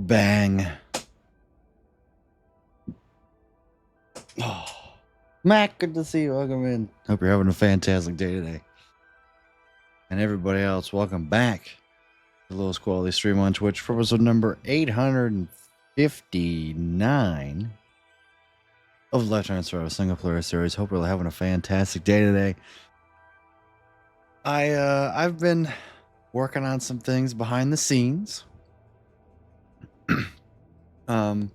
Bang. Oh, Mac, good to see you. Welcome in. Hope you're having a fantastic day today. And everybody else, welcome back to the lowest quality stream on Twitch for episode number 859 of Left Hand Survival Single Player Series. Hope you're having a fantastic day today. I've been working on some things behind the scenes. Oh,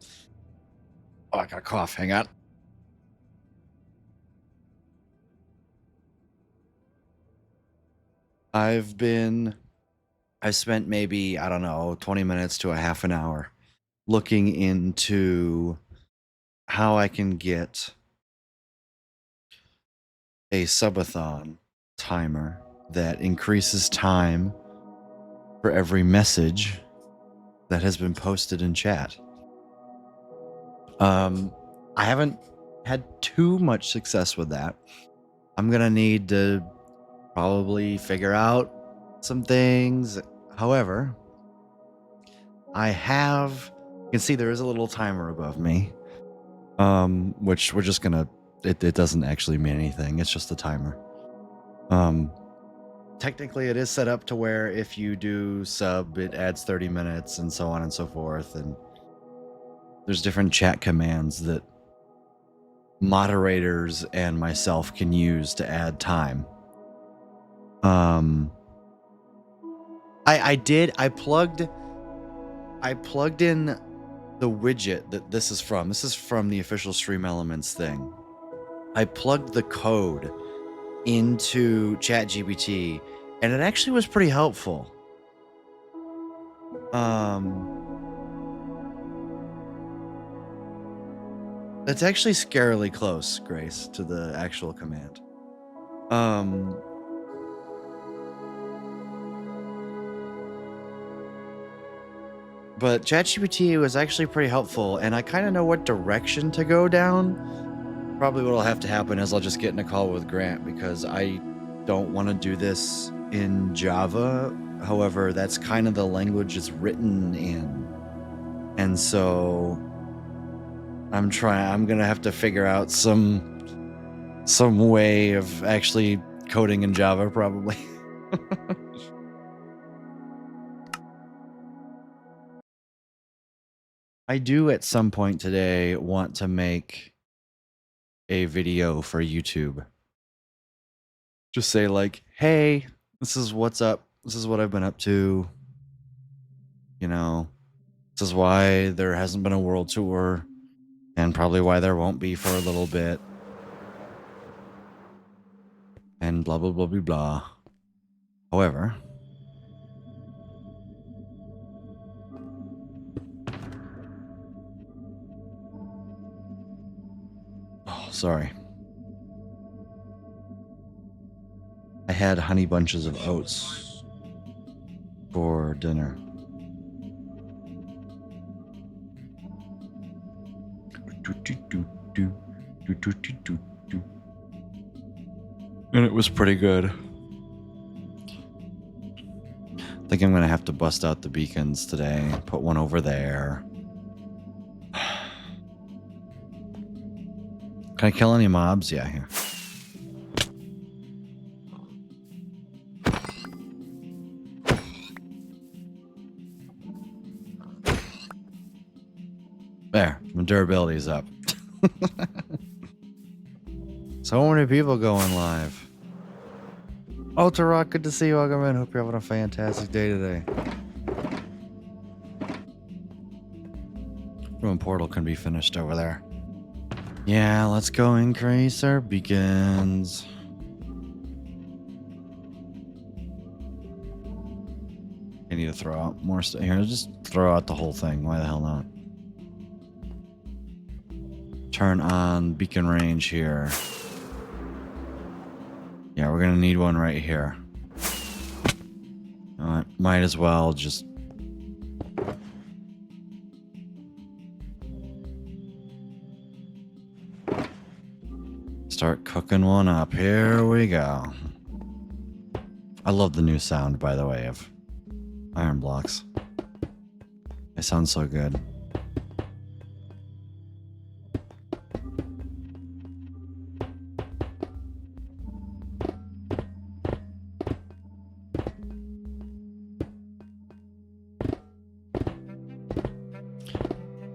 I got a cough. Hang on. I spent maybe, I don't know, 20 minutes to a half an hour looking into how I can get a subathon timer that increases time for every message that has been posted in chat. I haven't had too much success with that. I'm gonna need to probably figure out some things. However, you can see there is a little timer above me, which we're just gonna, it doesn't actually mean anything. It's just a timer. Technically it is set up to where if you do sub, it adds 30 minutes and so on and so forth. And there's different chat commands that moderators and myself can use to add time. I plugged in the widget that this is from. This is from the official Stream Elements thing. I plugged the code into ChatGPT, and it actually was pretty helpful. It's actually scarily close, Grace, to the actual command. But ChatGPT was actually pretty helpful, and I kind of know what direction to go down. Probably what'll have to happen is I'll just get in a call with Grant, because I don't want to do this in Java. However, that's kind of the language it's written in. And so I'm gonna have to figure out some way of actually coding in Java, probably. I do at some point today want to make a video for YouTube. Just say like, hey, this is what's up. This is what I've been up to. You know, this is why there hasn't been a world tour, and probably why there won't be for a little bit. And blah, blah, blah, blah, blah. However, oh, sorry. I had honey bunches of oats for dinner. And it was pretty good. I think I'm gonna have to bust out the beacons today. Put one over there. Can I kill any mobs? Yeah, here. There, my durability is up. So many people going live. Ultra Rock, good to see you. Welcome in. Hope you're having a fantastic day today. Ruin portal can be finished over there. Yeah, let's go increase our beacons. I need to throw out more stuff here. Just throw out the whole thing. Why the hell not? Turn on beacon range here. Yeah, we're gonna need one right here. Might as well just start cooking one up. Here we go. I love the new sound, by the way, of iron blocks. It sounds so good.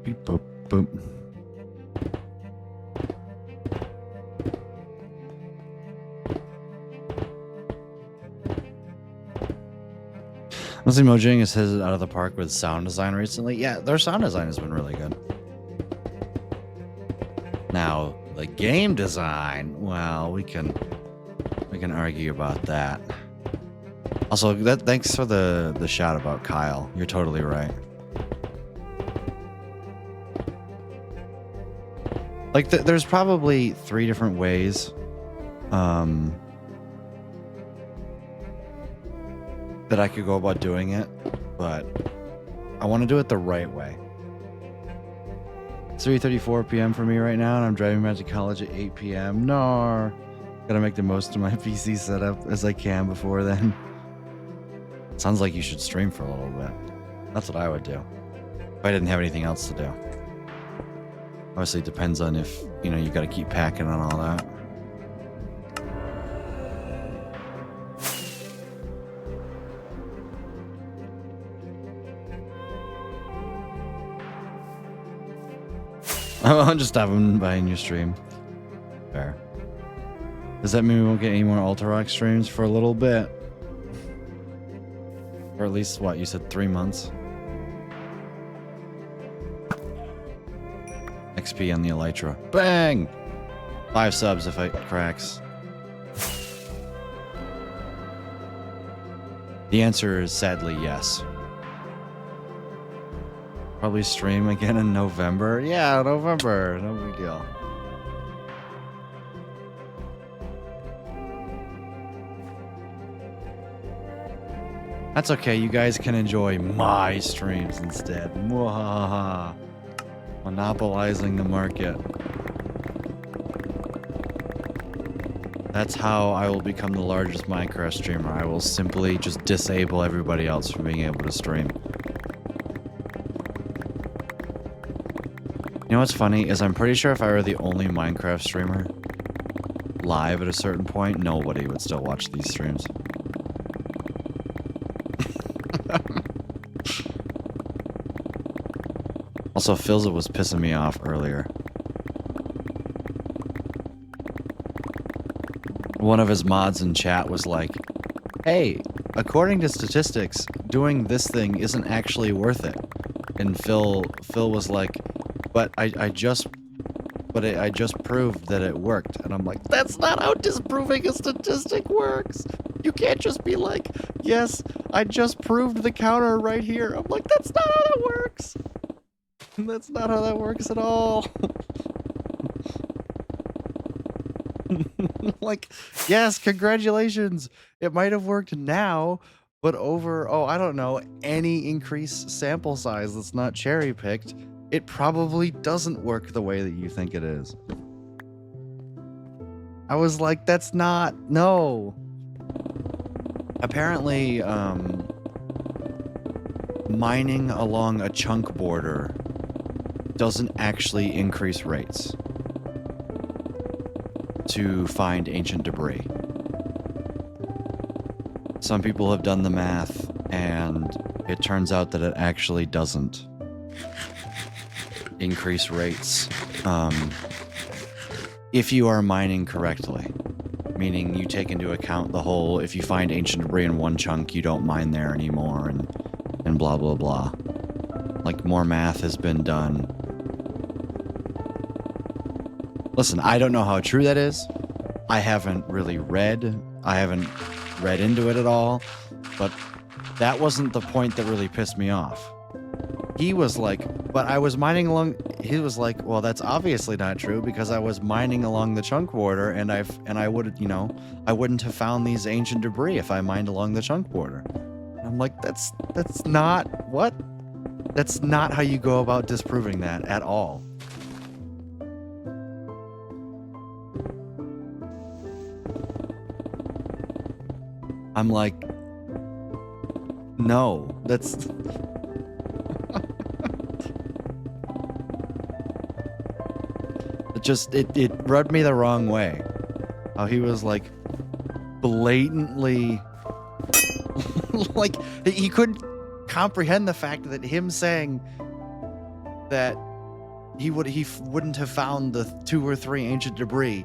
Beep, boop, boop. Honestly, Mojang has hit it out of the park with sound design recently. Yeah, their sound design has been really good. Now, the game design, well, we can argue about that. Also, thanks for the shout about Kyle. You're totally right. Like, there's probably 3 different ways that I could go about doing it, but I want to do it the right way. It's 3:34 p.m. for me right now, and I'm driving back to college at 8 p.m. No, gotta make the most of my PC setup as I can before then. Sounds like you should stream for a little bit. That's what I would do if I didn't have anything else to do. Obviously, it depends on if, you know, you gotta keep packing and all that. I'm just stopping by in your stream. Fair. Does that mean we won't get any more Ultra streams for a little bit? Or at least, what, you said 3 months? XP on the Elytra. Bang! 5 subs if it cracks. The answer is sadly yes. Probably stream again in November. Yeah, November. No big deal. That's okay. You guys can enjoy my streams instead. Mwahaha. Monopolizing the market. That's how I will become the largest Minecraft streamer. I will simply just disable everybody else from being able to stream. You know what's funny is I'm pretty sure if I were the only Minecraft streamer live at a certain point, nobody would still watch these streams. Also, Philza was pissing me off earlier. One of his mods in chat was like, hey, according to statistics, doing this thing isn't actually worth it. And Phil was like, but I just proved that it worked. And I'm like, that's not how disproving a statistic works. You can't just be like, yes, I just proved the counter right here. I'm like, that's not how that works. That's not how that works at all. Like, yes, congratulations. It might have worked now, but over, oh, I don't know, any increased sample size that's not cherry picked, it probably doesn't work the way that you think it is. I was like, that's not, no. Apparently, mining along a chunk border doesn't actually increase rates to find ancient debris. Some people have done the math, and it turns out that it actually doesn't increase rates if you are mining correctly. Meaning you take into account the whole, if you find ancient debris in one chunk, you don't mine there anymore, and blah, blah, blah. Like, more math has been done. Listen, I don't know how true that is. I haven't really read. I haven't read into it at all. But that wasn't the point that really pissed me off. He was like, but I was mining along... He was like, well, that's obviously not true because I was mining along the chunk border and I would, you know, I wouldn't have found these ancient debris if I mined along the chunk border. And I'm like, that's not... What? That's not how you go about disproving that at all. I'm like, no, that's... it rubbed me the wrong way. How he was like blatantly like he couldn't comprehend the fact that him saying that he wouldn't have found the 2 or 3 ancient debris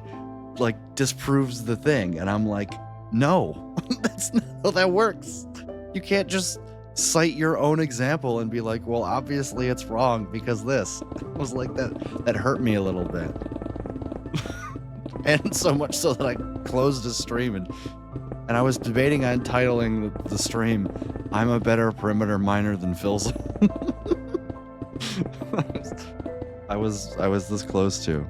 like disproves the thing. And I'm like, no, that's not how that works. You can't just cite your own example and be like, well, obviously it's wrong because this. It was like that hurt me a little bit. And so much so that I closed the stream and I was debating on titling the stream, I'm a better perimeter miner than Phil's. I was this close to.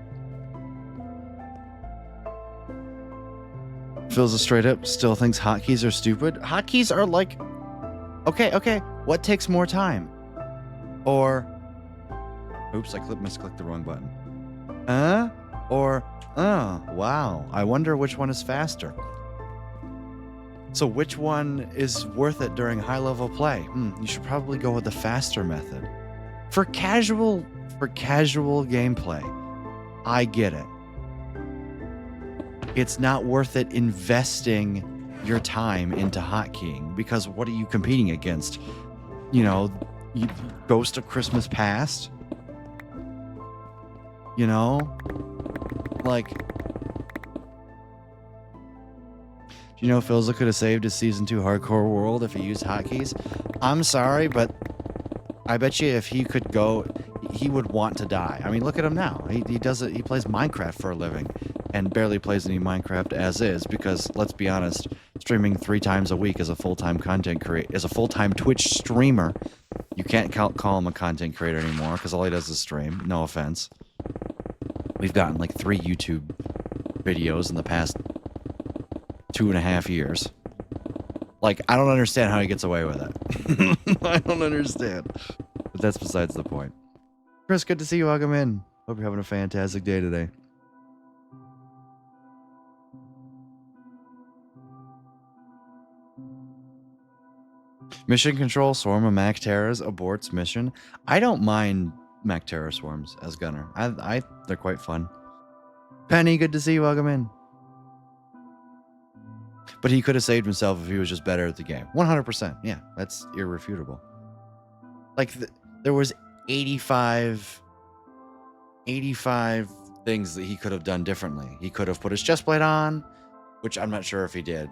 Phil's a straight up still thinks hotkeys are stupid. Hotkeys are like, okay, what takes more time? Or, oops, I misclicked the wrong button. Or, oh, wow, I wonder which one is faster. So which one is worth it during high level play? You should probably go with the faster method. For casual gameplay, I get it. It's not worth it investing your time into hotkeying because what are you competing against? You know, Ghost of Christmas Past? You know? Like, do you know Philza could have saved his Season 2 Hardcore World if he used hotkeys? I'm sorry, but I bet you if he could go, he would want to die. I mean, look at him now. He does it. He plays Minecraft for a living and barely plays any Minecraft as is because, let's be honest, streaming 3 times a week as a full-time content creator, as a full-time Twitch streamer, you can't call him a content creator anymore because all he does is stream. No offense. We've gotten like 3 YouTube videos in the past 2.5 years. Like, I don't understand how he gets away with it. I don't understand. But that's besides the point. Chris, good to see you. Welcome in. Hope you're having a fantastic day today. Mission control, swarm of Mac Terras aborts mission. I don't mind Mac Terra swarms as gunner. They're quite fun. Penny, good to see you. Welcome in. But he could have saved himself if he was just better at the game. 100%. Yeah, that's irrefutable. Like, there was 85 things that he could have done differently. He could have put his chest plate on, which I'm not sure if he did.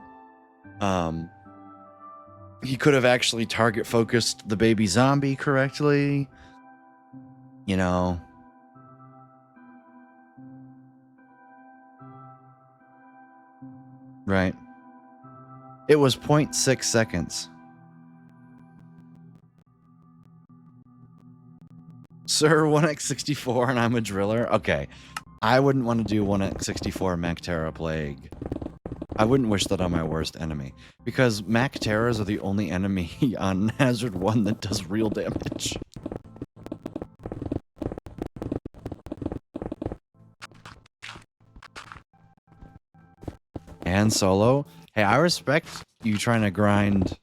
He could have actually target focused the baby zombie correctly. You know. Right. It was 0.6 seconds. Sir, 1x64 and I'm a driller? Okay. I wouldn't want to do 1x64 Mac Terra Plague. I wouldn't wish that on my worst enemy. Because Mac Terras are the only enemy on Hazard 1 that does real damage. And solo? Hey, I respect you trying to grind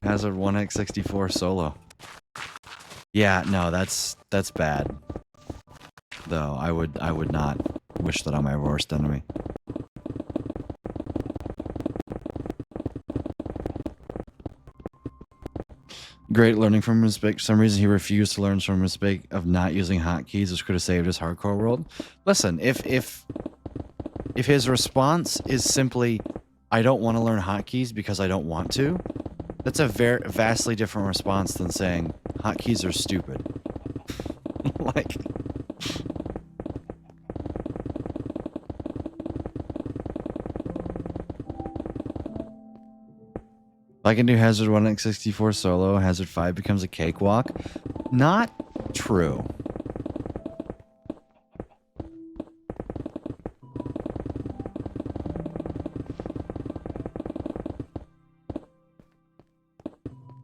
Hazard 1x64 solo. Yeah, no, that's bad. Though I would not wish that on my worst enemy. Great learning from his mistake. For some reason he refused to learn from his mistake of not using hotkeys, which could have saved his hardcore world. Listen, if his response is simply, I don't want to learn hotkeys because I don't want to, that's a vastly different response than saying hotkeys are stupid. Like, if I can do Hazard 1x64 solo, Hazard 5 becomes a cakewalk. Not true.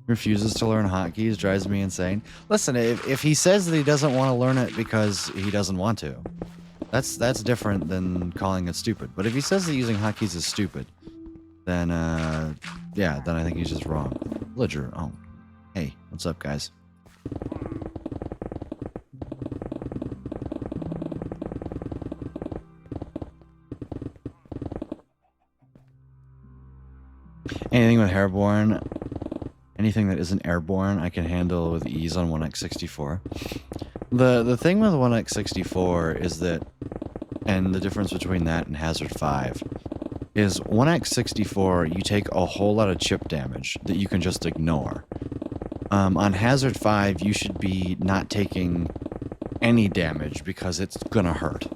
Refuses to learn hotkeys, drives me insane. Listen, if he says that he doesn't want to learn it because he doesn't want to, that's different than calling it stupid. But if he says that using hotkeys is stupid, then yeah, then I think he's just wrong. Ledger, oh, hey, what's up, guys? Anything with airborne, anything that isn't airborne, I can handle with ease on 1x64. The thing with 1x64 is that, and the difference between that and Hazard 5, is 1x64, you take a whole lot of chip damage that you can just ignore. On Hazard 5, you should be not taking any damage because it's gonna hurt.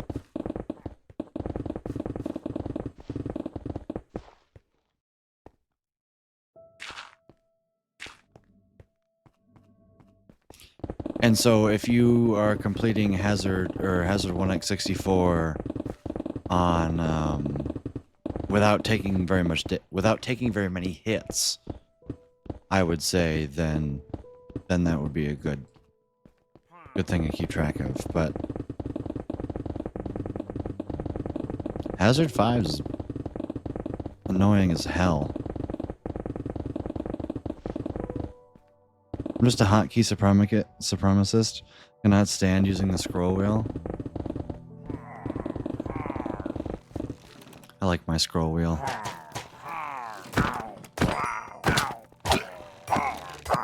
And so if you are completing Hazard 1x64 on without taking very many hits, I would say then that would be a good thing to keep track of. But Hazard 5 is annoying as hell. I'm just a hotkey supremacist. Cannot stand using the scroll wheel. I like my scroll wheel.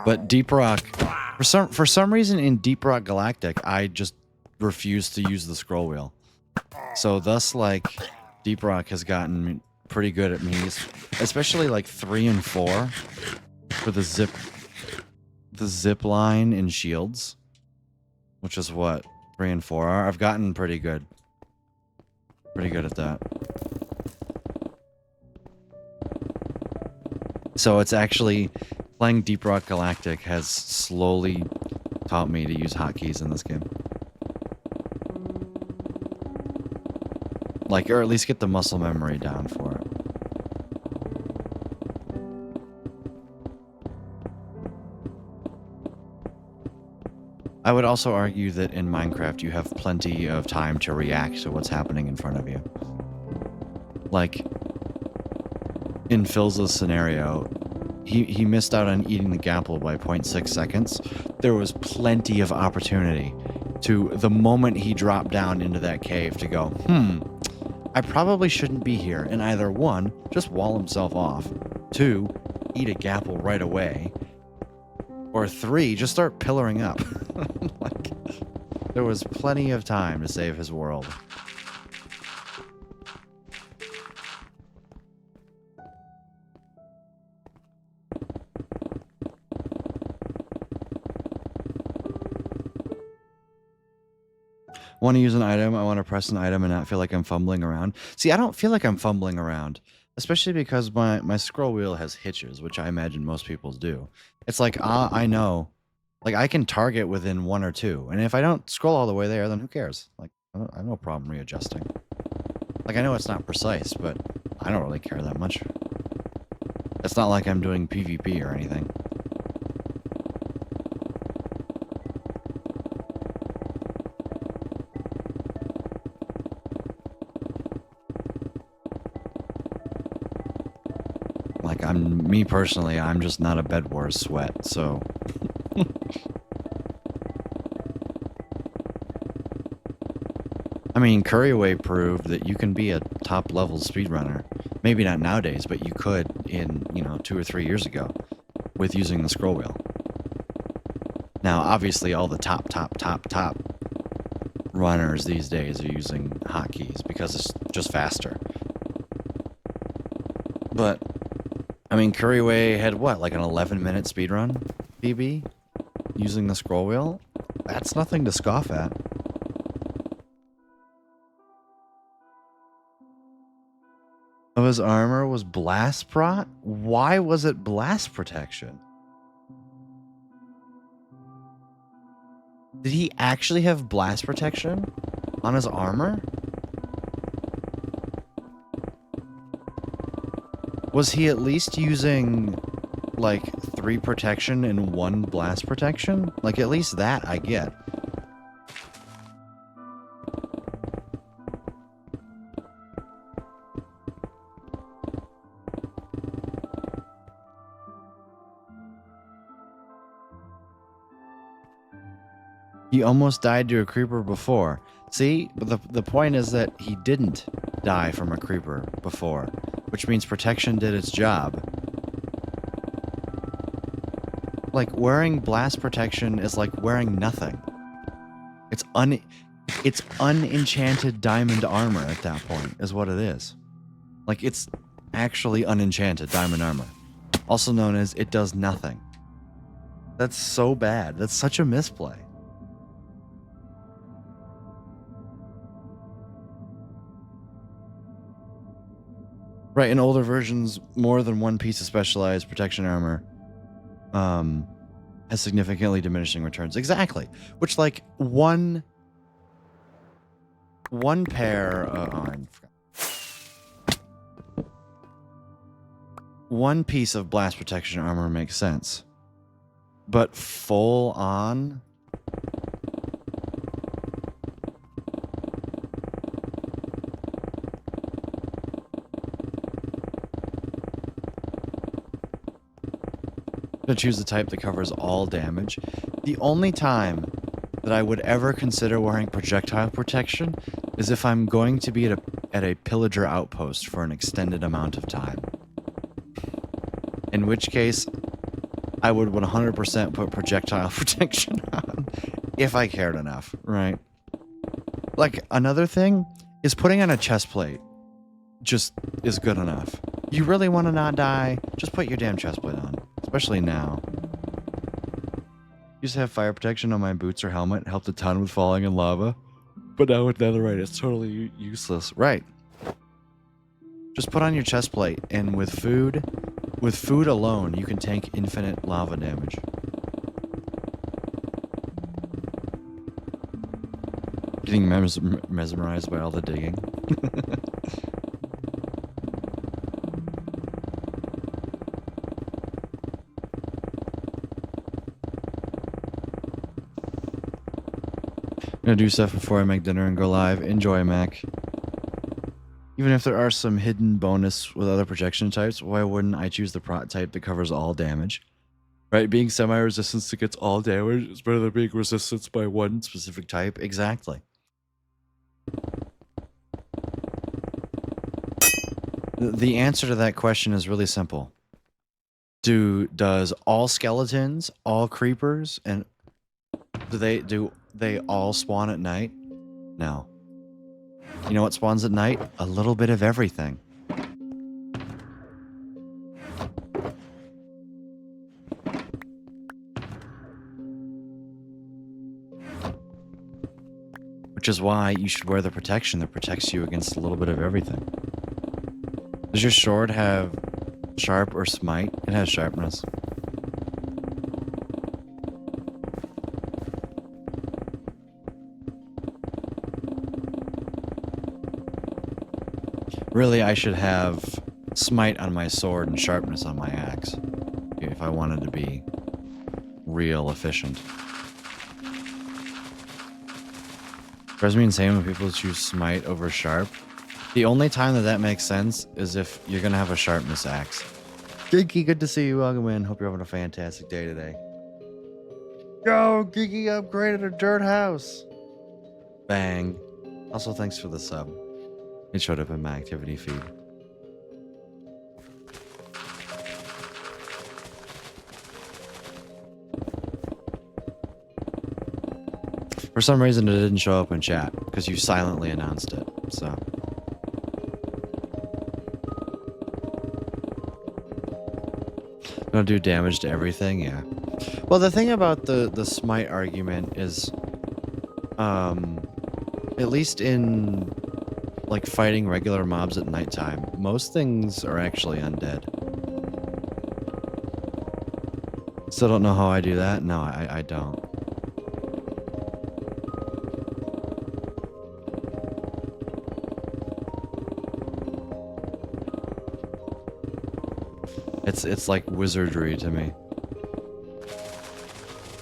But Deep Rock, for some reason in Deep Rock Galactic, I just refuse to use the scroll wheel. So thus, like, Deep Rock has gotten pretty good at me, especially like 3 and 4 for the zip line and shields, which is what 3 and 4 are. I've gotten pretty good at that. So it's actually, playing Deep Rock Galactic has slowly taught me to use hotkeys in this game. Like, or at least get the muscle memory down for it. I would also argue that in Minecraft you have plenty of time to react to what's happening in front of you. Like, in Phil's scenario, he missed out on eating the gapple by 0.6 seconds. There was plenty of opportunity to, the moment he dropped down into that cave, to go, I probably shouldn't be here, and either 1, just wall himself off, 2, eat a gapple right away, or 3, just start pillaring up. Like, there was plenty of time to save his world. Want to use an item, I want to press an item and not feel like I'm fumbling around. See, I don't feel like I'm fumbling around, especially because my scroll wheel has hitches, which I imagine most people do. It's like, I know. Like, I can target within 1 or 2, and if I don't scroll all the way there, then who cares? Like, I have no problem readjusting. Like, I know it's not precise, but I don't really care that much. It's not like I'm doing PvP or anything. Like, me personally, I'm just not a Bed Wars sweat, so... I mean, Curryway proved that you can be a top-level speedrunner. Maybe not nowadays, but you could in, 2 or 3 years ago with using the scroll wheel. Now, obviously, all the top runners these days are using hotkeys because it's just faster. But, I mean, Curryway had what, like an 11-minute speedrun, PB? Using the scroll wheel? That's nothing to scoff at. Of his armor was blast prot? Why was it blast protection? Did he actually have blast protection on his armor? Was he at least using, like, 3 protection and 1 blast protection? Like, at least that I get. He almost died to a creeper before. See, but the point is that he didn't die from a creeper before, which means protection did its job. Like, wearing blast protection is like wearing nothing. It's unenchanted diamond armor at that point, is what it is. Like, it's actually unenchanted diamond armor. Also known as it does nothing. That's so bad. That's such a misplay. Right, in older versions, more than one piece of specialized protection armor has significantly diminishing returns. Exactly. Which, like, one pair... one piece of blast protection armor makes sense. But full on... to choose the type that covers all damage. The only time that I would ever consider wearing projectile protection is if I'm going to be at a pillager outpost for an extended amount of time. In which case, I would 100% put projectile protection on if I cared enough, right? Like, another thing is putting on a chest plate just is good enough. You really want to not die? Just put your damn chest plate on. Especially now. Used to have fire protection on my boots or helmet. Helped a ton with falling in lava. But now with netherite, it's totally useless. Right. Just put on your chest plate, and with food alone, you can tank infinite lava damage. Getting mesmerized by all the digging. I'm gonna do stuff before I make dinner and go live. Enjoy, Mac. Even if there are some hidden bonus with other projection types, why wouldn't I choose the prot type that covers all damage? Right, being semi-resistance that gets all damage is better than being resistance by one specific type. Exactly. The answer to that question is really simple. Does all skeletons, all creepers, and do they all spawn at night? No. You know what spawns at night? A little bit of everything. Which is why you should wear the protection that protects you against a little bit of everything. Does your sword have sharp or smite? It has sharpness. Really, I should have smite on my sword and sharpness on my axe if I wanted to be real efficient. Drives me insane when people choose smite over sharp. The only time that makes sense is if you're gonna have a sharpness axe. Geeky, good to see you. Welcome in. Hope you're having a fantastic day today. Go, Geeky upgraded a dirt house. Bang. Also, thanks for the sub. It showed up in my activity feed. For some reason, it didn't show up in chat because you silently announced it. So. Gonna do damage to everything, yeah. Well, the thing about the smite argument is, at least in like fighting regular mobs at nighttime, most things are actually undead. Still don't know how I do that? No, I don't. It's like wizardry to me.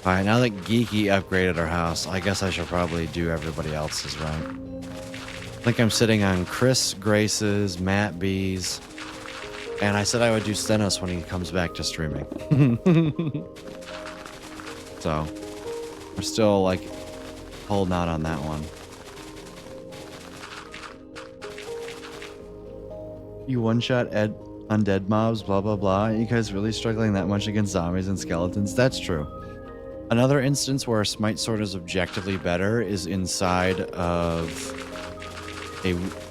Alright, now that Geeky upgraded our house, I guess I should probably do everybody else's, right? I think I'm sitting on Chris Grace's, Matt B's, and I said I would do Stenos when he comes back to streaming. So, we're still, like, holding out on that one. You one-shot Ed undead mobs, blah, blah, blah. You guys really struggling that much against zombies and skeletons? That's true. Another instance where a smite sword is objectively better is inside of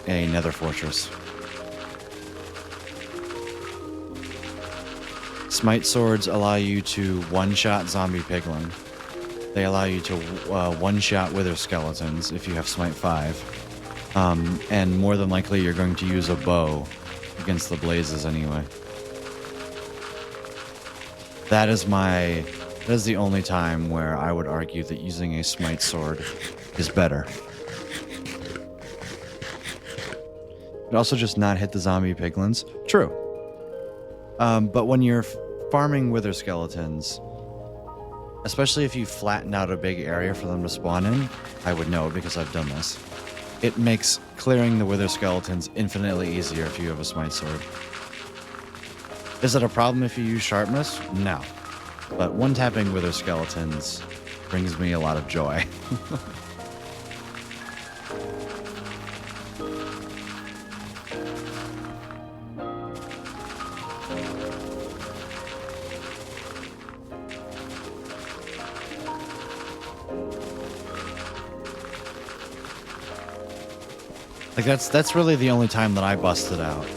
a nether fortress. Smite swords allow you to one-shot zombie piglin. They allow you to one-shot wither skeletons if you have smite 5. And more than likely you're going to use a bow against the blazes anyway. That is the only time where I would argue that using a smite sword is better. But also just not hit the zombie piglins. True. But when you're farming wither skeletons, especially if you flatten out a big area for them to spawn in, I would know because I've done this. It makes clearing the wither skeletons infinitely easier if you have a smite sword. Is it a problem if you use sharpness? No. But one-tapping wither skeletons brings me a lot of joy. Like that's really the only time that I bust it out,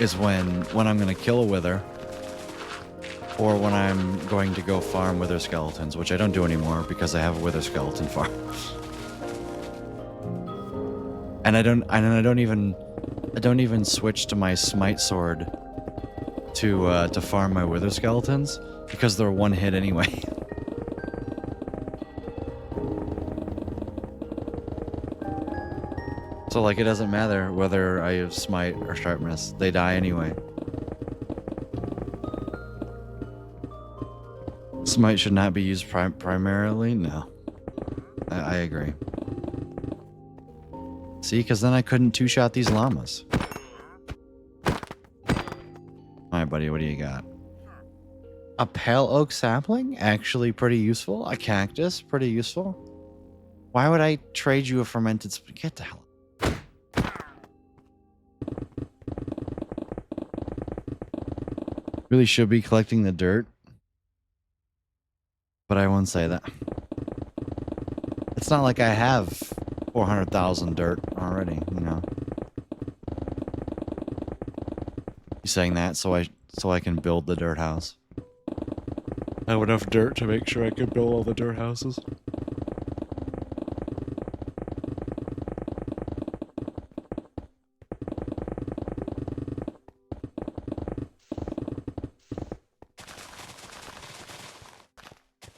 is when I'm gonna kill a wither, or when I'm going to go farm wither skeletons, which I don't do anymore because I have a wither skeleton farm. And I don't even switch to my smite sword to farm my wither skeletons because they're one hit anyway. So, like, it doesn't matter whether I have smite or sharpness. They die anyway. Smite should not be used primarily? No. I agree. See, because then I couldn't two-shot these llamas. Alright, buddy, what do you got? A pale oak sapling? Actually pretty useful. A cactus? Pretty useful. Why would I trade you a fermented... Get the hell... Really should be collecting the dirt. But I won't say that. It's not like I have 400,000 dirt already, you know. You saying that so I can build the dirt house. I have enough dirt to make sure I can build all the dirt houses.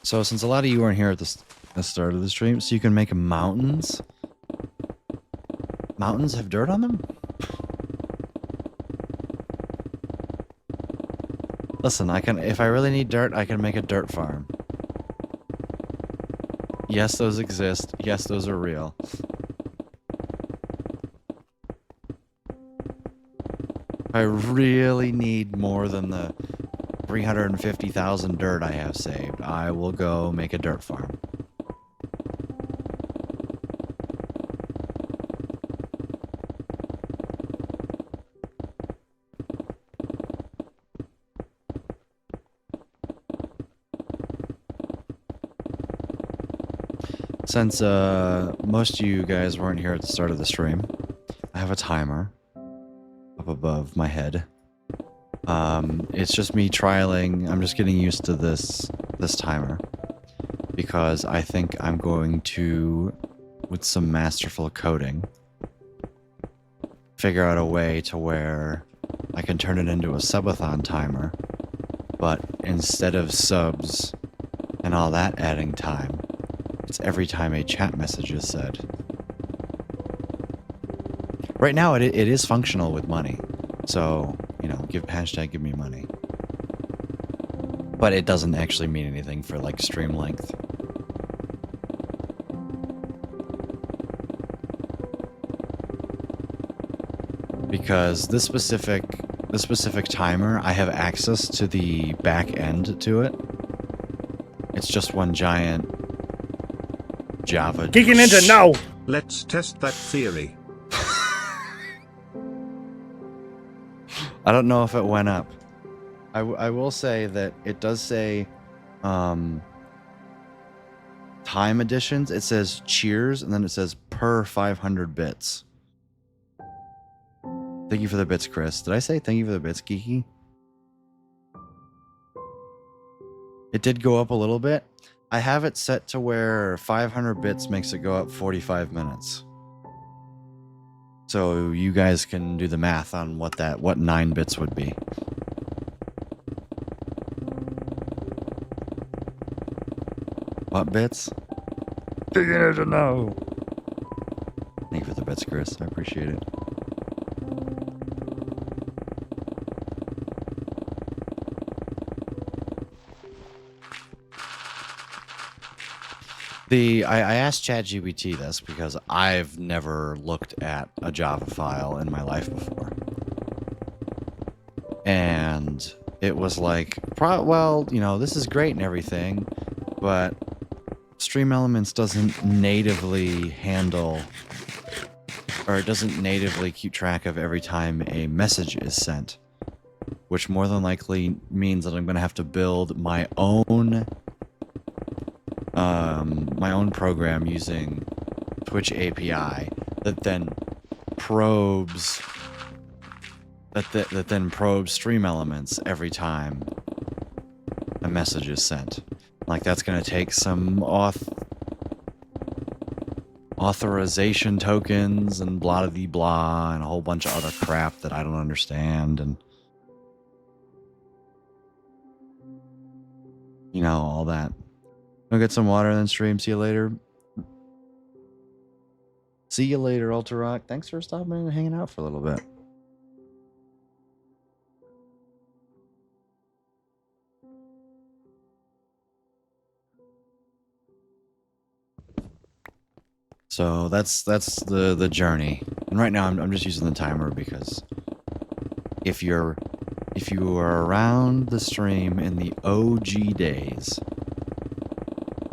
So since a lot of you weren't here at the start of the stream, so you can make mountains. Mountains have dirt on them? Listen, if I really need dirt, I can make a dirt farm. Yes, those exist. Yes, those are real. I really need more than the 350,000 dirt I have saved. I will go make a dirt farm. Since most of you guys weren't here at the start of the stream, I have a timer up above my head. It's just me trialing. I'm just getting used to this timer because I think I'm going to, with some masterful coding, figure out a way to where I can turn it into a subathon timer, but instead of subs and all that adding time, it's every time a chat message is said. Right now it is functional with money, so you know, hashtag give me money. But it doesn't actually mean anything for like stream length. Because this specific timer, I have access to the back end to it. It's just one giant Java. Kicking into now. Let's test that theory. I don't know if it went up. I will say that it does say time additions. It says cheers, and then it says per 500 bits. Thank you for the bits, Chris. Did I say thank you for the bits, Geeky? It did go up a little bit. I have it set to where 500 bits makes it go up 45 minutes. So you guys can do the math on what 9 bits would be. What bits? Beginner to know. Thank you for the bits, Chris. I appreciate it. I asked ChatGPT this because I've never looked at a Java file in my life before. And it was like, well, you know, this is great and everything, but Stream Elements doesn't natively handle, or it doesn't natively keep track of every time a message is sent, which more than likely means that I'm going to have to build my own program using Twitch API that then probes Stream Elements every time a message is sent. Like, that's going to take some authorization tokens and blah de blah and a whole bunch of other crap that I don't understand, and you know, all that. Go get some water and then stream. See you later. See you later, Ultra Rock. Thanks for stopping and hanging out for a little bit. So that's the journey. And right now I'm just using the timer because if you are around the stream in the OG days,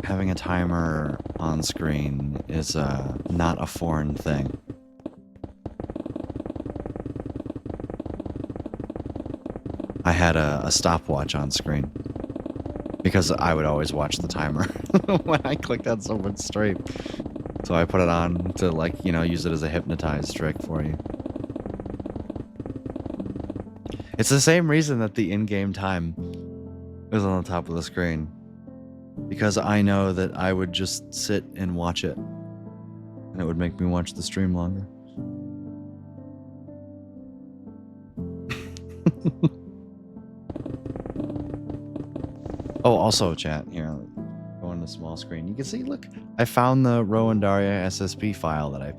having a timer on screen is not a foreign thing. I had a stopwatch on screen because I would always watch the timer when I clicked on someone's stream. So I put it on to, like, you know, use it as a hypnotize trick for you. It's the same reason that the in-game time is on the top of the screen. Because I know that I would just sit and watch it. And it would make me watch the stream longer. Oh, also, chat, here, go on the small screen. You can see, look, I found the Rowan Daria SSP file that I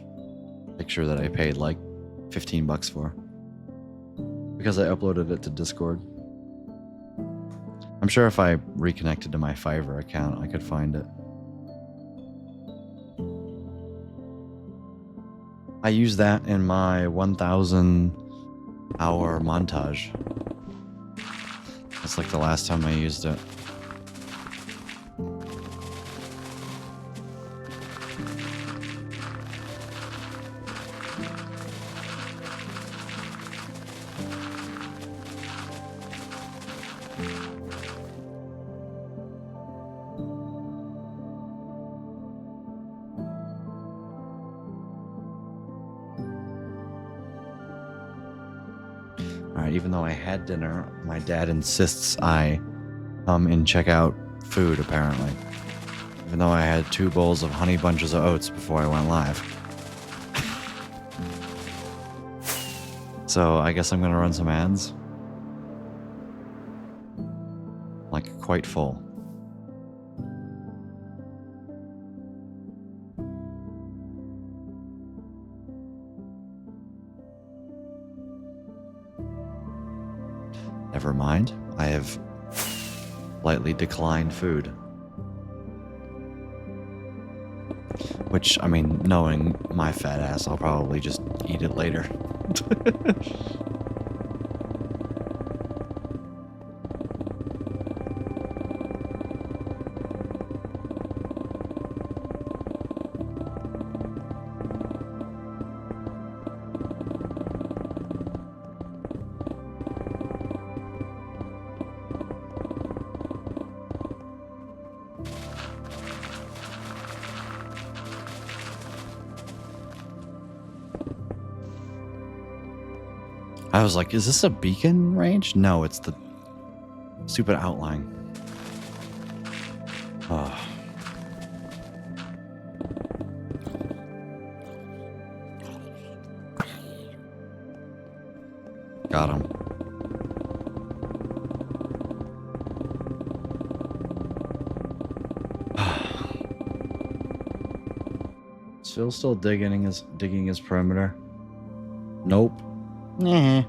paid like 15 bucks for. Because I uploaded it to Discord. I'm sure if I reconnected to my Fiverr account, I could find it. I used that in my 1,000 hour montage. That's like the last time I used it. Even though I had dinner, my dad insists I come and check out food, apparently. Even though I had 2 bowls of honey bunches of oats before I went live. So I guess I'm gonna run some ads. Like, quite full. Never mind, I have lightly declined food. Which, I mean, knowing my fat ass, I'll probably just eat it later. I was like, is this a beacon range? No, it's the stupid outline. Oh. Got him. Is Phil still digging his perimeter? Nope. Nah.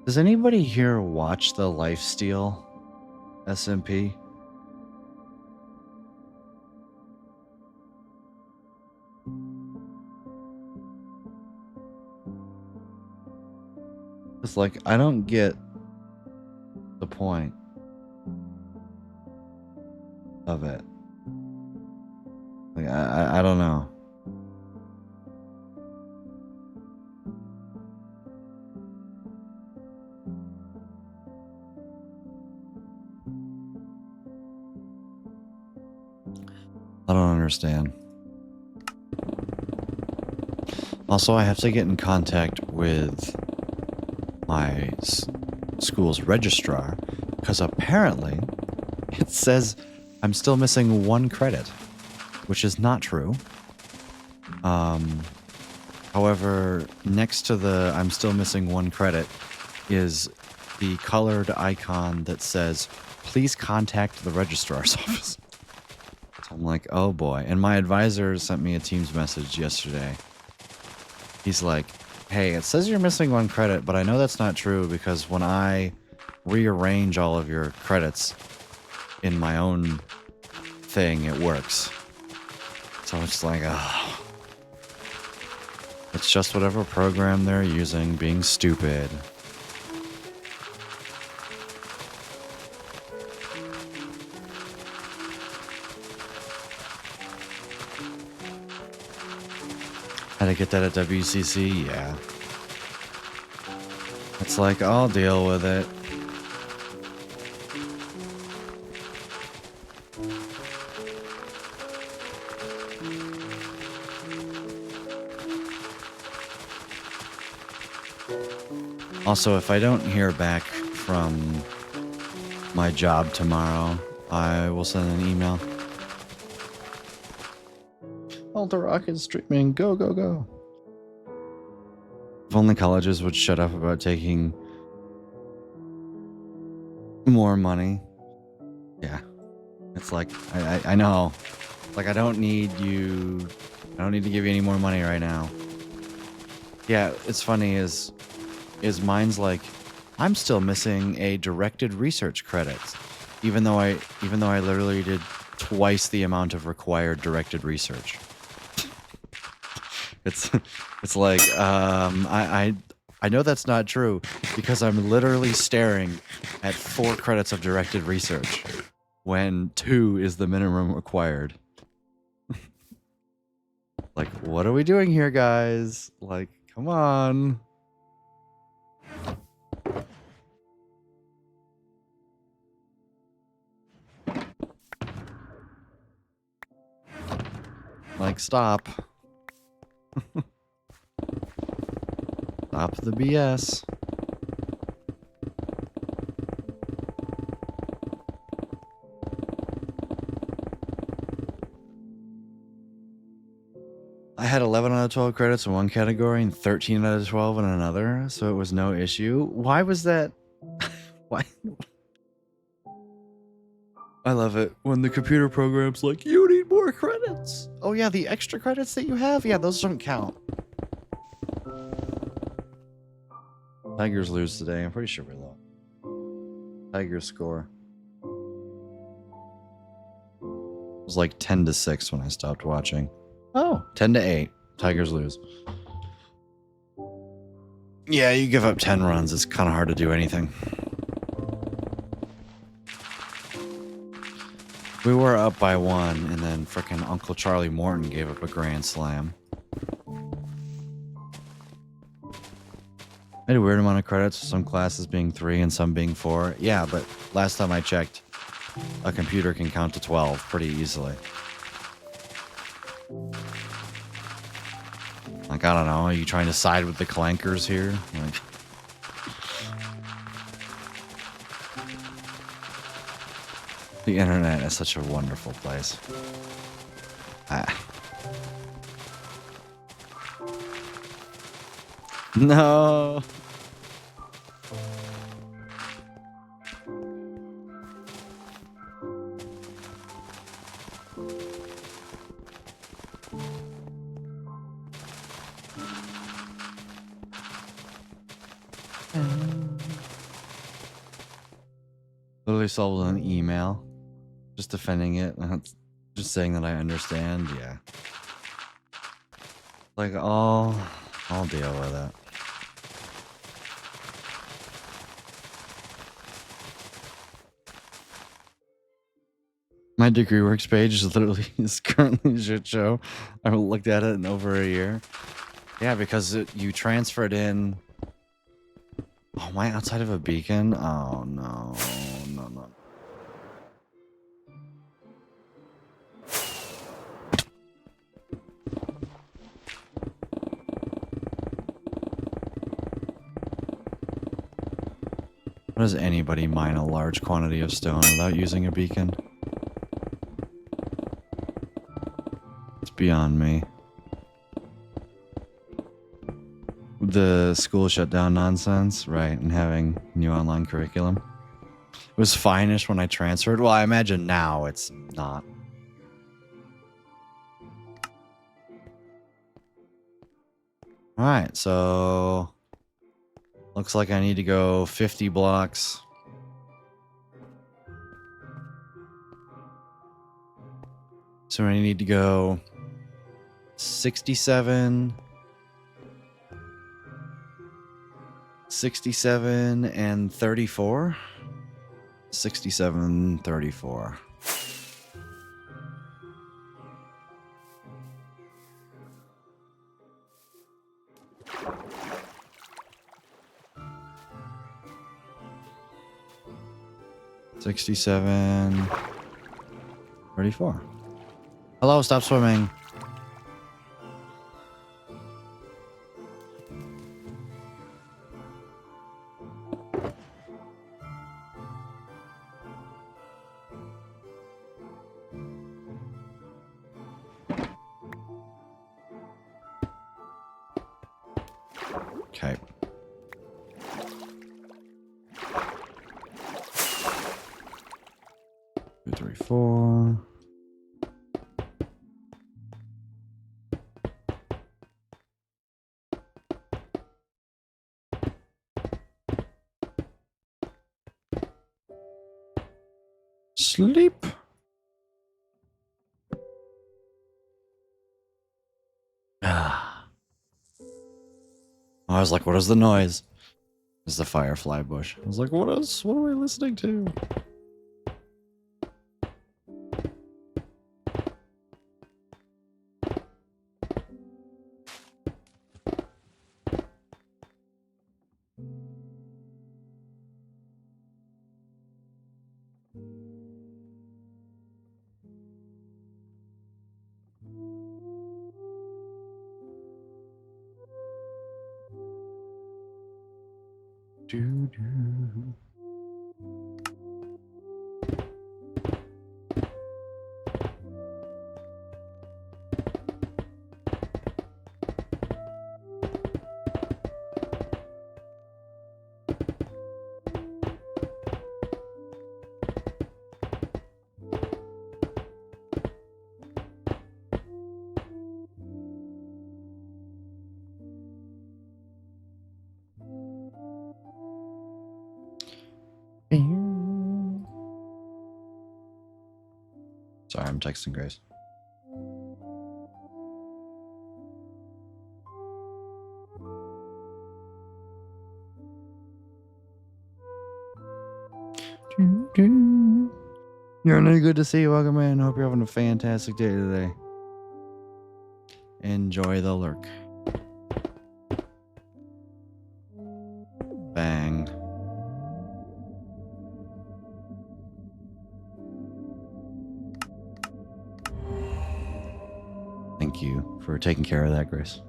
Does anybody here watch the Lifesteal SMP? It's like, I don't get the point of it. Like, I don't know. I don't understand. Also, I have to get in contact with my school's registrar because apparently it says I'm still missing 1 credit, which is not true. However, next to the I'm still missing 1 credit is the colored icon that says, please contact the registrar's office. So I'm like, oh boy. And my advisor sent me a Teams message yesterday. He's like, hey, it says you're missing 1 credit, but I know that's not true because when I rearrange all of your credits in my own thing, it works. So it's like, oh. It's just whatever program they're using being stupid. Had to get that at WCC? Yeah. It's like, I'll deal with it. Also, if I don't hear back from my job tomorrow, I will send an email. Alter Rock is streaming. Go, go, go. If only colleges would shut up about taking more money. Yeah. It's like, I know. Like, I don't need to give you any more money right now. Yeah, it's funny is mine's like, I'm still missing a directed research credit, even though I literally did twice the amount of required directed research. It's like, I know that's not true because I'm literally staring at 4 credits of directed research when 2 is the minimum required. Like, what are we doing here, guys? Like, come on. Like, stop. Stop the BS. I had 11 out of 12 credits in one category and 13 out of 12 in another, so it was no issue. Why was that? Why? I love it when the computer program's like, you need more credits. Oh yeah, the extra credits that you have? Yeah, those don't count. Tigers lose today. I'm pretty sure we lost. Tigers score. It was like 10-6 when I stopped watching. Oh, 10-8. Tigers lose. Yeah, you give up 10 runs. It's kind of hard to do anything. We were up by 1, and then frickin' Uncle Charlie Morton gave up a grand slam. I had a weird amount of credits, some classes being 3 and some being 4. Yeah, but last time I checked, a computer can count to 12 pretty easily. Like, I don't know, are you trying to side with the clankers here? Like, the internet is such a wonderful place. No. Literally solved an email. Just defending it. Just saying that I understand. Yeah. Like, I'll deal with it. My degree works page is currently a shit show. I haven't looked at it in over a year. Yeah, because you transferred in. Oh, am I outside of a beacon? Oh no, no. How does anybody mine a large quantity of stone without using a beacon? It's beyond me. The school shutdown nonsense, right, and having new online curriculum. It was fine-ish when I transferred. Well, I imagine now it's not. Alright, so looks like I need to go 50 blocks. So I need to go 67, 67 and 34. 67, 34. $67, 34. Hello, stop swimming. Okay. Two, three, four. Sleep. I was like, what is the noise? It's the firefly bush. I was like, what are we listening to? Doo-doo. Sorry, I'm texting Grace. You're good to see you. Welcome in. Hope you're having a fantastic day today. Enjoy the lurk. Bang. Thank you for taking care of that, Grace.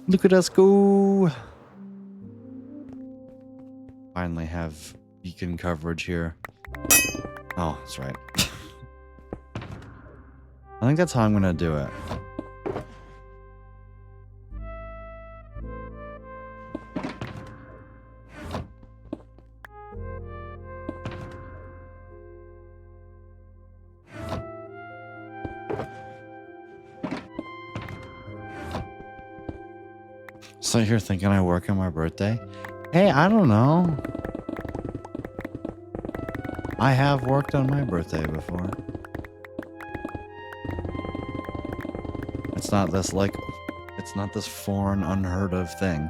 Look at us go. Finally have beacon coverage here. Oh, that's right. I think that's how I'm gonna do it. So you're thinking I work on my birthday? Hey, I don't know. I have worked on my birthday before. It's not this it's not this foreign, unheard of thing.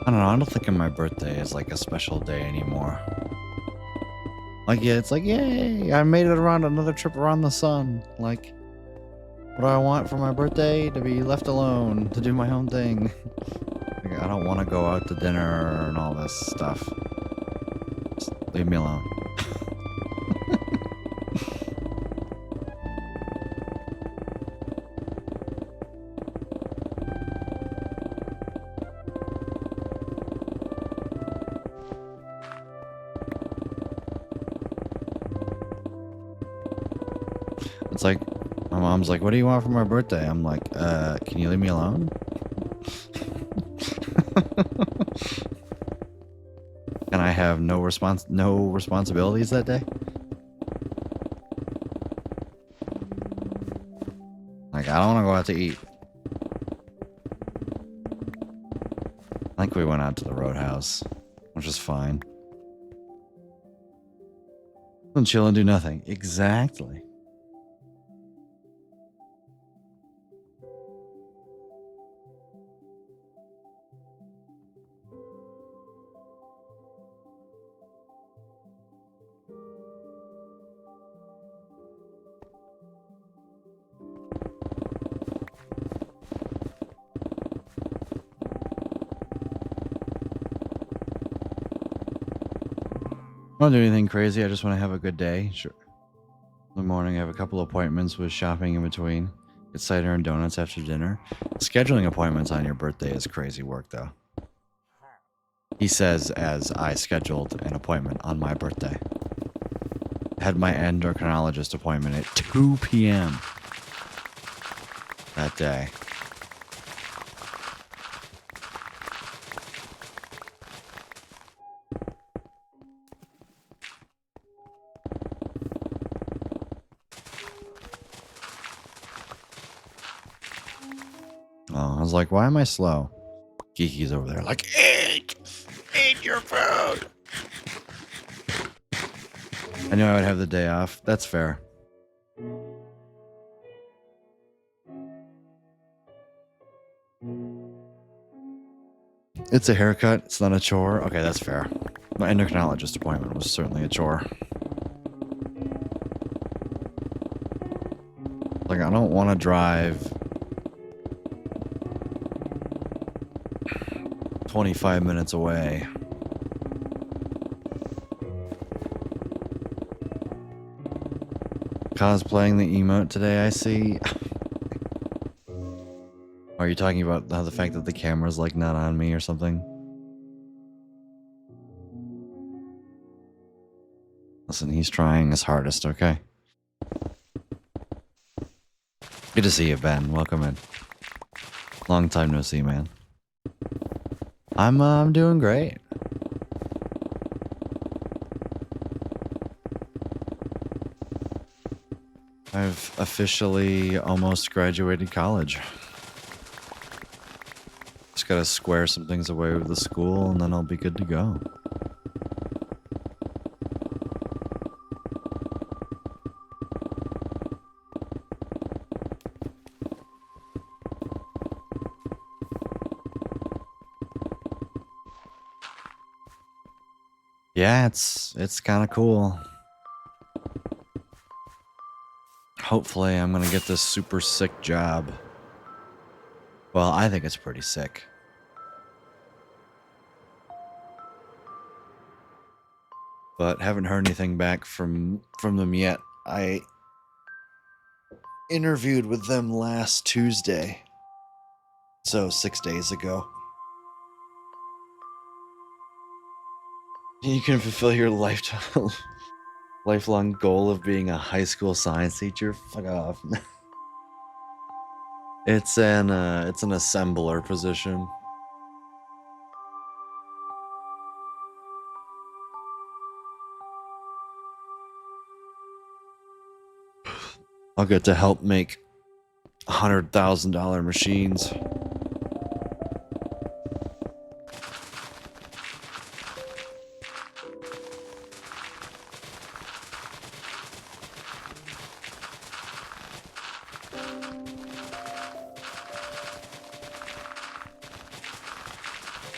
I don't know, I don't think of my birthday as like a special day anymore. Like, yeah, it's like, yay, I made it around another trip around the sun. Like, what do I want for my birthday? To be left alone, to do my own thing. Like, I don't want to go out to dinner and all this stuff. Just leave me alone. It's like, my mom's like, what do you want for my birthday? I'm like, can you leave me alone? Can I have no responsibilities that day? Like, I don't want to go out to eat. I think we went out to the Roadhouse, which is fine. And chill and do nothing. Exactly. I don't do anything crazy. I just want to have a good day. Sure. In the morning, I have a couple appointments with shopping in between. Get cider and donuts after dinner. Scheduling appointments on your birthday is crazy work, though. He says as I scheduled an appointment on my birthday. I had my endocrinologist appointment at 2 p.m. that day. Oh, I was like, why am I slow? Kiki's over there like, eat your food. I knew I would have the day off. That's fair. It's a haircut. It's not a chore. Okay, that's fair. My endocrinologist appointment was certainly a chore. Like, I don't want to drive 25 minutes away. Cosplaying the emote today, I see. Are you talking about the fact that the camera's like not on me or something? Listen, he's trying his hardest, okay? Good to see you, Ben. Welcome in. Long time no see, man. I'm doing great. I've officially almost graduated college. Just gotta square some things away with the school and then I'll be good to go. Yeah, it's kind of cool. Hopefully I'm gonna get this super sick job. Well, I think it's pretty sick. But haven't heard anything back from them yet. I interviewed with them last Tuesday. So 6 days ago. You can fulfill your lifelong goal of being a high school science teacher. Fuck off. It's an assembler position. I'll get to help make $100,000 machines.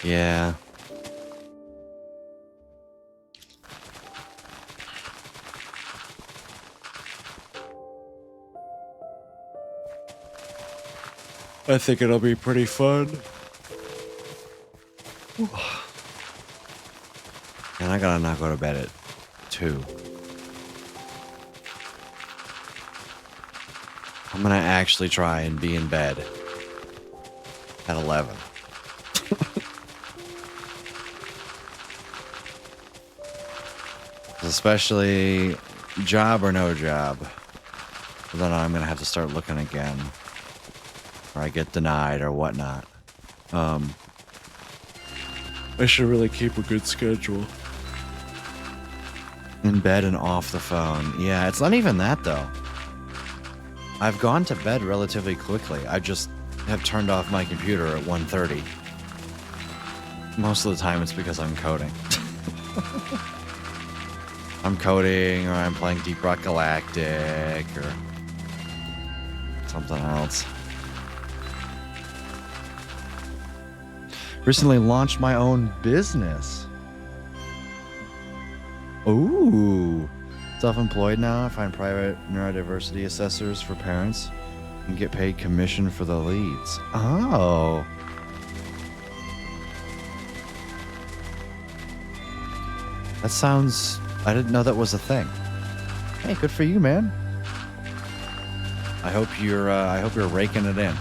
Yeah. I think it'll be pretty fun. And I gotta not go to bed at 2. I'm gonna actually try and be in bed at 11. Especially job or no job. Then I'm gonna have to start looking again. Or I get denied or whatnot. I should really keep a good schedule. In bed and off the phone. Yeah, it's not even that though. I've gone to bed relatively quickly. I just have turned off my computer at 1:30. Most of the time it's because I'm coding. I'm coding or I'm playing Deep Rock Galactic or something else. Recently launched my own business. Ooh. Self-employed now. I find private neurodiversity assessors for parents and get paid commission for the leads. Oh. That sounds... I didn't know that was a thing. Hey, good for you, man. I hope you're raking it in.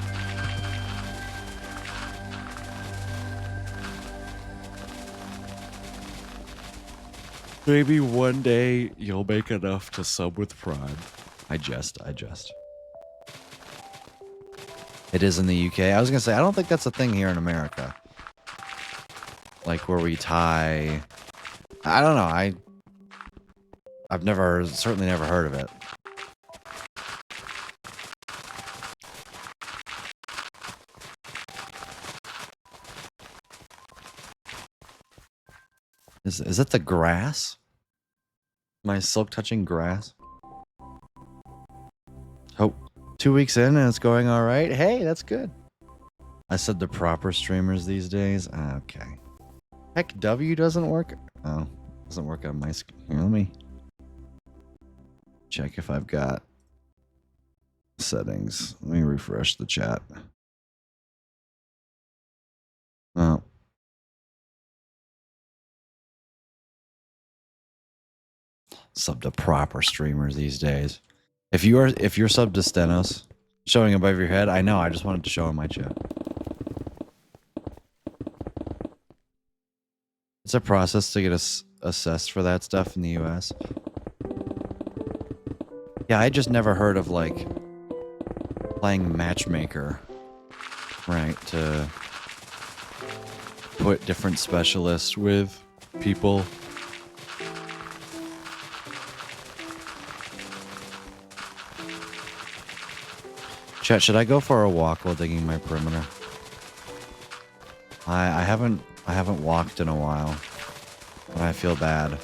Maybe one day you'll make enough to sub with Prime. I jest. It is in the UK. I was gonna say, I don't think that's a thing here in America. Like where we tie... I don't know, I've certainly never heard of it. Is it the grass? My silk touching grass? Oh, 2 weeks in and it's going all right. Hey, that's good. I said the proper streamers these days. Okay. Heck, W doesn't work. Oh, doesn't work on my screen. Here, let me check if I've got settings. Let me refresh the chat. Oh. Sub to proper streamers these days. If you're sub to Stenos, showing above your head, I know, I just wanted to show in my chat. It's a process to get us assessed for that stuff in the US. Yeah, I just never heard of like playing matchmaker, right? To put different specialists with people. Chat, should I go for a walk while digging my perimeter? I haven't walked in a while, but I feel bad.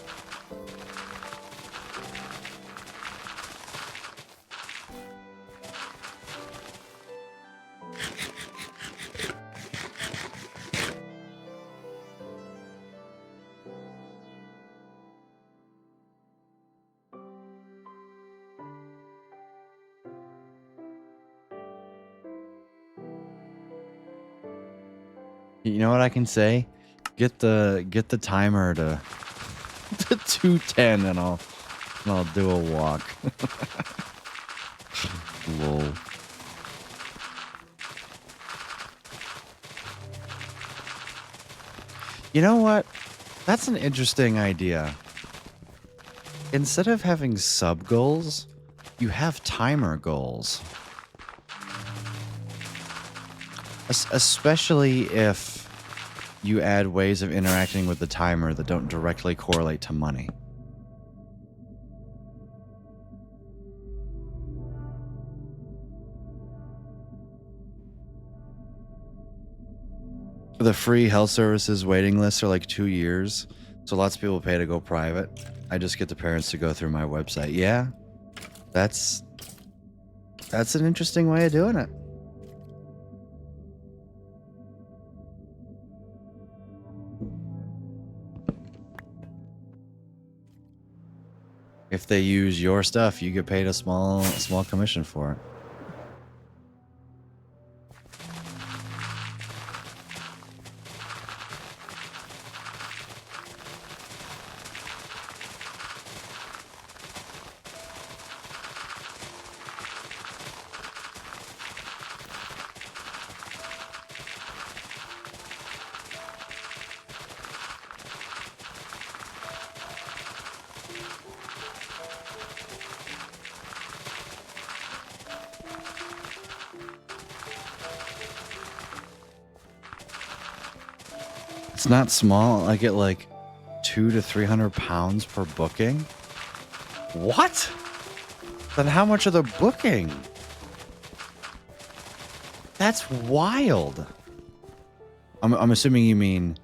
You know what I can say? Get the timer to 2:10 and I'll do a walk. Lol. You know what? That's an interesting idea. Instead of having sub goals, you have timer goals. Especially if you add ways of interacting with the timer that don't directly correlate to money. The free health services waiting lists are like 2 years, so lots of people pay to go private. I just get the parents to go through my website. Yeah, that's an interesting way of doing it. If they use your stuff, you get paid a small commission for it. It's not small. I get like 200 to 300 pounds per booking. What? Then how much are they booking? That's wild. I'm assuming you mean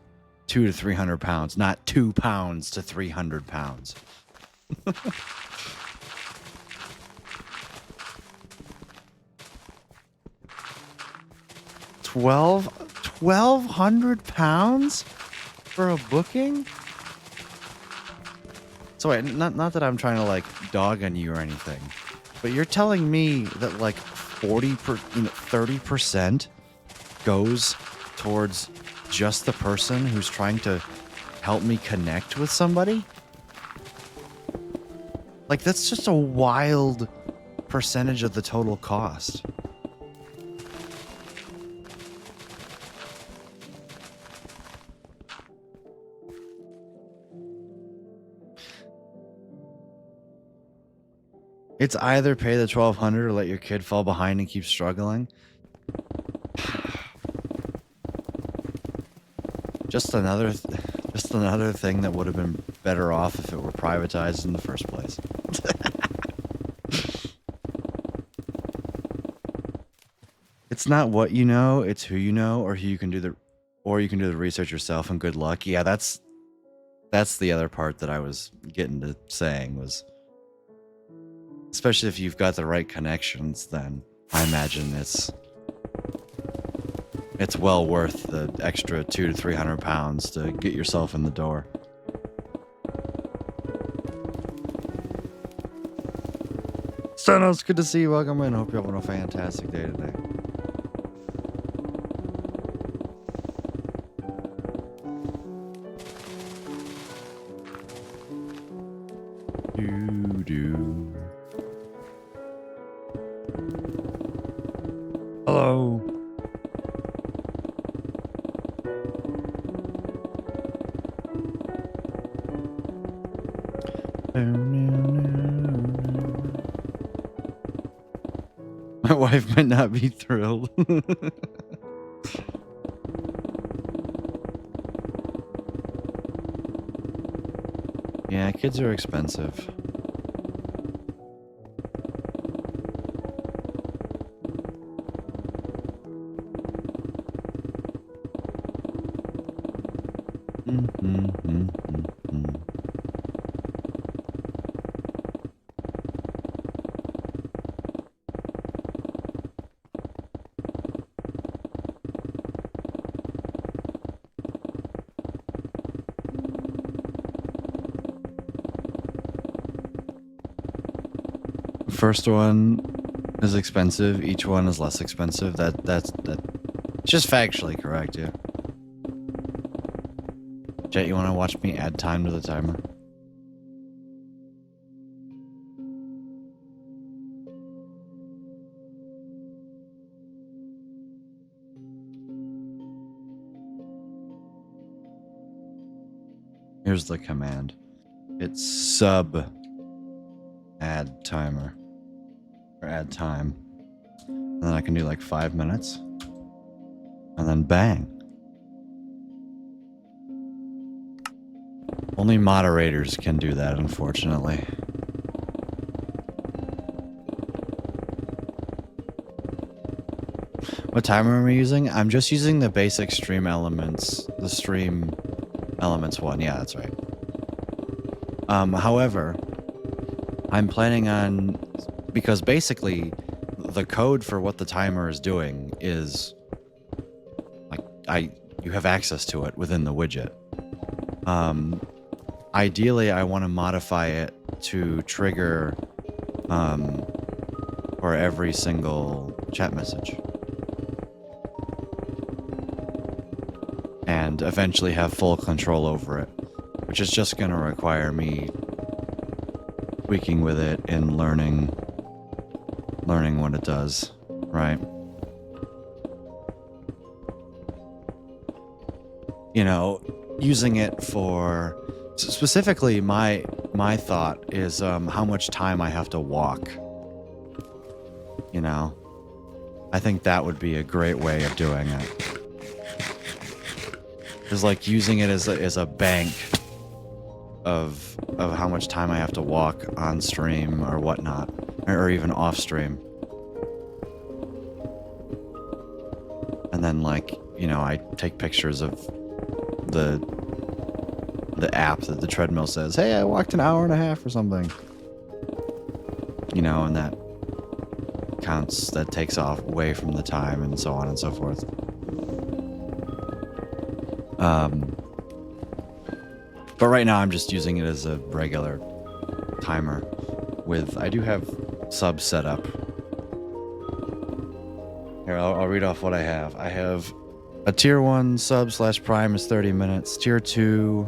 200 to 300 pounds, not 2 pounds to 300 pounds. 1,200 pounds for a booking? So wait, not that I'm trying to like dog on you or anything, but you're telling me that like 30% goes towards just the person who's trying to help me connect with somebody? Like that's just a wild percentage of the total cost. It's either pay the 1,200 or let your kid fall behind and keep struggling. Just another thing that would have been better off if it were privatized in the first place. It's not what you know, it's who you know, or you can do the research yourself, and good luck. Yeah, that's the other part that I was getting to saying was, especially if you've got the right connections, then I imagine it's well worth the extra 200 to 300 pounds to get yourself in the door. Stanos, good to see you. Welcome in. Hope you're having a fantastic day today. Hello. My wife might not be thrilled. Yeah, kids are expensive. First one is expensive. Each one is less expensive. That's just factually correct, yeah. Chat, you want to watch me add time to the timer? Here's the command. It's sub add timer. Or add time. And then I can do like 5 minutes. And then bang. Only moderators can do that, unfortunately. What timer am I using? I'm just using the basic stream elements. The stream elements one. Yeah, that's right. However, I'm planning on... Because basically, the code for what the timer is doing is... Like, you have access to it within the widget. Ideally, I want to modify it to trigger for every single chat message. And eventually have full control over it, which is just going to require me tweaking with it and learning what it does, right? You know, using it for... Specifically, my thought is how much time I have to walk. You know? I think that would be a great way of doing it. Is like using it as a bank of how much time I have to walk on stream or whatnot, or even off stream. And then, like, you know, I take pictures of the app that the treadmill says, hey, I walked an hour and a half or something. You know, and that counts, that takes off away from the time and so on and so forth. But right now I'm just using it as a regular timer with, I do have subs set up. Here, I'll read off what I have. I have a tier 1 sub / prime is 30 minutes. Tier 2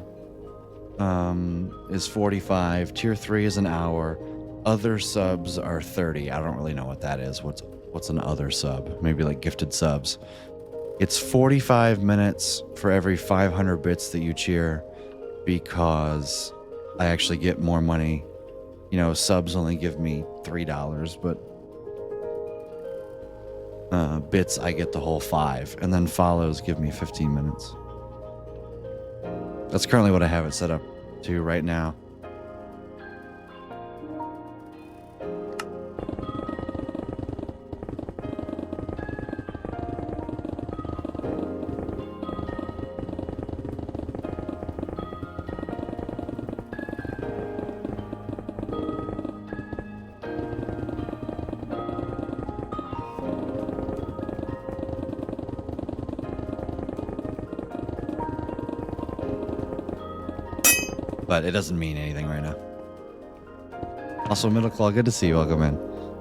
is 45. Tier 3 is an hour. Other subs are 30. I don't really know what that is. What's an other sub? Maybe like gifted subs. It's 45 minutes for every 500 bits that you cheer, because I actually get more money. You know, subs only give me $3, but bits I get the whole 5, and then follows give me 15 minutes. That's currently what I have it set up to right now. But it doesn't mean anything right now. Also, Middle Claw, good to see you. Welcome in.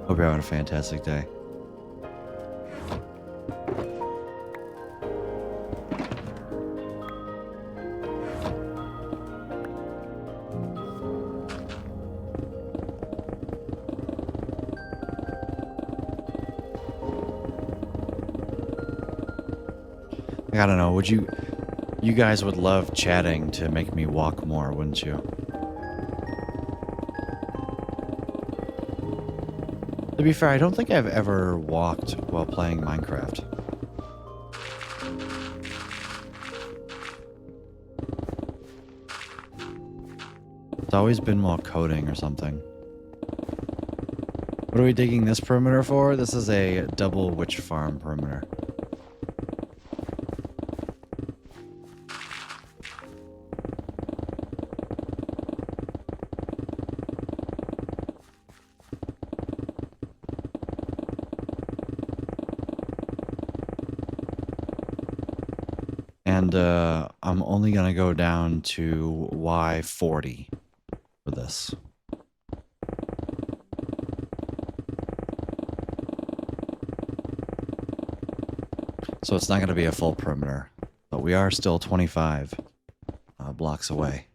Hope you're having a fantastic day. I don't know, would you guys would love chatting to make me walk more, wouldn't you? To be fair, I don't think I've ever walked while playing Minecraft. It's always been while coding or something. What are we digging this perimeter for? This is a double witch farm perimeter. And I'm only going to go down to Y40 for this. So it's not going to be a full perimeter, but we are still 25 blocks away.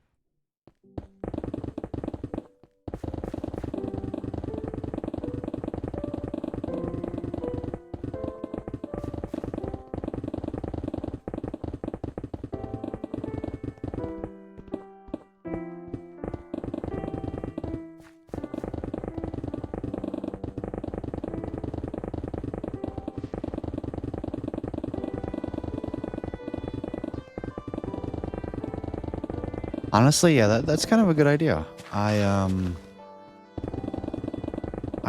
Honestly, yeah, that's kind of a good idea. I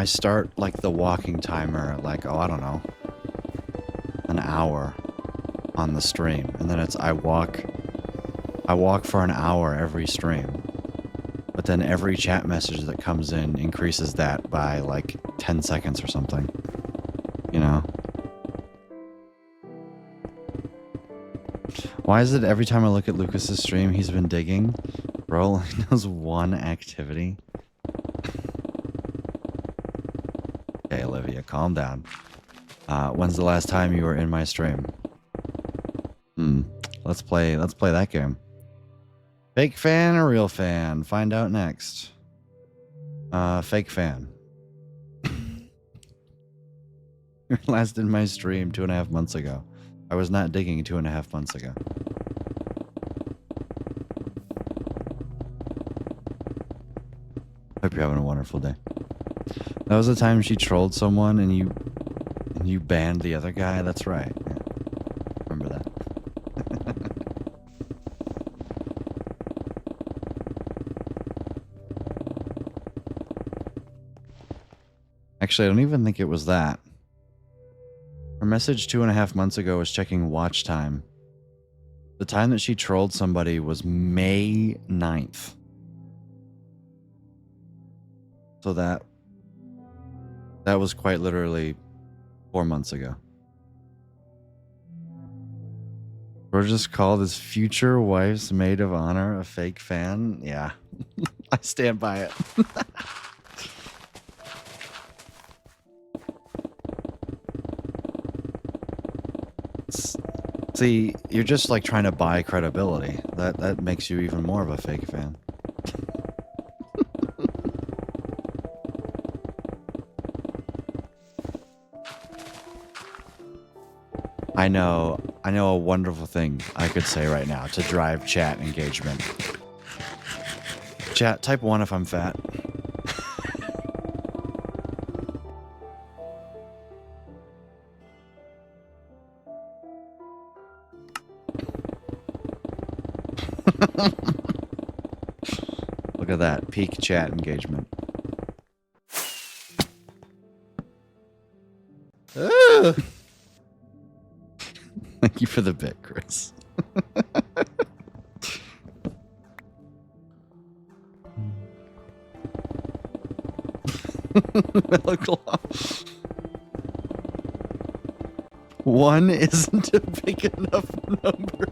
start like the walking timer at like, oh, I don't know, an hour on the stream, and then it's I walk for an hour every stream. But then every chat message that comes in increases that by like 10 seconds or something. You know? Why is it every time I look at Lucas's stream, he's been digging? Bro, he knows one activity. Okay, Olivia, calm down. When's the last time you were in my stream? Let's play that game. Fake fan or real fan? Find out next. Fake fan. You were last in my stream 2.5 months ago. I was not digging 2.5 months ago. Hope you're having a wonderful day. That was the time she trolled someone and you banned the other guy. That's right. Yeah. Remember that. Actually, I don't even think it was that. Her message 2.5 months ago was checking watch time. The time that she trolled somebody was May 9th. So that was quite literally 4 months ago. We're just called his future wife's maid of honor a fake fan. Yeah, I stand by it. See, you're just like trying to buy credibility. That makes you even more of a fake fan. I know a wonderful thing I could say right now to drive chat engagement. Chat, type 1 if I'm fat. Look at that, peak chat engagement. Thank you for the bit, Chris. One isn't a big enough number.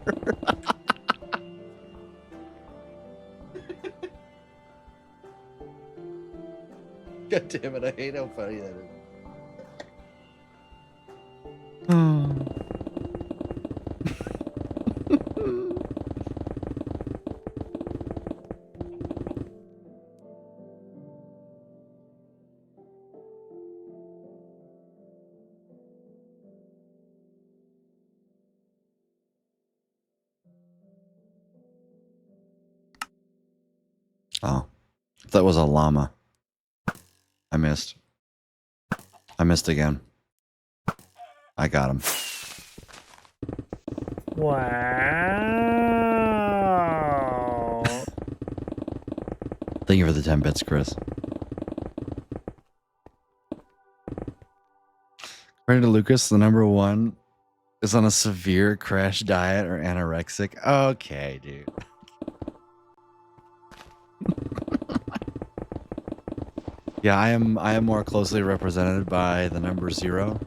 God damn it, I hate how funny that is. Oh, that was a llama. I missed. I missed again. I got him. Wow. Thank you for the 10 bits, Chris. According to Lucas, the number 1 is on a severe crash diet or anorexic. Okay, dude. Yeah, I am more closely represented by the number 0.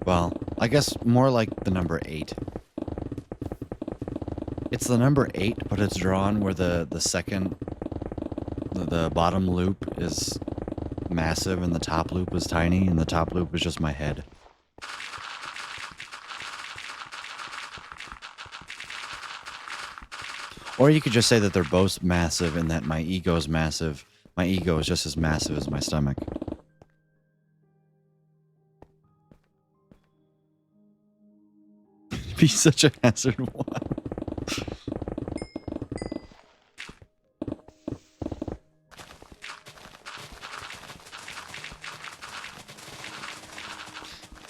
Well, I guess more like the number 8. It's the number 8, but it's drawn where the second, the bottom loop is massive and the top loop is tiny, and the top loop is just my head. Or you could just say that they're both massive and that my ego is massive. My ego is just as massive as my stomach. Be such a hazard one.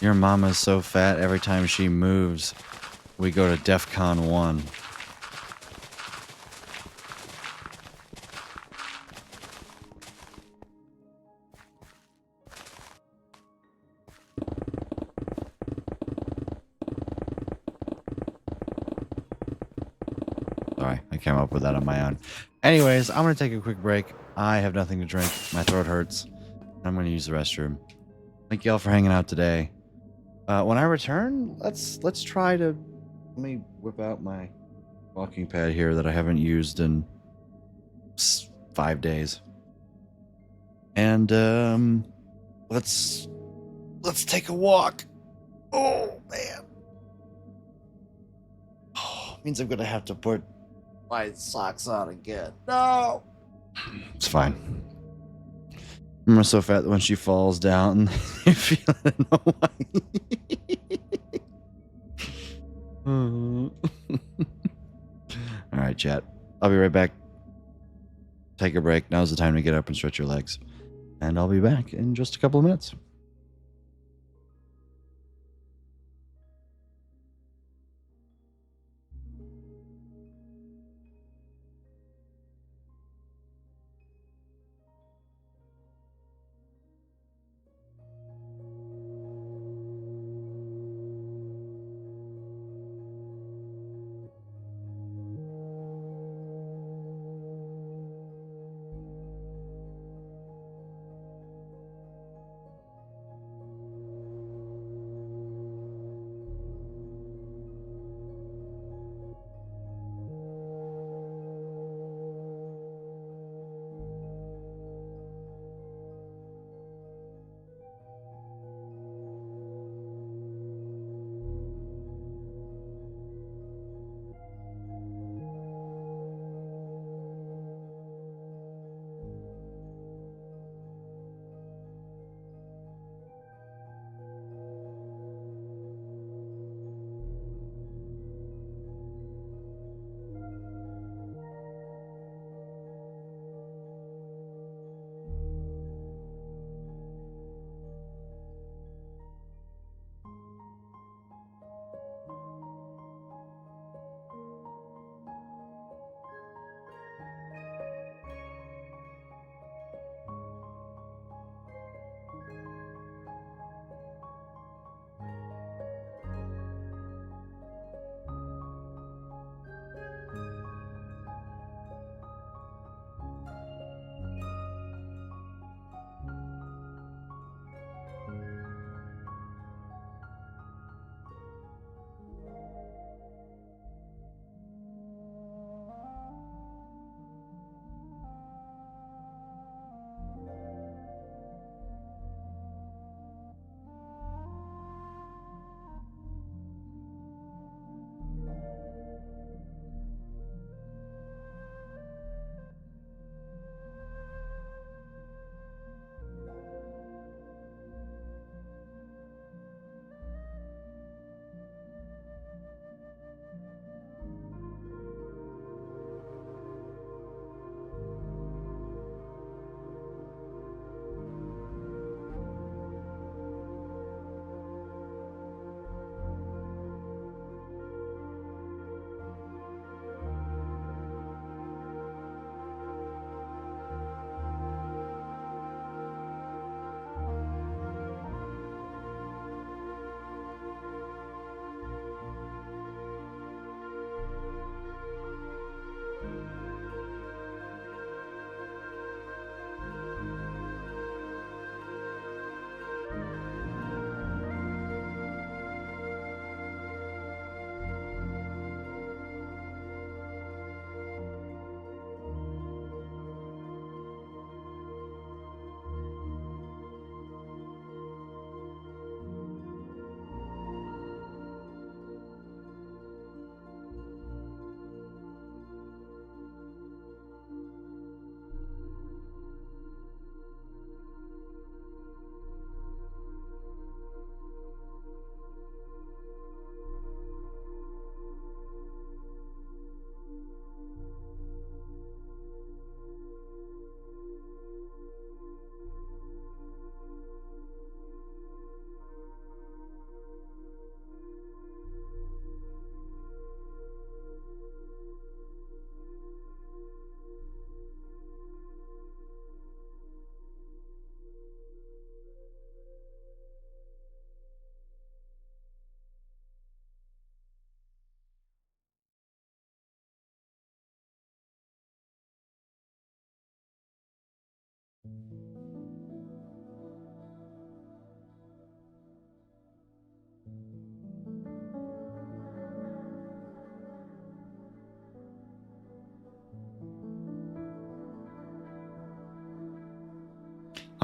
Your mama's so fat every time she moves, we go to DEFCON 1. Sorry, I came up with that on my own. Anyways, I'm going to take a quick break. I have nothing to drink. My throat hurts. I'm going to use the restroom. Thank y'all for hanging out today. When I return, let's try to... Let me whip out my walking pad here that I haven't used in 5 days. And let's take a walk. Oh man. Oh, means I'm gonna have to put my socks on again. No. It's fine. I'm so fat that when she falls down, you feel it in Hawaii. All right, chat. I'll be right back. Take a break. Now's the time to get up and stretch your legs. And I'll be back in just a couple of minutes.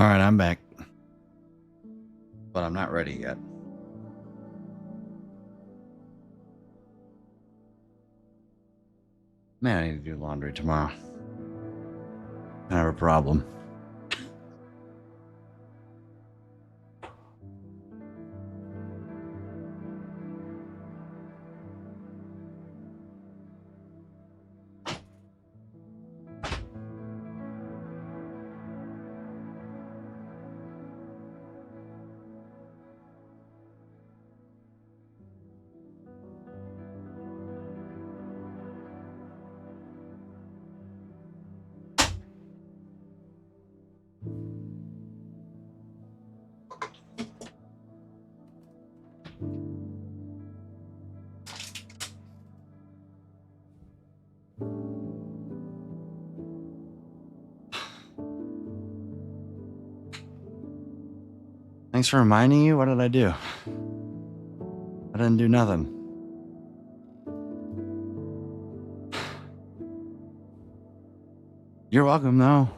All right, I'm back. But I'm not ready yet. Man, I need to do laundry tomorrow. I have a problem. Thanks for reminding you. What did I do? I didn't do nothing. You're welcome, though.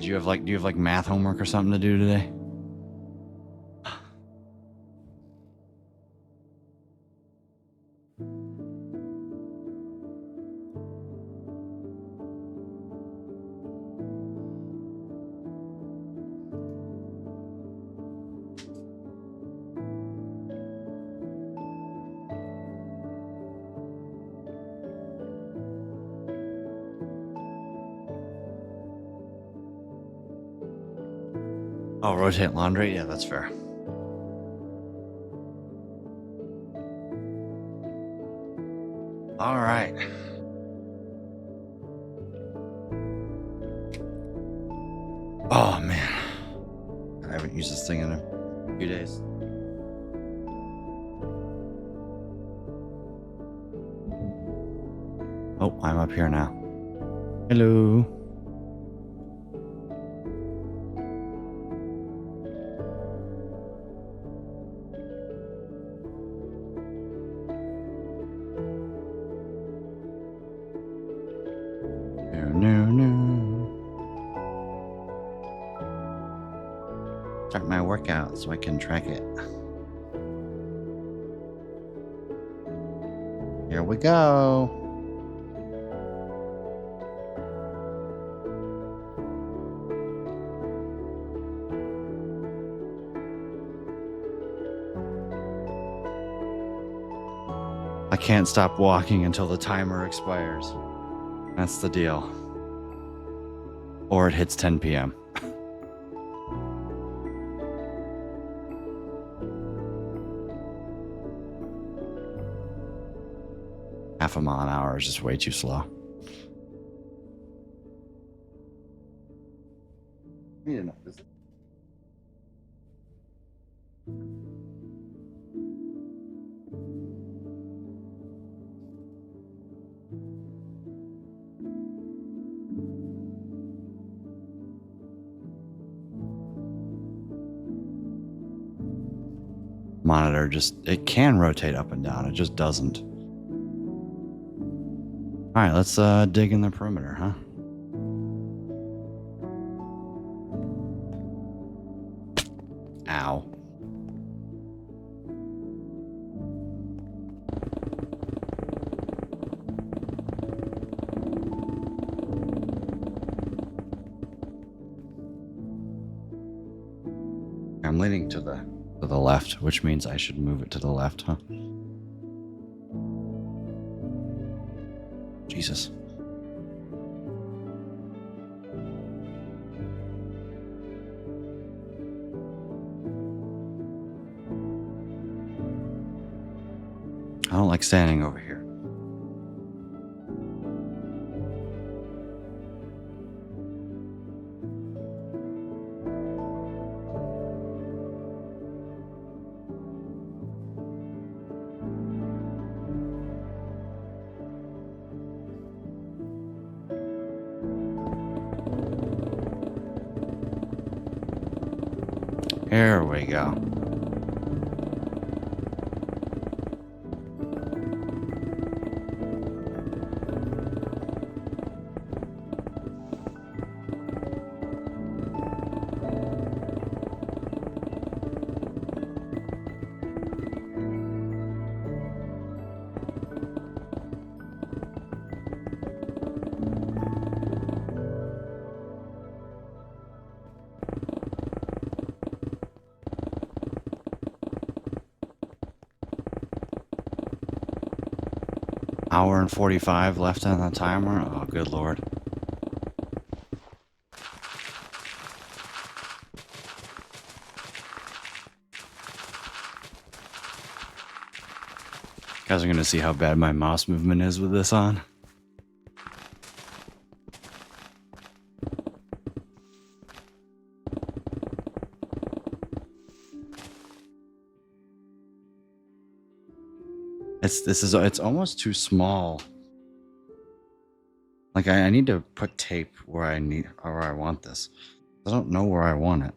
Do you have like math homework or something to do today? Oh, rotate laundry? Yeah, that's fair. All right. Oh, man. I haven't used this thing in a few days. Oh, I'm up here now. Hello. Start my workout so I can track it. Here we go. I can't stop walking until the timer expires. That's the deal. Or it hits 10 p.m. Half a mile an hour is just way too slow. Monitor it can rotate up and down. It just doesn't. All right, let's dig in the perimeter, huh? Ow. I'm leaning to the left, which means I should move it to the left, huh? Jesus. I don't like standing over here. Here we go. hour and 45 left on the timer. Oh, good lord. Guys are gonna see how bad my mouse movement is with this on. It's almost too small. Like I need to put tape where I want this. I don't know where I want it.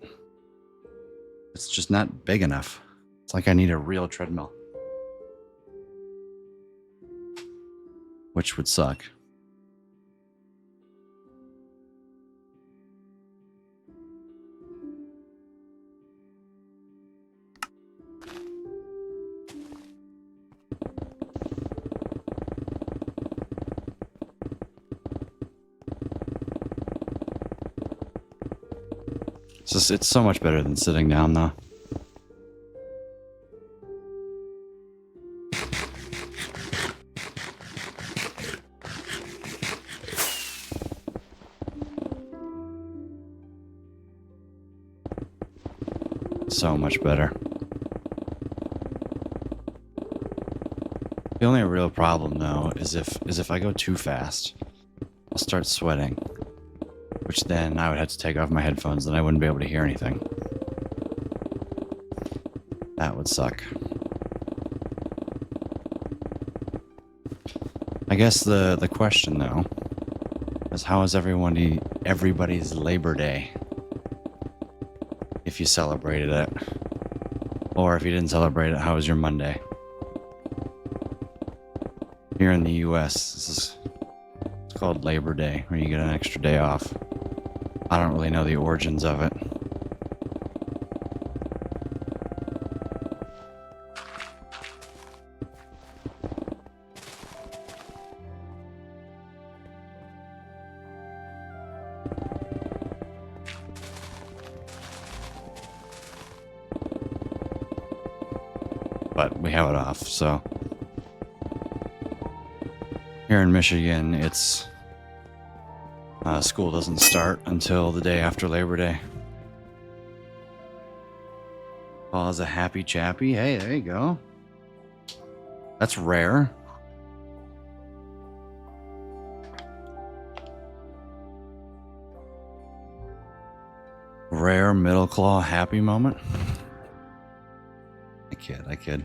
It's just not big enough. It's like I need a real treadmill. Which would suck. It's so much better than sitting down, though. So much better. The only real problem, though, is if I go too fast, I'll start sweating. Which then I would have to take off my headphones, and I wouldn't be able to hear anything. That would suck. I guess the question, though, is how is everybody's Labor Day? If you celebrated it. Or if you didn't celebrate it, how was your Monday? Here in the US, it's called Labor Day, where you get an extra day off. I don't really know the origins of it. But we have it off, so. Here in Michigan, it's school doesn't start until the day after Labor Day. Paul's a happy chappy. Hey, there you go. That's rare. Rare middle claw happy moment. I kid.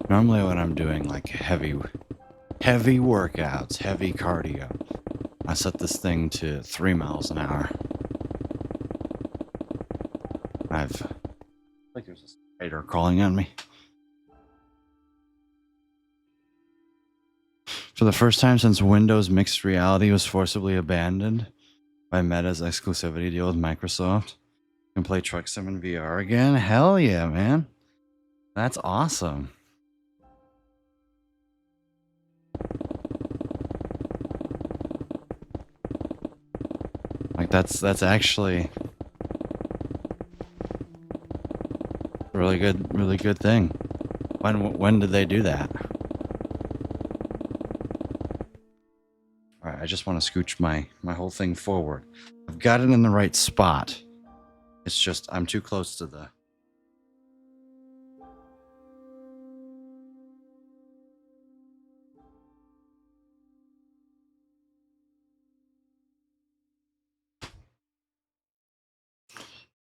Normally when I'm doing like heavy workouts, heavy cardio, I set this thing to 3 miles an hour. Like there's a spider crawling on me. For the first time since Windows mixed reality was forcibly abandoned by Meta's exclusivity deal with Microsoft, you can play Truck Sim in VR again? Hell yeah, man. That's awesome. Like that's actually a really good thing. When did they do that? All right, I just want to scooch my whole thing forward. I've got it in the right spot. It's just I'm too close to the.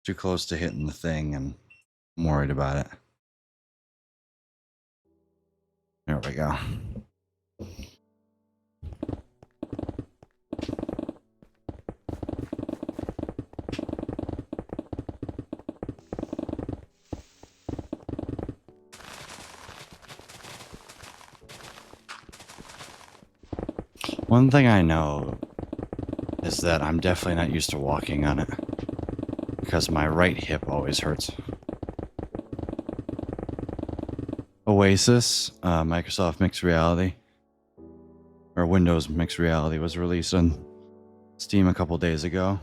Too close to hitting the thing, and I'm worried about it. There we go. One thing I know is that I'm definitely not used to walking on it because my right hip always hurts. Oasis, Microsoft Mixed Reality, or Windows Mixed Reality, was released on Steam a couple days ago.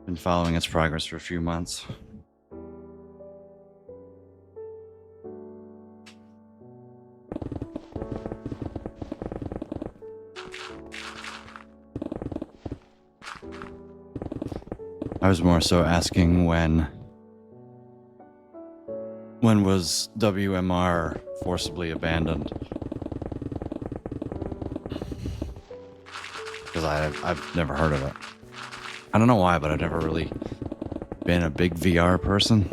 Been following its progress for a few months. I was more so asking when was WMR forcibly abandoned? Because I've never heard of it. I don't know why, but I've never really been a big VR person.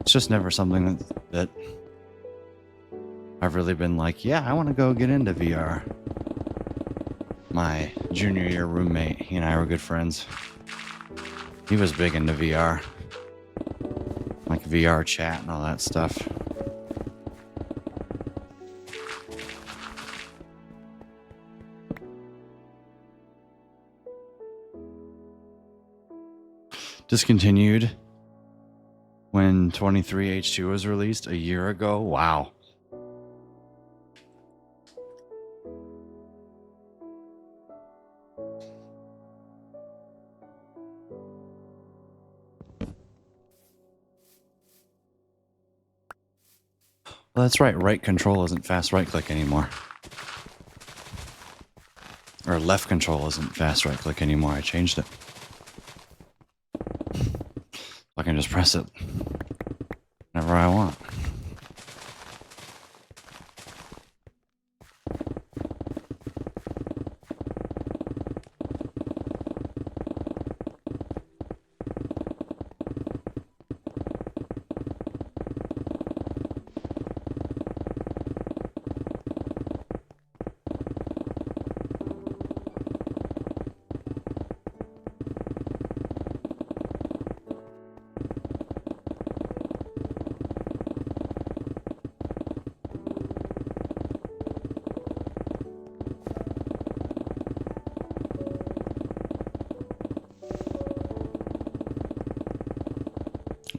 It's just never something that I've really been like, yeah, I want to go get into VR. My junior year roommate, he and I were good friends. He was big into VR. Like VR chat and all that stuff. Discontinued when 23H2 was released a year ago. Wow. Well, that's right. Right control isn't fast right click anymore. Or left control isn't fast right click anymore. I changed it. I can just press it whenever I want.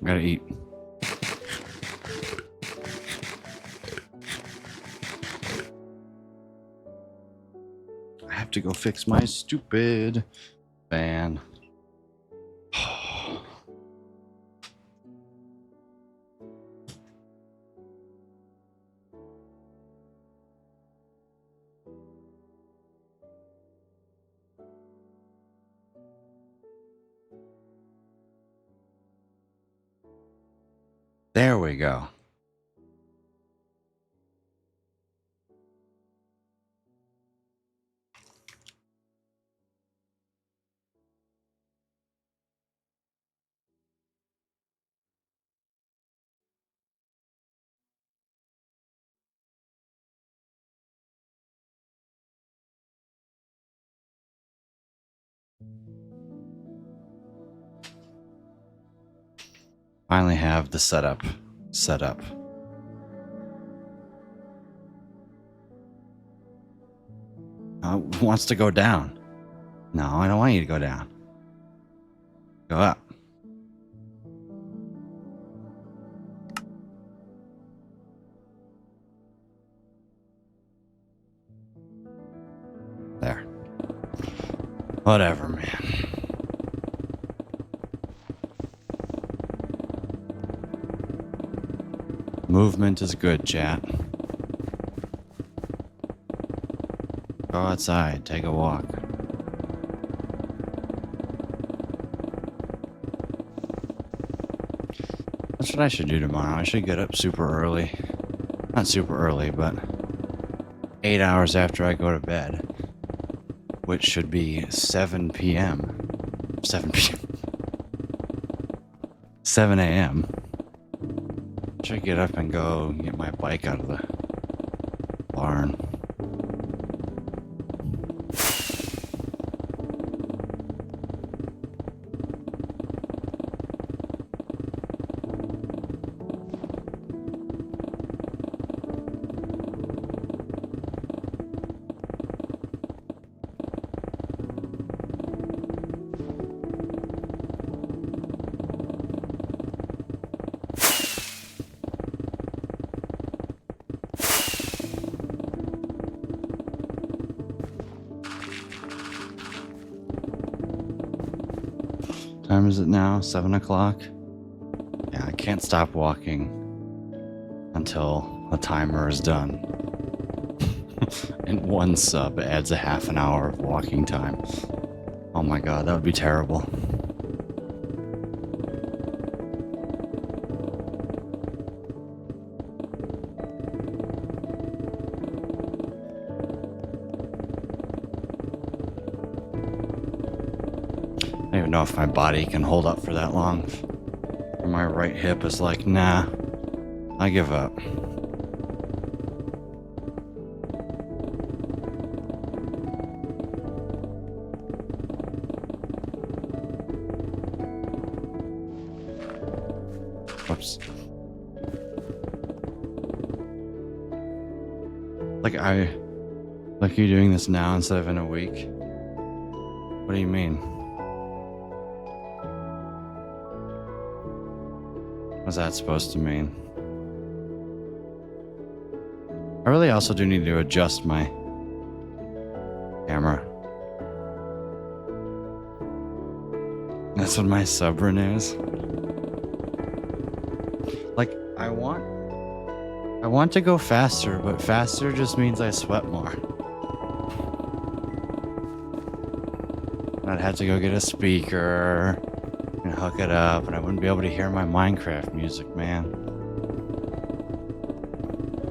I gotta eat. I have to go fix my stupid fan. There we go. Finally have the setup set up. Wants to go down. No, I don't want you to go down. Go up. There. Whatever, man. Movement is good, chat. Go outside, take a walk. That's what I should do tomorrow. I should get up super early. Not super early, but 8 hours after I go to bed. Which should be 7 p.m. 7 p.m. 7 a.m. Should get up and go get my bike out of the barn. is it now? 7 o'clock? Yeah, I can't stop walking until the timer is done. And one sub adds a half an hour of walking time. Oh my god, that would be terrible. I don't even know if my body can hold up for that long. My right hip is like, nah, I give up. Whoops. Like you doing this now instead of in a week? What do you mean? What's that supposed to mean? I really also do need to adjust my camera. That's what my sub renews. Like, I want to go faster, but faster just means I sweat more. I'd have to go get a speaker and hook it up, and I wouldn't be able to hear my Minecraft music, man.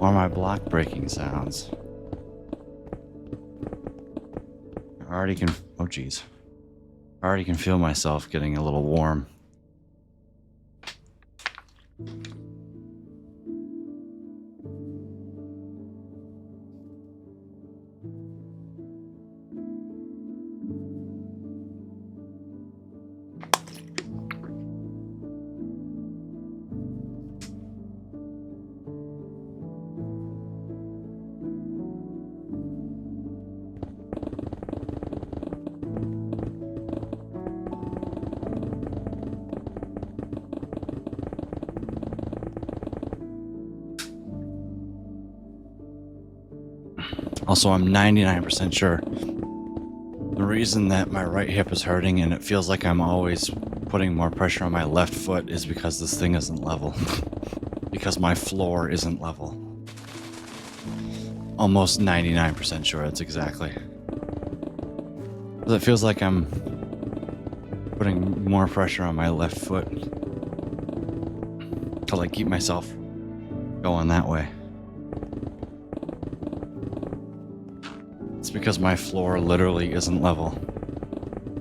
Or my block breaking sounds. I already can, oh geez. I already can feel myself getting a little warm. Also, I'm 99% sure the reason that my right hip is hurting and it feels like I'm always putting more pressure on my left foot is because this thing isn't level. Because my floor isn't level. Almost 99% sure that's exactly. It feels like I'm putting more pressure on my left foot to like keep myself going that way. It's because my floor literally isn't level.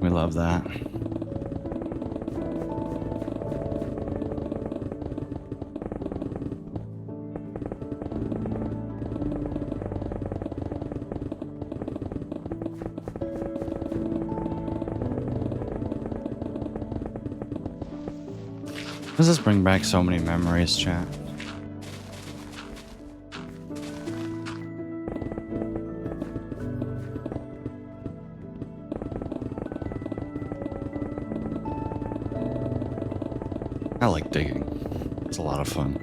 We love that. Does this bring back so many memories, chat? I like digging. It's a lot of fun.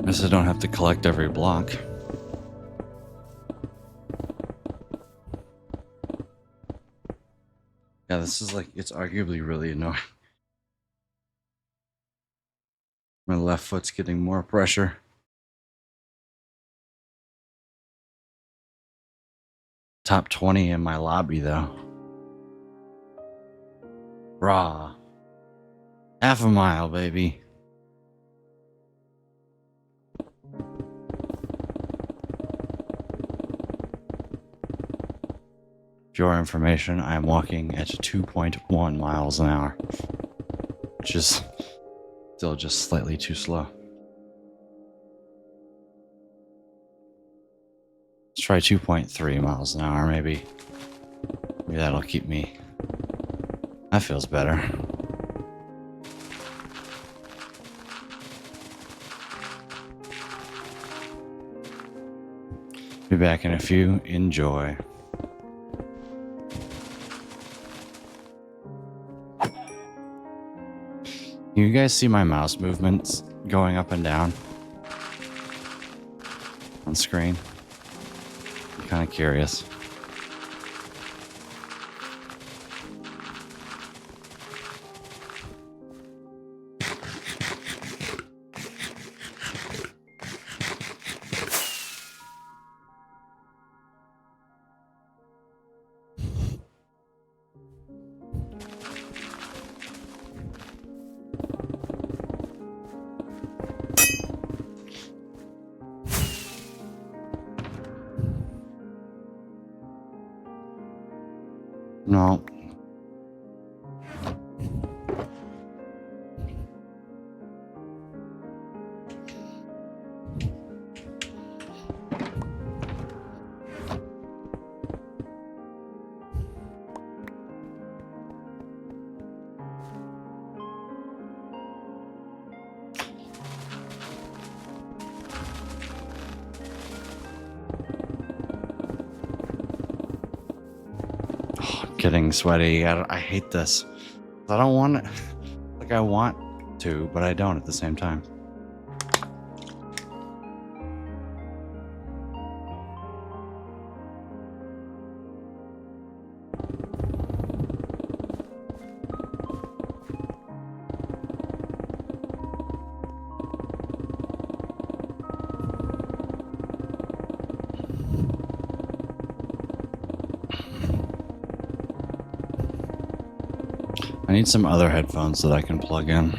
I just don't have to collect every block. Yeah, this is like, it's arguably really annoying. My left foot's getting more pressure. Top 20 in my lobby, though. Raw. Half a mile, baby. For your information, I am walking at 2.1 miles an hour, which is still just slightly too slow. Let's try 2.3 miles an hour, maybe. Maybe that'll keep me. That feels better. Be back in a few. Enjoy. You guys see my mouse movements going up and down on screen? kind of curious. No. Getting sweaty. I hate this. I don't want it. Like, I want to, but I don't at the same time. I need some other headphones that I can plug in.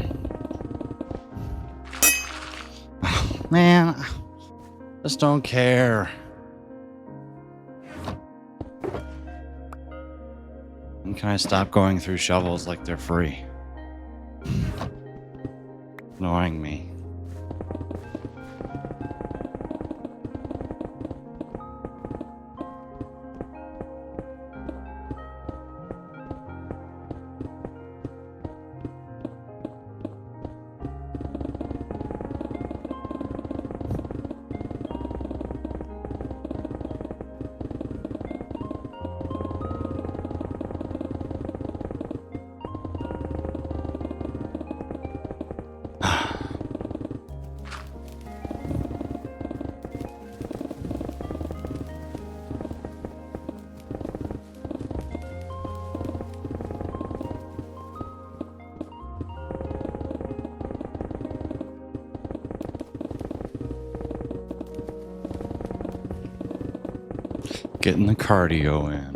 Man, just don't care. And can I stop going through shovels like they're free? Annoying me. Getting the cardio in.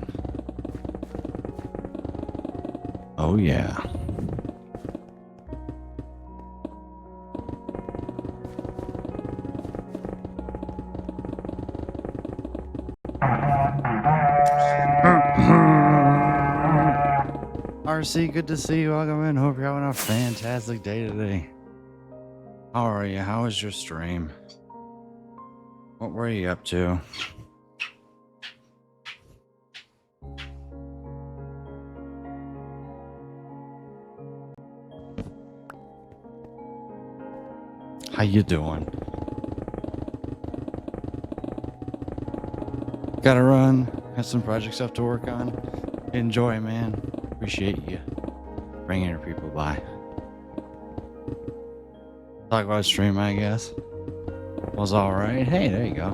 Oh yeah. RC, good to see you. Welcome in. Hope you're having a fantastic day today. How are you? How was your stream? What were you up to? How you doing? Gotta run. Got some project stuff to work on. Enjoy, man. Appreciate you bringing your people by. Talk about stream, I guess. Was all right. Hey, there you go.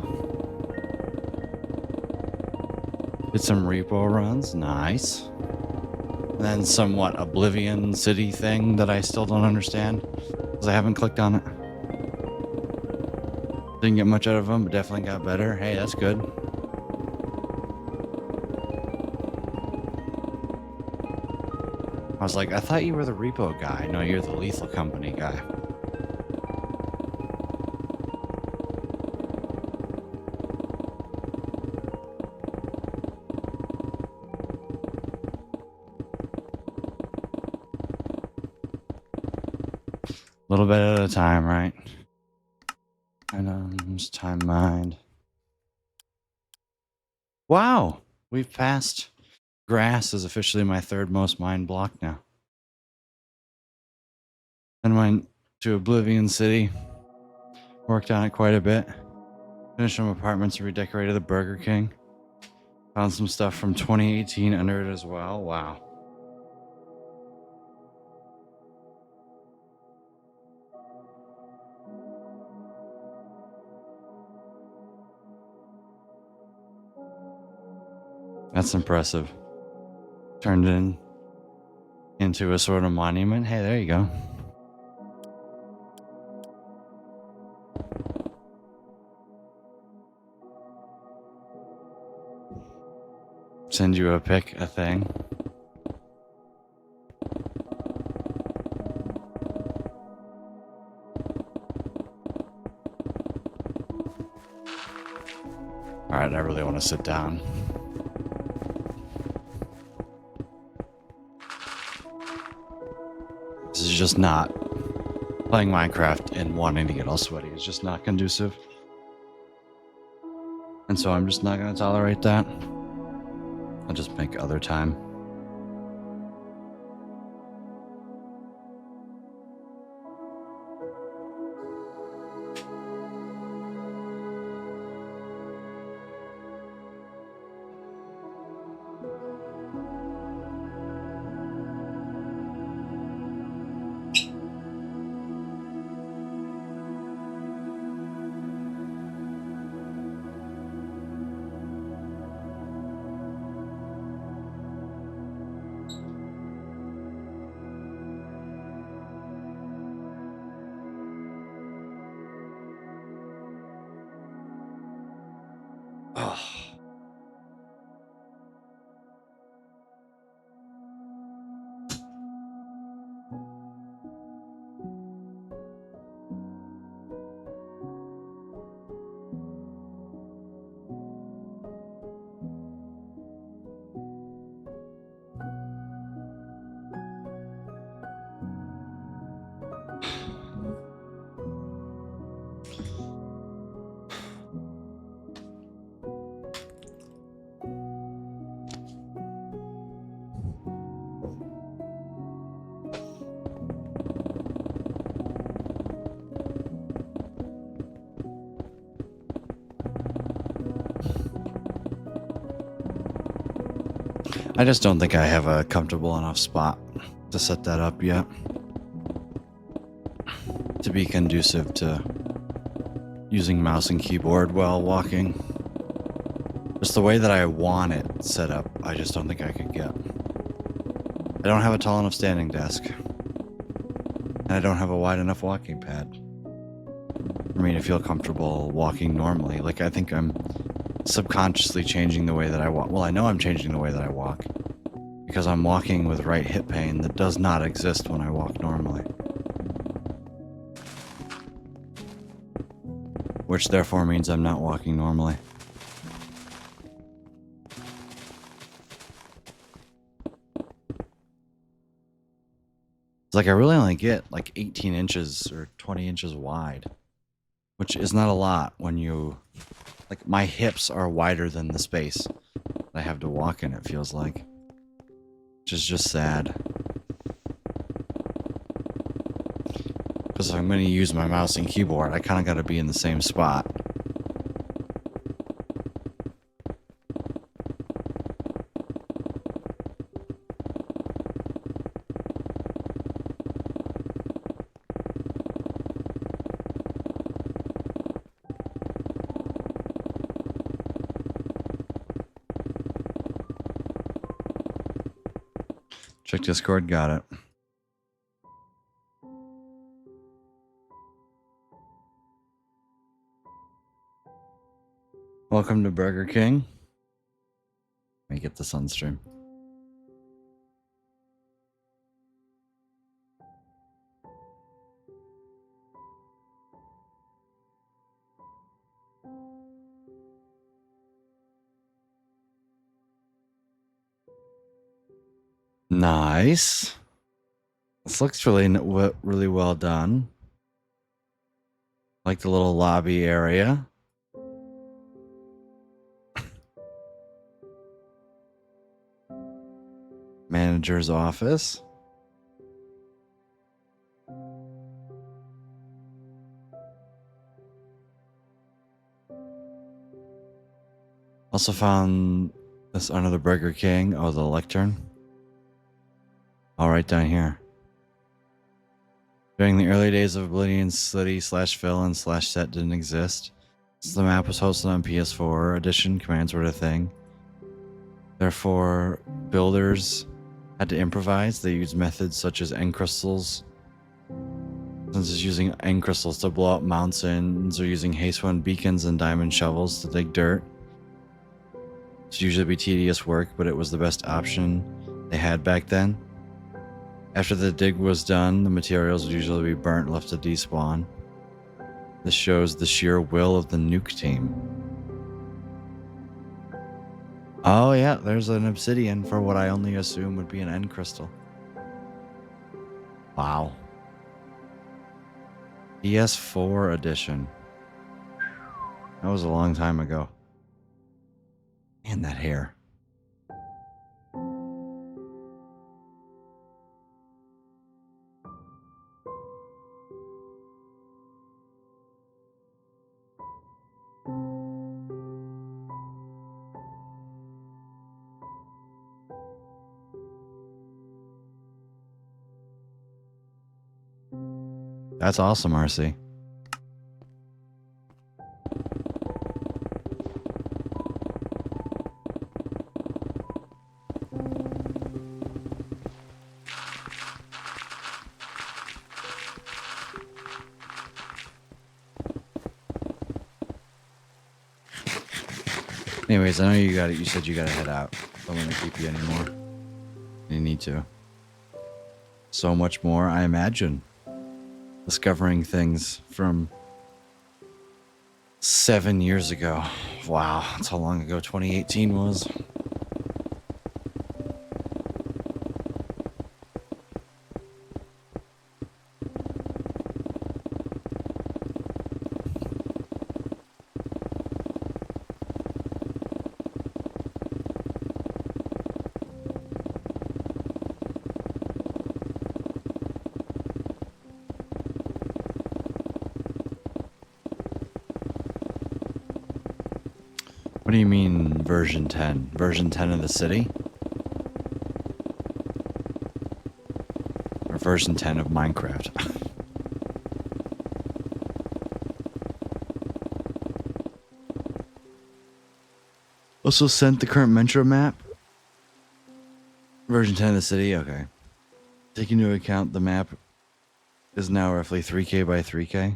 Did some repo runs. Nice. And then somewhat Oblivion City thing that I still don't understand because I haven't clicked on it. Didn't get much out of them, but definitely got better. Hey, that's good. I was like, I thought you were the repo guy. No, you're the Lethal Company guy. A little bit at a time, right? Items, time mind. Wow, we've passed. Grass is officially my third most mined block now. And went to Oblivion City. Worked on it quite a bit. Finished some apartments, redecorated the Burger King. Found some stuff from 2018 under it as well. Wow. That's impressive. Turned into a sort of monument. Hey, there you go. Send you a thing. All right, I really want to sit down. This is just not playing Minecraft and wanting to get all sweaty. It's just not conducive. And so I'm just not going to tolerate that. I'll just make other time. Oh. I just don't think I have a comfortable enough spot to set that up yet to be conducive to using mouse and keyboard while walking. Just the way that I want it set up, I just don't think I could get. I don't have a tall enough standing desk. And I don't have a wide enough walking pad for me to feel comfortable walking normally. Like, I think I'm subconsciously changing the way that I walk. Well, I know I'm changing the way that I walk because I'm walking with right hip pain that does not exist when I walk normally. Which therefore means I'm not walking normally. It's like I really only get like 18 inches or 20 inches wide, which is not a lot when you... Like, my hips are wider than the space I have to walk in, it feels like. Which is just sad. Because if I'm going to use my mouse and keyboard, I kind of got to be in the same spot. Check Discord, got it. Welcome to Burger King. Let me get this on stream. Nice. This looks really well done. Like the little lobby area. Manager's office. Also found this under the Burger King. Oh, the lectern. All right, down here. During the early days of Oblivion, City/fill-in/set didn't exist. So the map was hosted on PS4 edition. Commands were a thing. Therefore, builders had to improvise. They used methods such as end crystals. Since it's using end crystals to blow up mountains, or using haste-one beacons and diamond shovels to dig dirt. It's usually be tedious work, but it was the best option they had back then. After the dig was done, the materials would usually be burnt, left to despawn. This shows the sheer will of the nuke team. Oh yeah, there's an obsidian for what I only assume would be an end crystal. Wow. PS4 edition. That was a long time ago. Man, that hair. That's awesome, RC. Anyways, I know you got it. You said you got to head out. I don't want to keep you anymore. You need to. So much more, I imagine. Discovering things from 7 years ago. Wow, that's how long ago 2018 was. What do you mean version 10? Version 10 of the city? Or version 10 of Minecraft? Also sent the current Metro map? Version 10 of the city? Okay. Taking into account the map is now roughly 3K by 3K.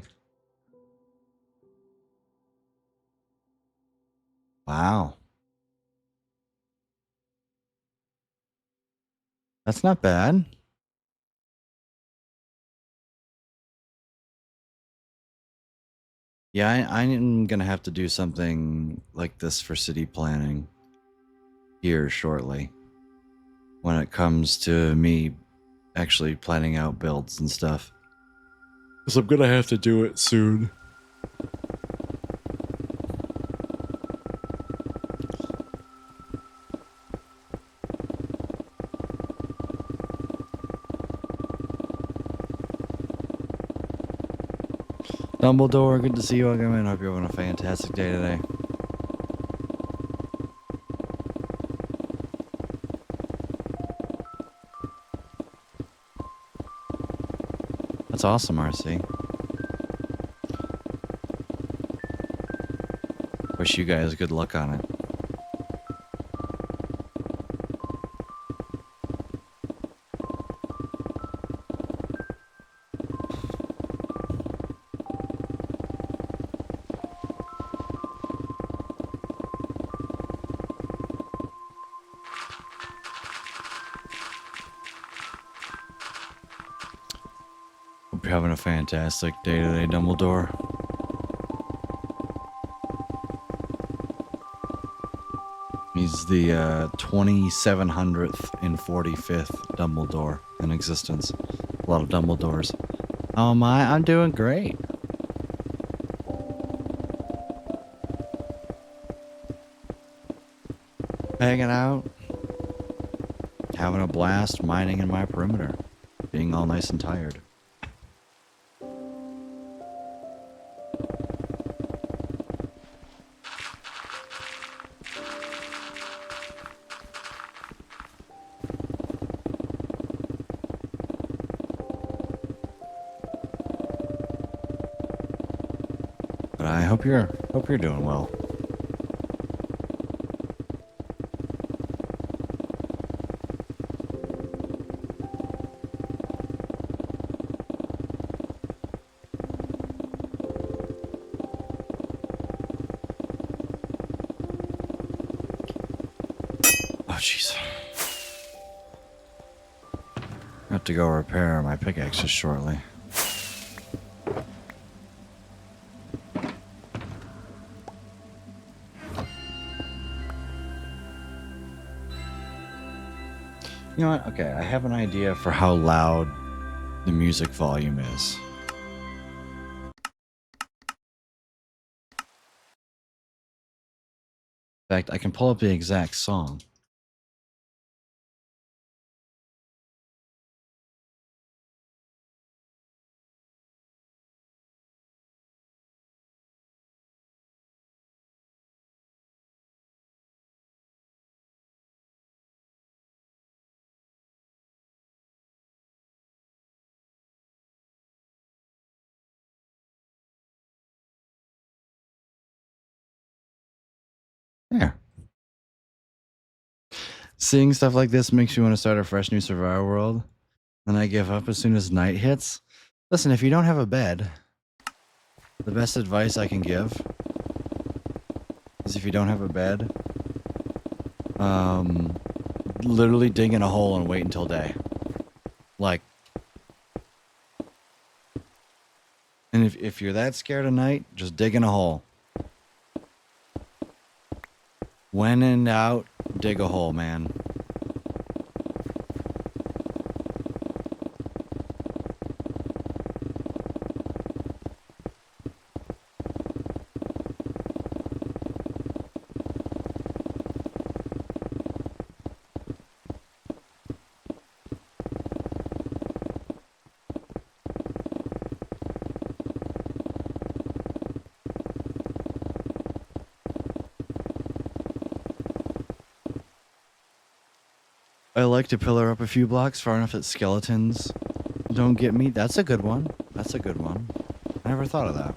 Wow. That's not bad. Yeah, I'm gonna have to do something like this for city planning here shortly. When it comes to me actually planning out builds and stuff. Because I'm gonna have to do it soon. Dumbledore, good to see you. Welcome in. Hope you're having a fantastic day today. That's awesome, RC. Wish you guys good luck on it. Hope you're having a fantastic day today, Dumbledore. He's the 2700th and 45th Dumbledore in existence. A lot of Dumbledores. Oh my, I'm doing great. Hanging out. Having a blast mining in my perimeter. Being all nice and tired. But I hope you're doing well. I have to go repair my pickaxes shortly. You know what? Okay, I have an idea for how loud the music volume is. In fact, I can pull up the exact song. There. Seeing stuff like this makes you want to start a fresh new survival world. Then I give up as soon as night hits. Listen, if you don't have a bed, the best advice I can give is if you don't have a bed, literally dig in a hole and wait until day. Like, and if you're that scared of night, just dig in a hole. When in doubt, dig a hole, man. I like to pillar up a few blocks far enough that skeletons don't get me. That's a good one. That's a good one. I never thought of that.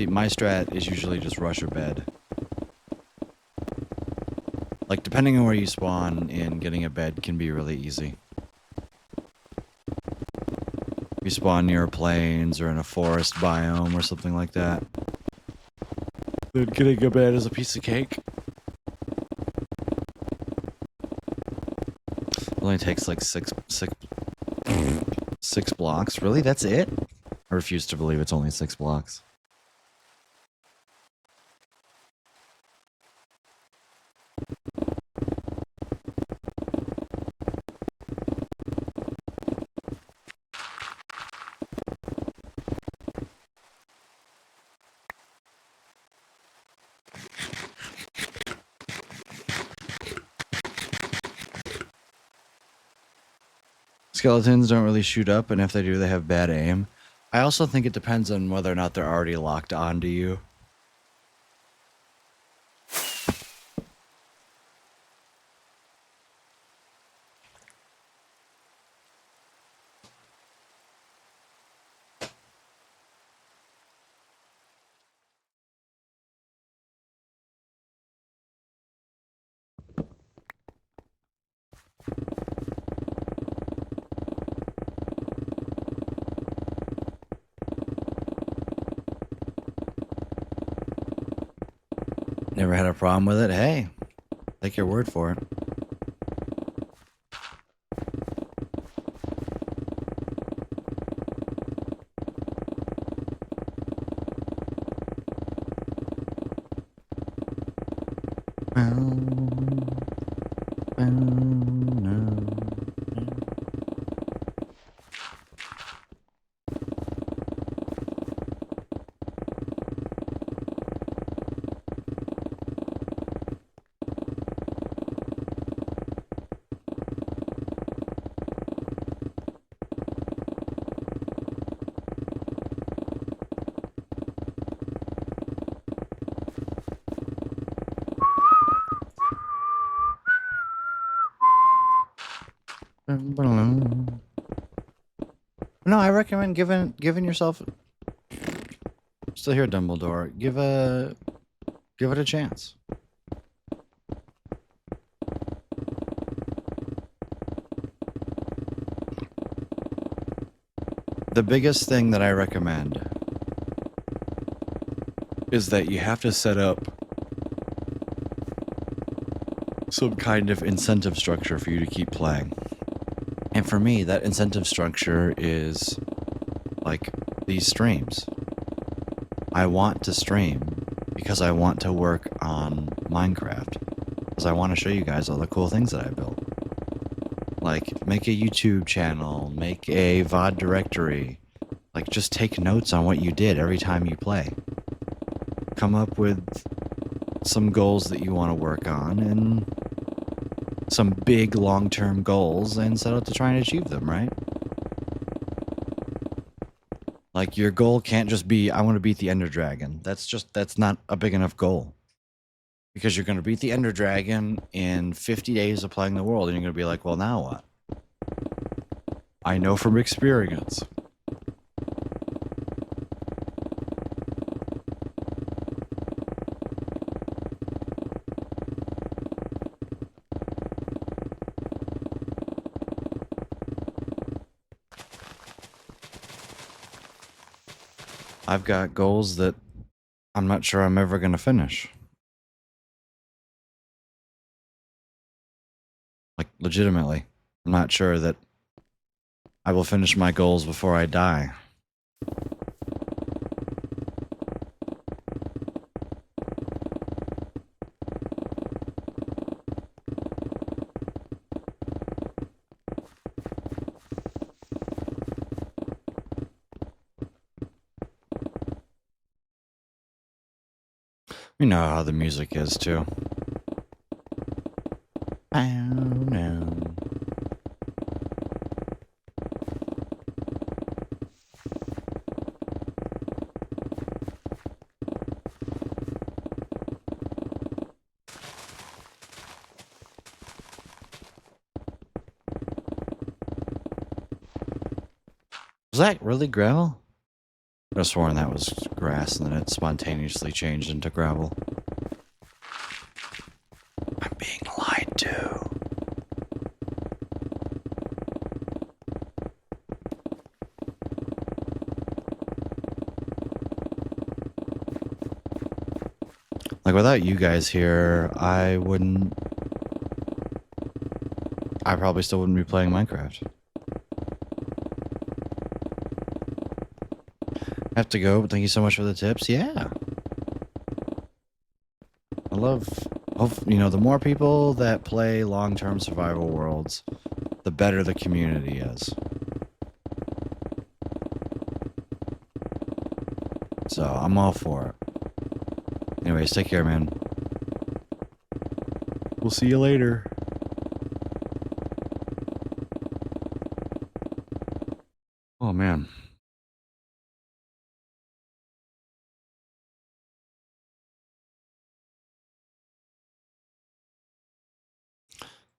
My strat is usually just rush or bed. Like, depending on where you spawn in, getting a bed can be really easy. If you spawn near plains or in a forest biome or something like that, then getting a bed is a piece of cake. Only takes like six blocks. Really? That's it? I refuse to believe it's only 6 blocks. Skeletons don't really shoot up, and if they do, they have bad aim. I also think it depends on whether or not they're already locked onto you. Never had a problem with it. Hey, take your word for it. No, I recommend giving yourself. Still here, Dumbledore. Give it a chance. The biggest thing that I recommend is that you have to set up some kind of incentive structure for you to keep playing. And for me, that incentive structure is like these streams. I want to stream because I want to work on Minecraft. Because I want to show you guys all the cool things that I built. Like, make a YouTube channel, make a VOD directory. Like, just take notes on what you did every time you play. Come up with some goals that you want to work on and some big long-term goals and set out to try and achieve them, right? Like, your goal can't just be, I want to beat the Ender Dragon. That's not a big enough goal. Because you're going to beat the Ender Dragon in 50 days of playing the world, and you're going to be like, well, now what? I know from experience. I've got goals that I'm not sure I'm ever going to finish. Like, legitimately. I'm not sure that I will finish my goals before I die. You know how the music is, too. Was that really gravel? I could have sworn that was grass and then it spontaneously changed into gravel. I'm being lied to. Like, without you guys here, I probably still wouldn't be playing Minecraft. Have to go, but thank you so much for the tips. Yeah. I love, you know, the more people that play long-term survival worlds, the better the community is. So, I'm all for it. Anyways, take care, man. We'll see you later. Oh, man.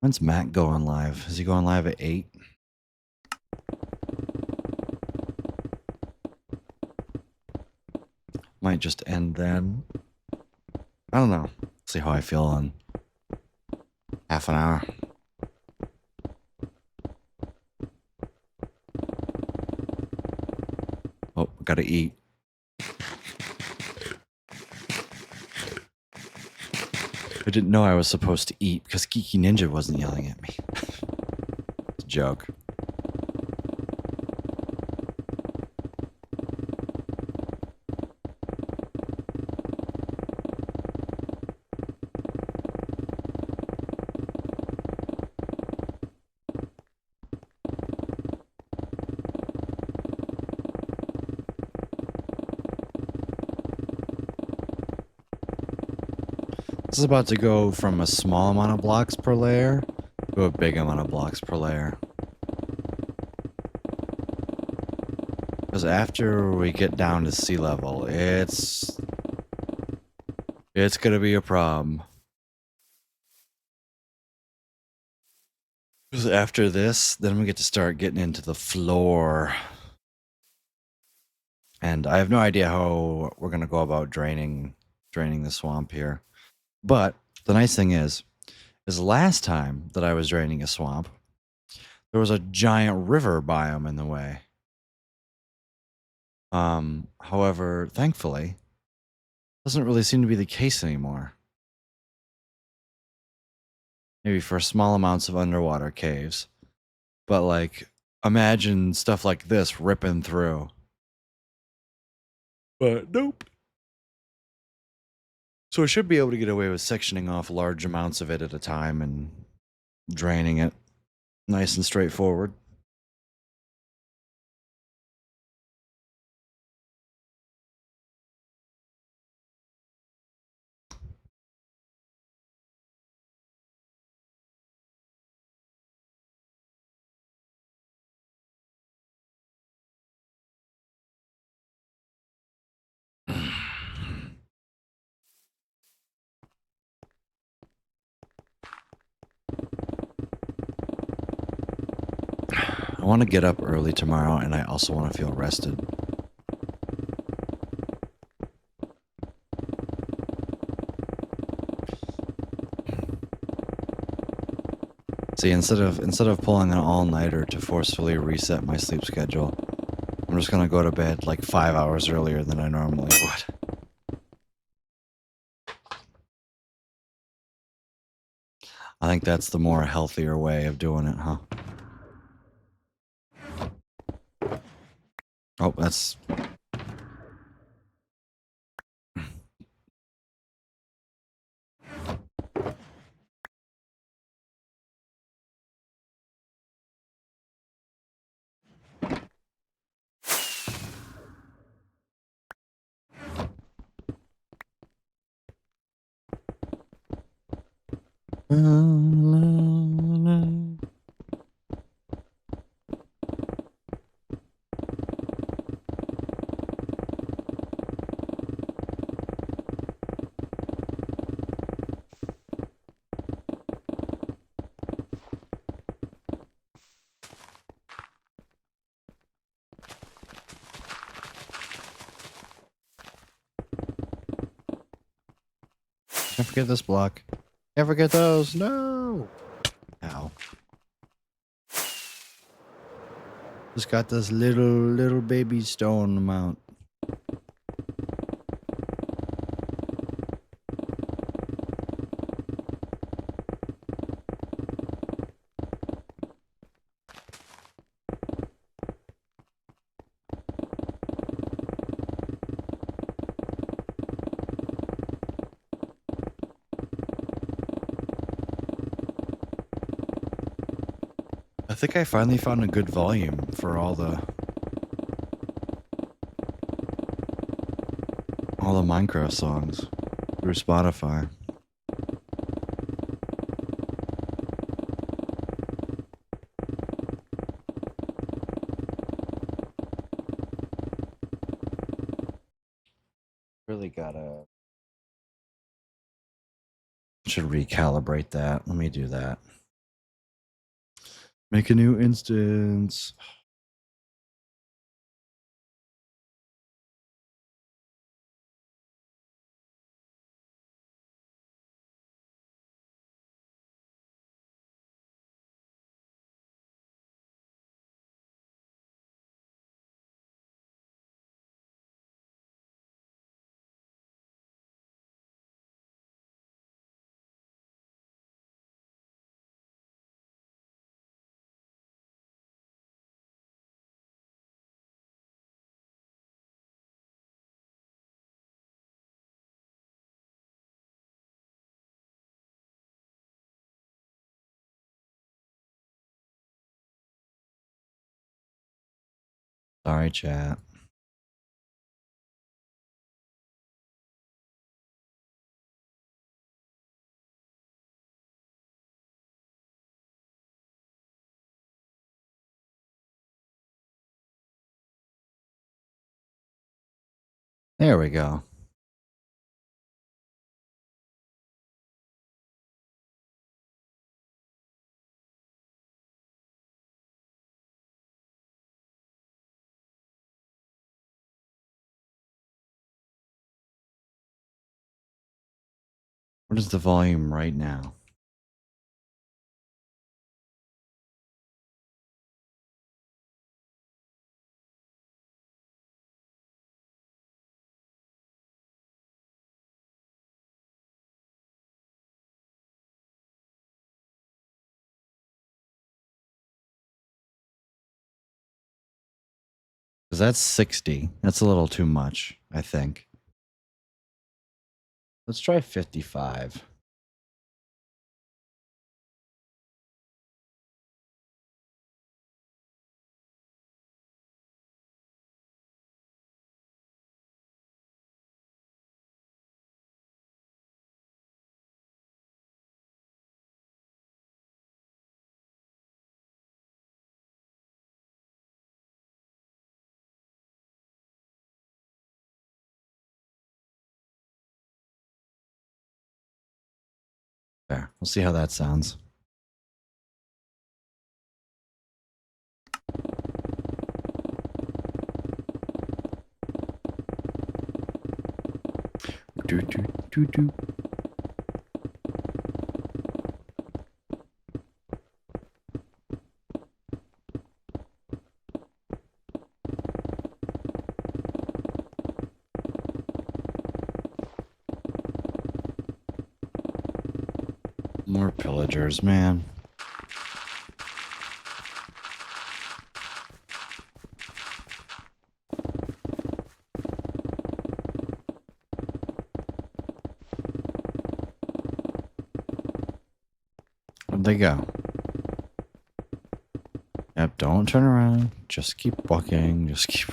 When's Matt going live? Is he going live at 8? Might just end then. I don't know. See how I feel in half an hour. Oh, gotta eat. I didn't know I was supposed to eat because Geeky Ninja wasn't yelling at me. It's a joke. This is about to go from a small amount of blocks per layer to a big amount of blocks per layer. Because after we get down to sea level, it's gonna be a problem. Because after this, then we get to start getting into the floor. And I have no idea how we're gonna go about draining the swamp here. But the nice thing is last time that I was draining a swamp, there was a giant river biome in the way. However, thankfully, doesn't really seem to be the case anymore. maybe for small amounts of underwater caves. But like, imagine stuff like this ripping through. But nope. So I should be able to get away with sectioning off large amounts of it at a time and draining it nice and straightforward. I want to get up early tomorrow, and I also want to feel rested. See, instead of pulling an all-nighter to forcefully reset my sleep schedule, I'm just gonna go to bed like 5 hours earlier than I normally would. I think that's the more healthier way of doing it, huh? Oh, that's... Can't forget this block. Can't forget those. No! Ow. Just got this little baby stone amount. I think I finally found a good volume for all the Minecraft songs through Spotify. Really gotta... Should recalibrate that. Let me do that. Make a new instance. Sorry, chat. There we go. What is the volume right now? Because that's 60. That's a little too much, I think. Let's try 55. There. We'll see how that sounds. Do, do, do, do. More pillagers, man. Where'd they go? Yep, don't turn around. Just keep walking. Just keep...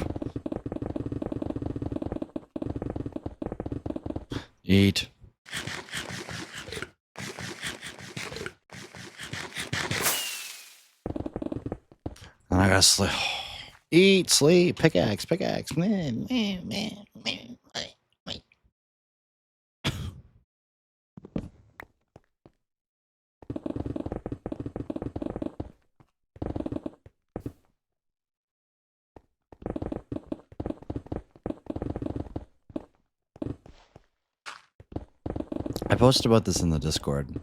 Eat. And I gotta sleep. Eat, sleep, pickaxe, pickaxe. Man. I posted about this in the Discord,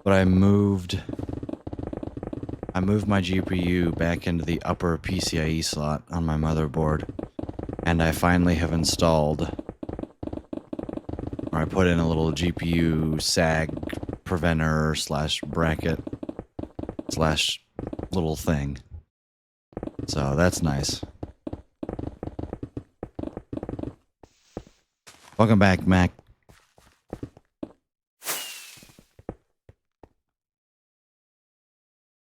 but I moved my GPU back into the upper PCIe slot on my motherboard, and I finally have installed, or I put in a little GPU sag preventer slash bracket slash little thing. So that's nice. Welcome back, Mac.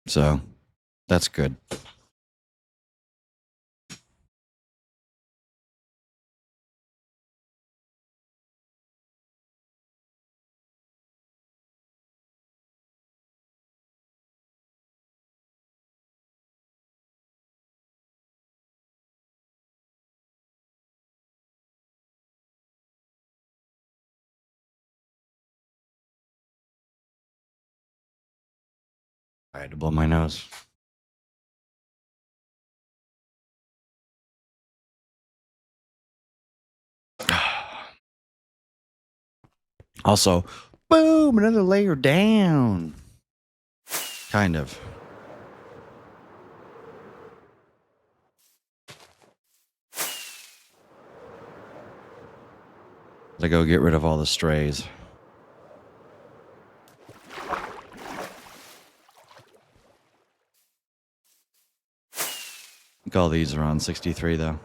So that's good. I had to blow my nose. Also, boom, another layer down. Kind of. To go get rid of all the strays. I think all these are on 63 though.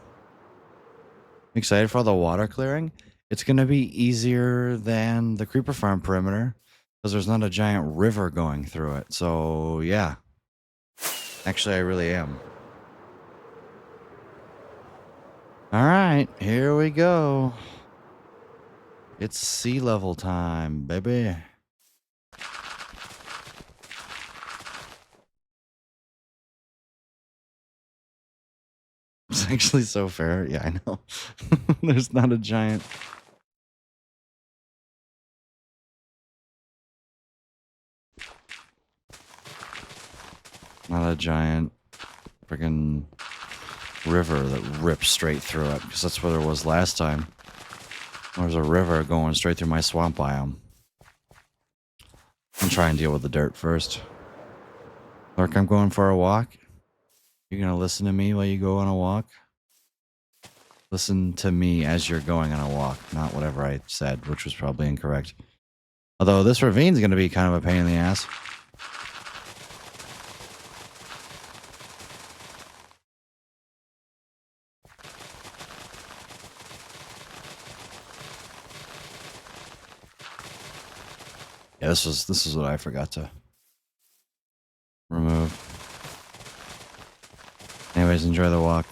Excited for the water clearing. It's going to be easier than the creeper farm perimeter because there's not a giant river going through it. So yeah, actually I really am. All right, here we go. It's sea level time, baby. It's actually so fair. Yeah, I know. There's not a giant... Not a giant freaking river that rips straight through it, because that's what there was last time. There was a river going straight through my swamp biome. I'm trying to deal with the dirt first. Look, I'm going for a walk. You gonna listen to me while you go on a walk? Listen to me as you're going on a walk, not whatever I said, which was probably incorrect. Although this ravine's gonna be kind of a pain in the ass. Yeah, this is what I forgot to remove. Anyways, enjoy the walk.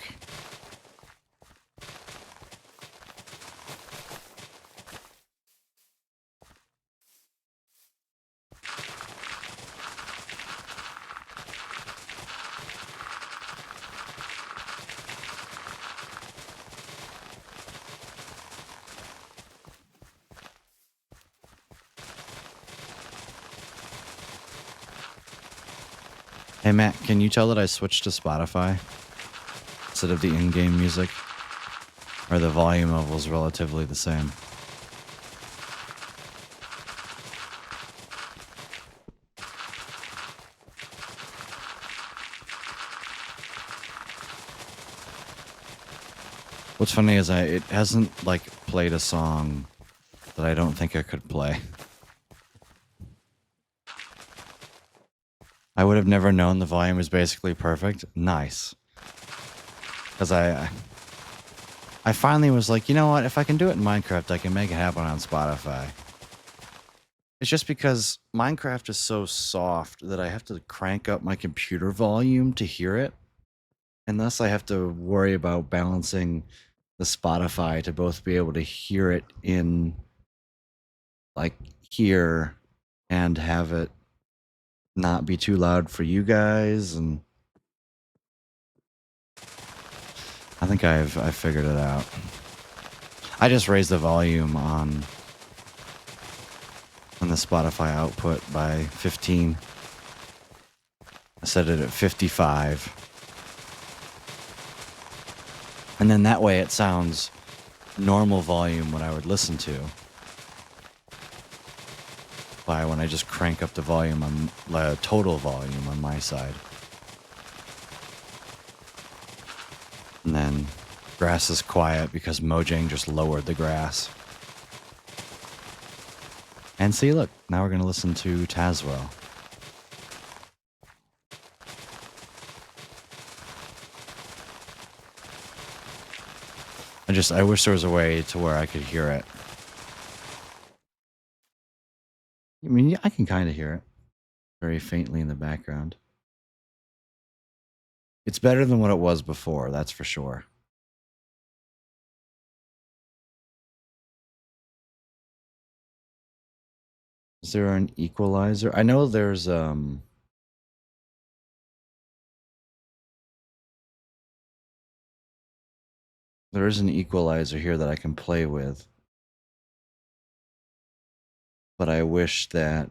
Hey Matt, can you tell that I switched to Spotify instead of the in-game music? Or the volume level is relatively the same? What's funny is it hasn't like played a song that I don't think I could play. I would have never known the volume was basically perfect. Nice. Because I finally was like, you know what? If I can do it in Minecraft, I can make it happen on Spotify. It's just because Minecraft is so soft that I have to crank up my computer volume to hear it. And thus I have to worry about balancing the Spotify to both be able to hear it in like here and have it not be too loud for you guys. And I think I've figured it out. I just raised the volume on the Spotify output by 15. I set it at 55. And then that way it sounds normal volume when I would listen to. By when I just crank up the volume on the total volume on my side. And then grass is quiet because Mojang just lowered the grass. And see, look, now we're going to listen to Tazwell. I wish there was a way to where I could hear it. I mean, yeah, I can kind of hear it very faintly in the background. It's better than what it was before, that's for sure. Is there an equalizer? I know there's there is an equalizer here that I can play with. But I wish that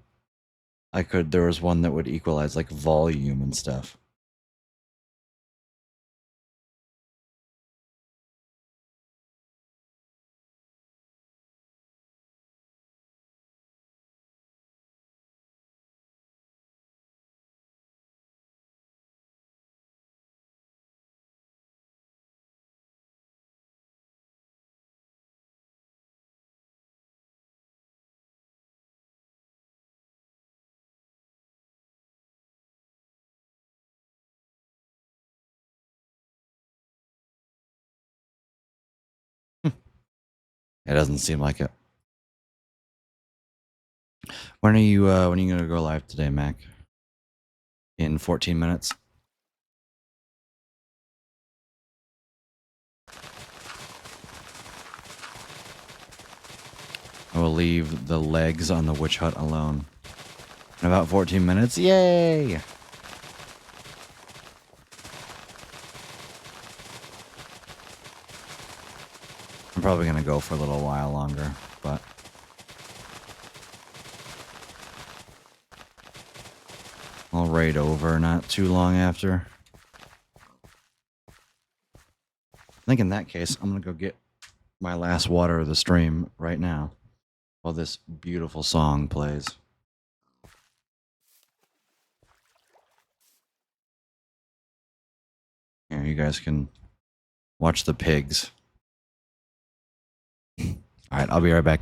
there was one that would equalize like volume and stuff. It doesn't seem like it. When are you gonna go live today, Mac? In 14 minutes? I will leave the legs on the witch hut alone. In about 14 minutes? Yay! I'm probably gonna go for a little while longer, but I'll raid over not too long after. I think in that case, I'm gonna go get my last water of the stream right now while this beautiful song plays. Here, you guys can watch the pigs. All right, I'll be right back.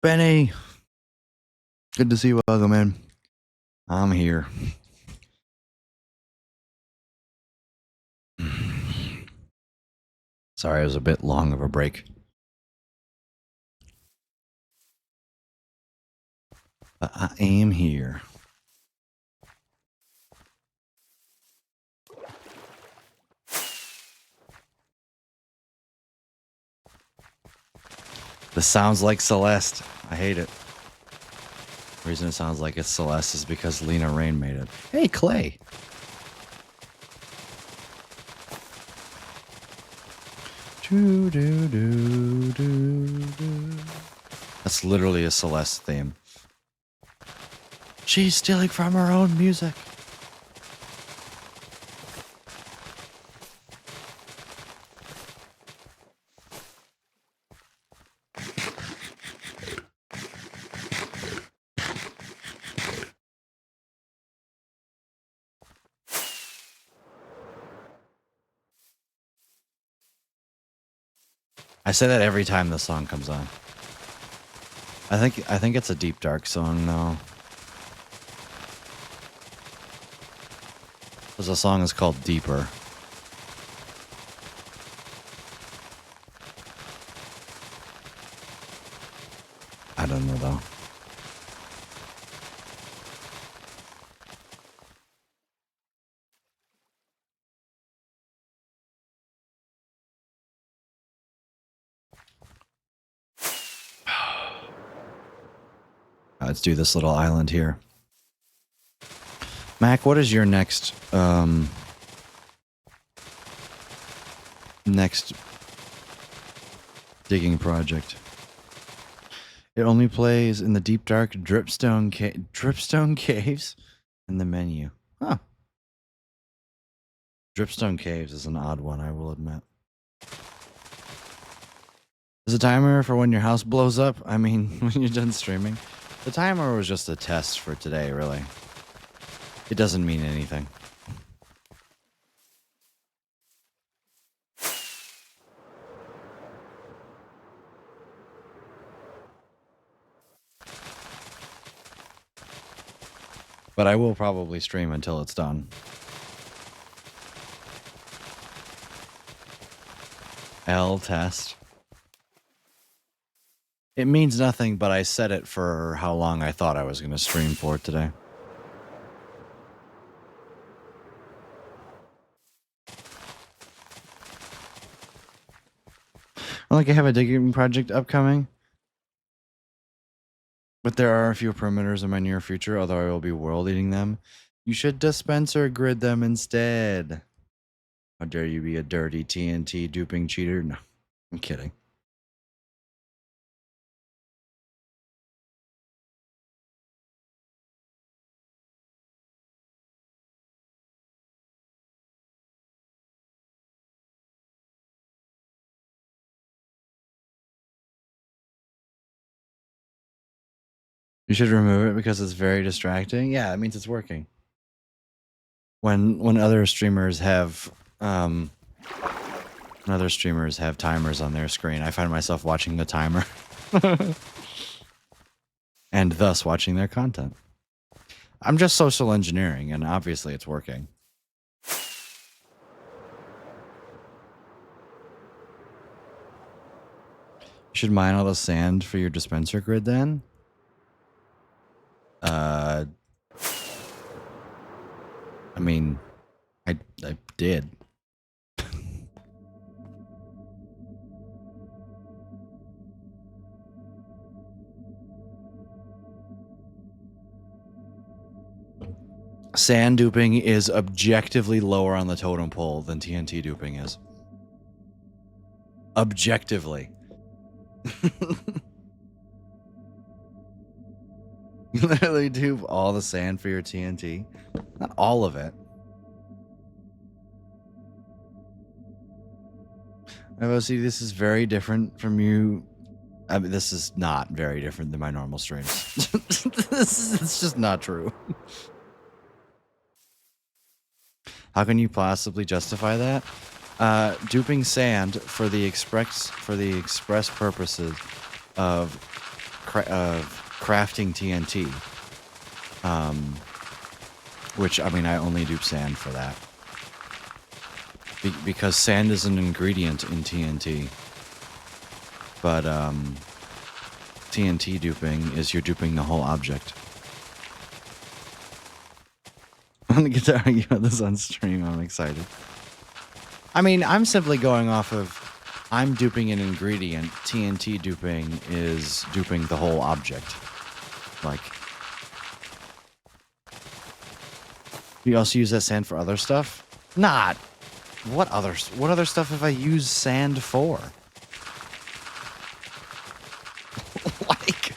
Benny, good to see you. Welcome in. I'm here. Sorry, it was a bit long of a break. But I am here. This sounds like Celeste. I hate it. The reason it sounds like it's Celeste is because Lena Rain made it. Hey, Clay. That's literally a Celeste theme. She's stealing from her own music. I say that every time the song comes on. I think it's a deep dark song though. Because the song is called Deeper. I don't know though. Let's do this little island here. Mac, what is your next digging project? It only plays in the deep dark dripstone caves in the menu. Huh. Dripstone caves is an odd one, I will admit. Is a timer for when your house blows up? I mean, when you're done streaming. The timer was just a test for today, really. It doesn't mean anything. But I will probably stream until it's done. L test. It means nothing, but I set it for how long I thought I was going to stream for today. Like I have a digging project upcoming, but there are a few perimeters in my near future, although I will be world eating them. You should dispenser grid them instead. How dare you be a dirty TNT duping cheater? No, I'm kidding. You should remove it because it's very distracting. Yeah, it means it's working. When other streamers have timers on their screen, I find myself watching the timer. And thus watching their content. I'm just social engineering, and obviously it's working. You should mine all the sand for your dispenser grid then? I mean, I did. Sand duping is objectively lower on the totem pole than TNT duping is. Objectively. You literally dupe all the sand for your TNT. Not all of it. See, this is very different from you. I mean, this is not very different than my normal streams. It's just not true. How can you possibly justify that? Duping sand for the express purposes of crafting TNT. Which, I mean, I only dupe sand for that. Because sand is an ingredient in TNT. But, TNT duping is you're duping the whole object. I'm gonna get to argue about this on stream. I'm excited. I mean, I'm simply going off of I'm duping an ingredient. TNT duping is duping the whole object. Like, you also use that sand for other stuff? Not. What other stuff have I used sand for? Like,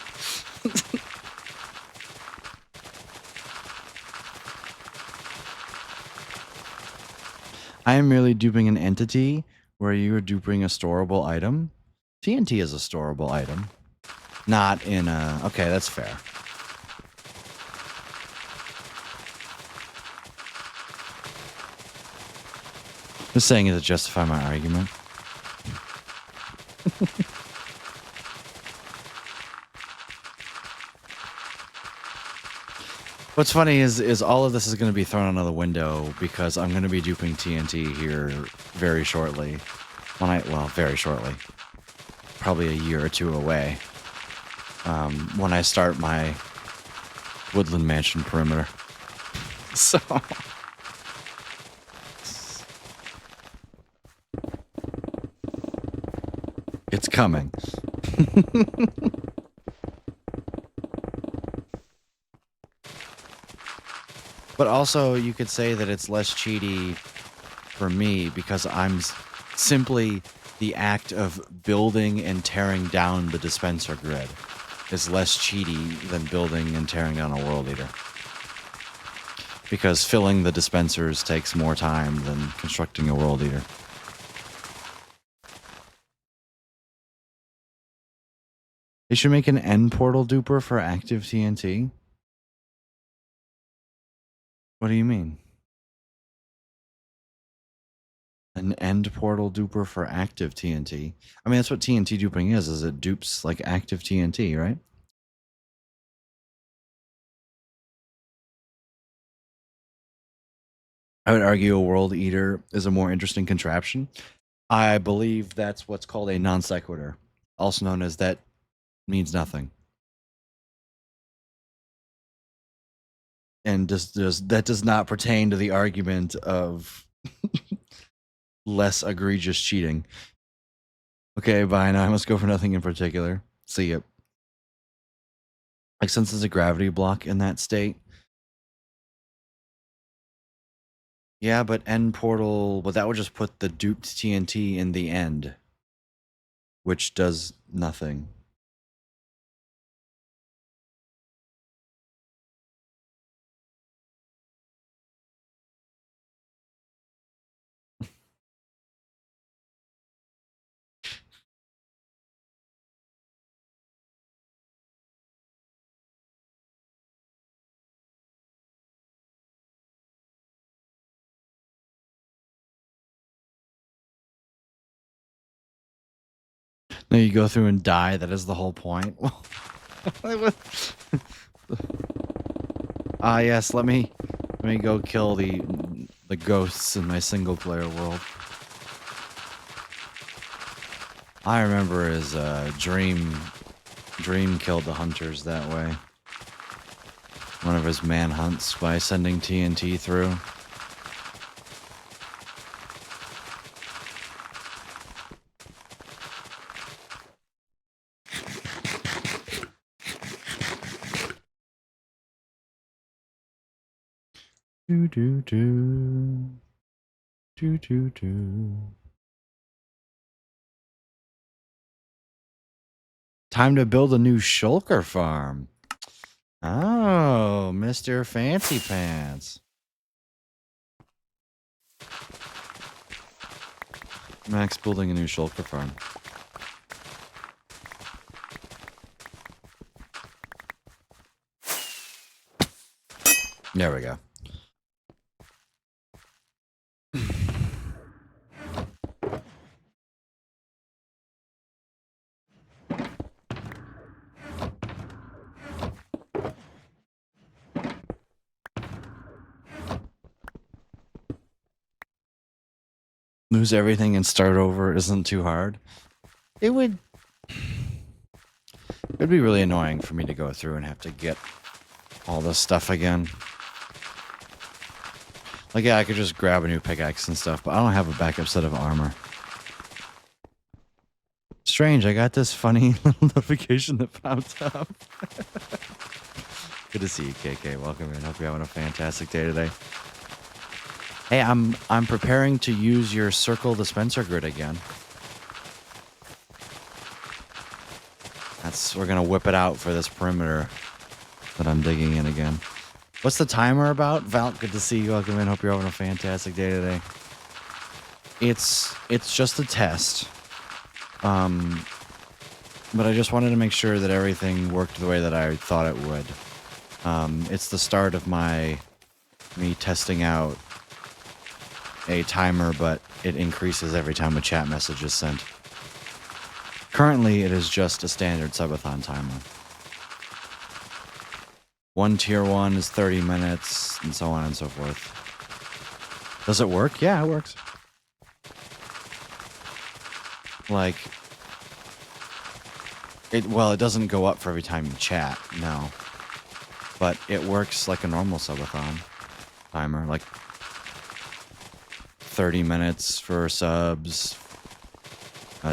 I am merely duping an entity where you are duping a storable item. TNT is a storable item. Not in a... Okay, that's fair. Just saying it to justify my argument. What's funny is all of this is going to be thrown out of the window because I'm going to be duping TNT here very shortly. Well, very shortly. Probably a year or two away. When I start my Woodland Mansion perimeter. So... It's coming. But also, you could say that it's less cheaty for me because I'm simply the act of building and tearing down the dispenser grid is less cheaty than building and tearing down a world eater. Because filling the dispensers takes more time than constructing a world eater. They should make an end portal duper for active TNT. What do you mean? An end portal duper for active TNT? I mean, that's what TNT duping is it dupes like active TNT, right? I would argue a world eater is a more interesting contraption. I believe that's what's called a non sequitur, also known as that means nothing. And that does not pertain to the argument of less egregious cheating. Okay, bye. Now I must go for nothing in particular. See ya. Like, since there's a gravity block in that state. Yeah, but end portal, but that would just put the duped TNT in the end, which does nothing. No, you go through and die. That is the whole point. Yes. Let me go kill the ghosts in my single player world. I remember his Dream killed the hunters that way. One of his manhunts by sending TNT through. Do do do. Do do do. Time to build a new shulker farm. Oh, Mr. Fancy Pants. Max building a new shulker farm. There we go. lose everything and start over isn't too hard. It'd be really annoying for me to go through and have to get all this stuff again. Like, yeah, I could just grab a new pickaxe and stuff, but I don't have a backup set of armor. Strange, I got this funny little notification that popped up. Good to see you, KK. Welcome in. Hope you're having a fantastic day today. Hey, I'm preparing to use your circle dispenser grid again. We're gonna whip it out for this perimeter that I'm digging in again. What's the timer about? Val, good to see you. Welcome in. Hope you're having a fantastic day today. It's just a test. But I just wanted to make sure that everything worked the way that I thought it would. It's the start of me testing out a timer, but it increases every time a chat message is sent. Currently, it is just a standard subathon timer. One tier 1 is 30 minutes, and so on and so forth. Does it work? Yeah, it works. Like, it doesn't go up for every time you chat, no. But it works like a normal subathon timer, like 30 minutes for subs,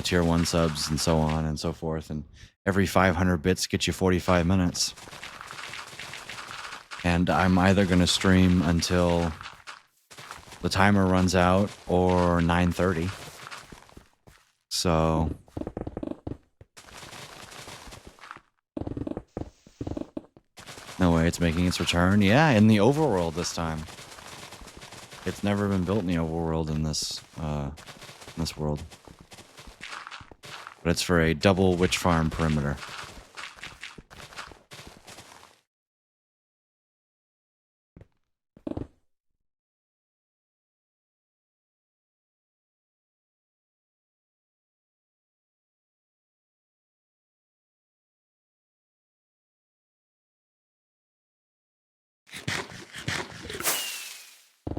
tier 1 subs, and so on and so forth. And every 500 bits gets you 45 minutes. And I'm either going to stream until the timer runs out or 9:30. So no way it's making its return. Yeah, in the overworld this time. It's never been built in the overworld in this world. But it's for a double witch farm perimeter.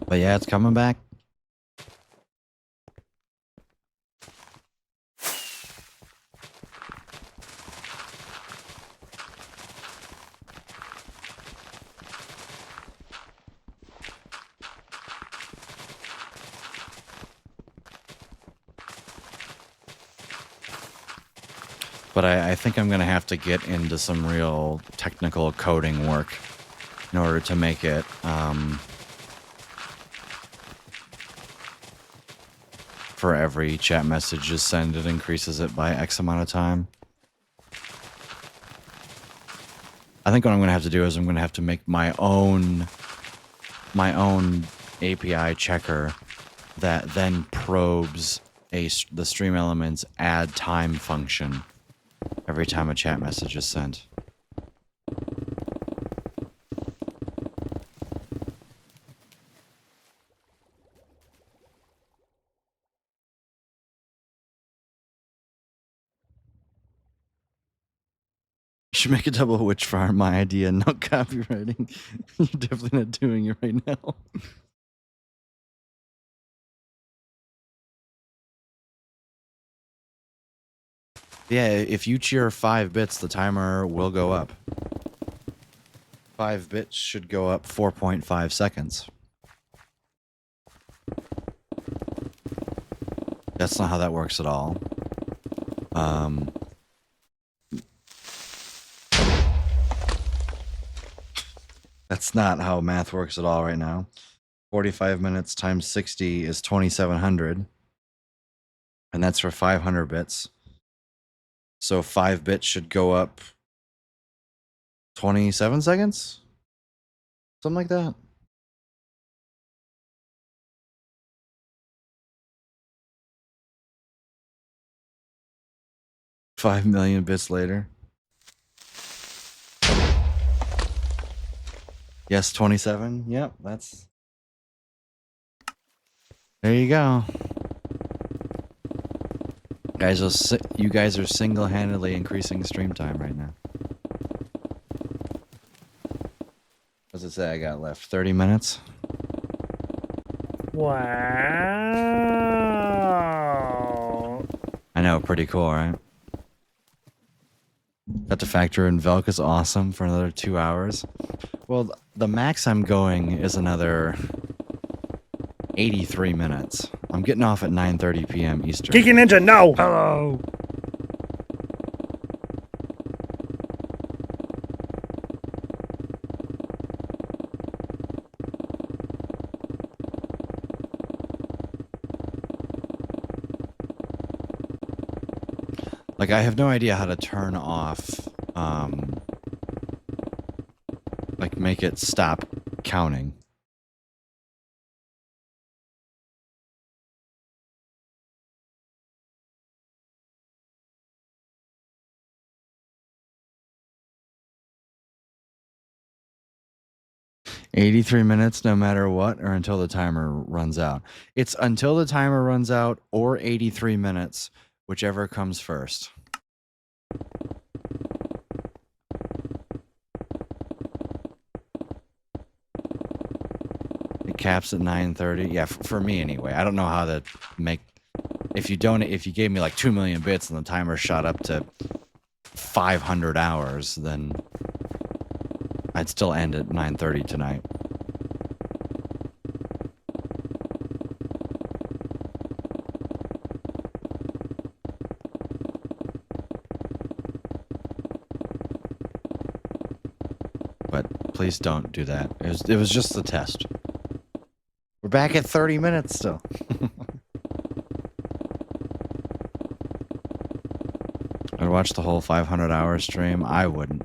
But yeah, it's coming back. But I think I'm going to have to get into some real technical coding work in order to make it for every chat message you send, it increases it by X amount of time. I think what I'm going to have to do is I'm going to have to make my own API checker that then probes the stream elements add time function every time a chat message is sent. You should make a double witch farm. My idea, no copywriting. You're definitely not doing it right now. Yeah, if you cheer 5 bits, the timer will go up. 5 bits should go up 4.5 seconds. That's not how that works at all. That's not how math works at all right now. 45 minutes times 60 is 2,700. And that's for 500 bits. So 5 bits should go up 27 seconds? Something like that. $5 million bits later. Yes, 27. Yep, that's... There you go. You guys are single-handedly increasing stream time right now. What's it say I got left? 30 minutes? Wow. pretty cool, right? Got to factor in Velk is awesome for another 2 hours. Well, the max I'm going is another 83 minutes. I'm getting off at 9:30 p.m. Eastern. Geeky Ninja, no! Hello. Like, I have no idea how to turn off, like, make it stop counting. "83 minutes no matter what, or until the timer runs out?" It's until the timer runs out or 83 minutes, whichever comes first. It caps at 9:30. Yeah, for me anyway. I don't know how to make... If you gave me like 2 million bits and the timer shot up to 500 hours, then I'd still end at 9:30 tonight. But please don't do that. It was just the test. We're back at 30 minutes still. I'd watch the whole 500-hour stream. I wouldn't.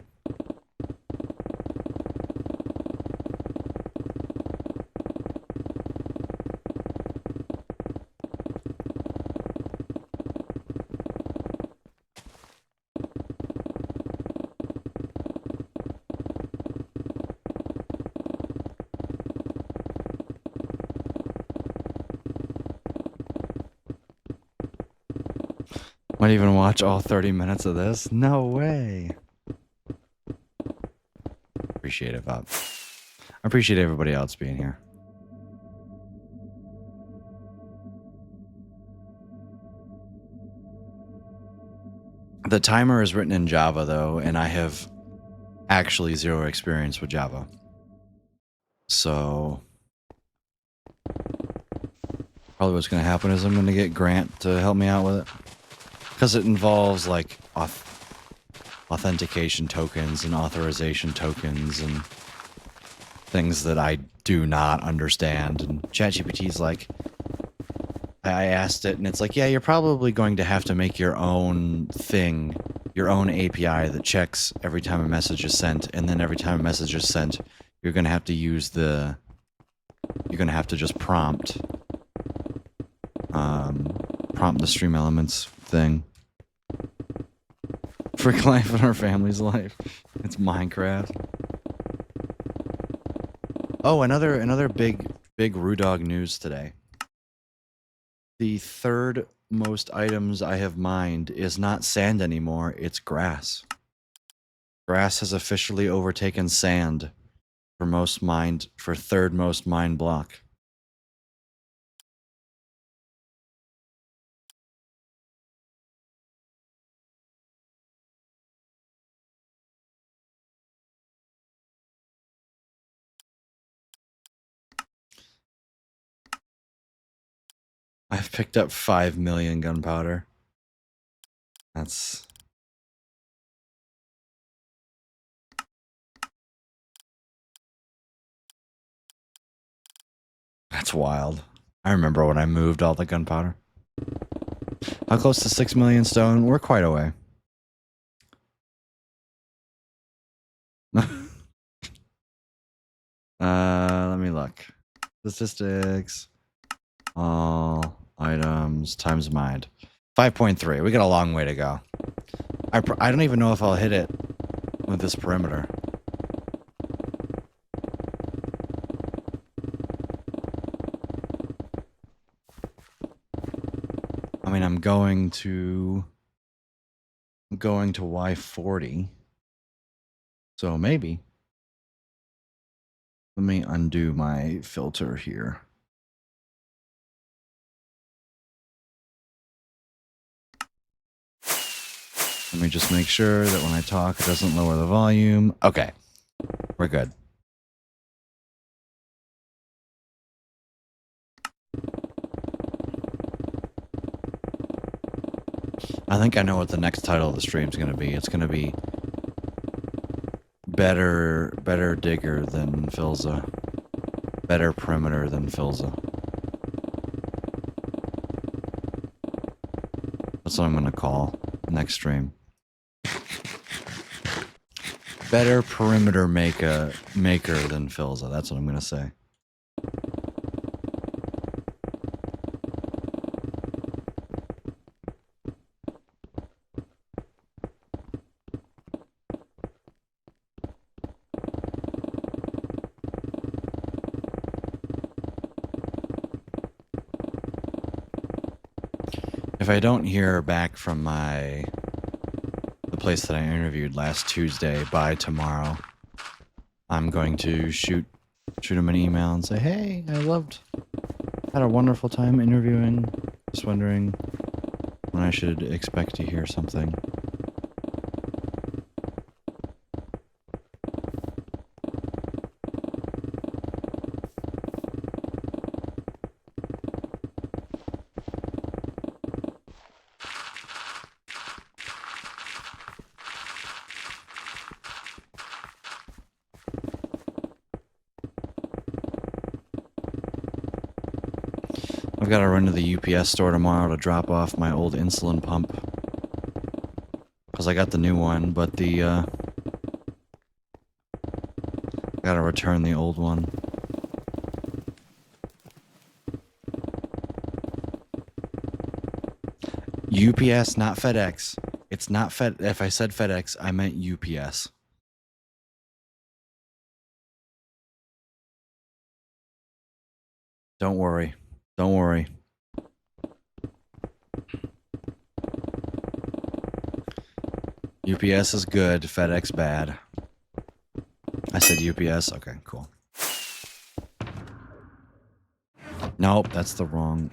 Might even watch all 30 minutes of this? No way. Appreciate it, Bob. I appreciate everybody else being here. The timer is written in Java, though, and I have actually zero experience with Java. So probably what's going to happen is I'm going to get Grant to help me out with it. Because it involves, like, authentication tokens and authorization tokens and things that I do not understand. And ChatGPT's like, I asked it, and it's like, yeah, you're probably going to have to make your own thing, your own API that checks every time a message is sent, and then every time a message is sent, you're going to have to use you're going to have to just prompt the stream elements thing. Frick life and our family's life. It's Minecraft. Oh, another big Rudog news today. The third most items I have mined is not sand anymore, it's grass. Grass has officially overtaken sand for third most mined block. I've picked up 5 million gunpowder. That's wild. I remember when I moved all the gunpowder. How close to 6 million stone? We're quite away. Let me look. Statistics. All items times mined. 5.3. We got a long way to go. I don't even know if I'll hit it with this perimeter. I mean, I'm going to Y40. So maybe. Let me undo my filter here. me just make sure that when I talk, it doesn't lower the volume. Okay, we're good. I think I know what the next title of the stream is going to be. It's going to be better digger than Filza. Better perimeter than Filza. That's what I'm going to call next stream. Better perimeter maker than Filza. That's what I'm going to say. If I don't hear back from the place that I interviewed last Tuesday by tomorrow, I'm going to shoot him an email and say, hey, had a wonderful time interviewing. Just wondering when I should expect to hear something. I've got to run to the UPS store tomorrow to drop off my old insulin pump. Because I got the new one, but I got to return the old one. UPS, not FedEx. It's not Fed. If I said FedEx, I meant UPS. Don't worry. Don't worry. UPS is good, FedEx bad. I said UPS. Okay, cool. Nope, that's the wrong.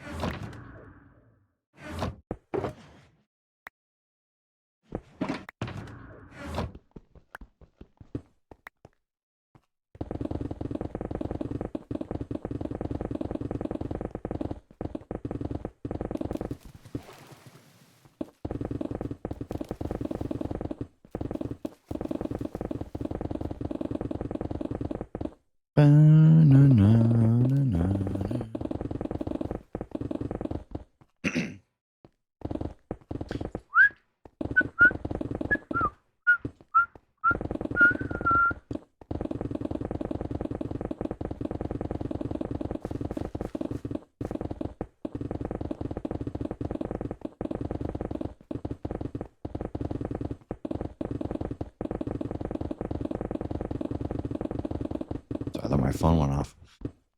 My phone went off.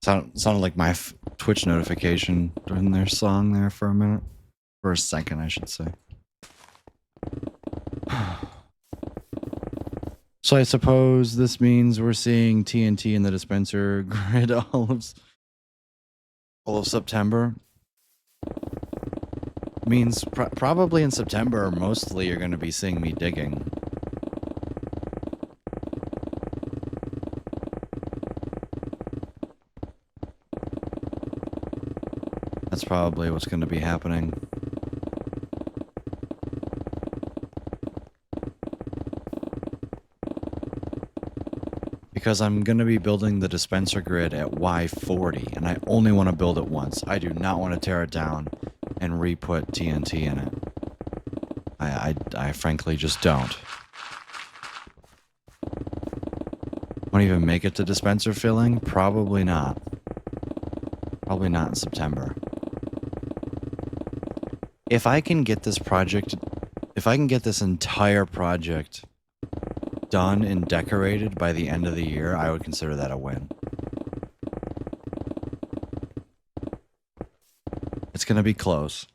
Sounded like my Twitch notification during their song there for a minute. For a second, I should say. So I suppose this means we're seeing TNT in the dispenser grid all of September. Means probably in September, mostly you're going to be seeing me digging. That's probably what's going to be happening. Because I'm going to be building the dispenser grid at Y40, and I only want to build it once. I do not want to tear it down and re-put TNT in it. I frankly just don't. Won't even make it to dispenser filling? Probably not. Probably not in September. If I can get this entire project done and decorated by the end of the year, I would consider that a win. It's going to be close.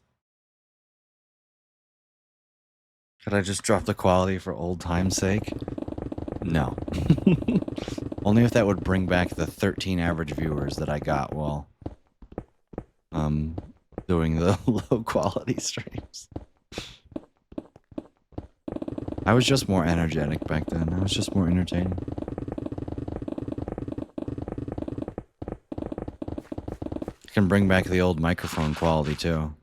Could I just drop the quality for old time's sake? No. Only if that would bring back the 13 average viewers that I got while doing the low quality streams. I was just more energetic back then. I was just more entertaining. I can bring back the old microphone quality too.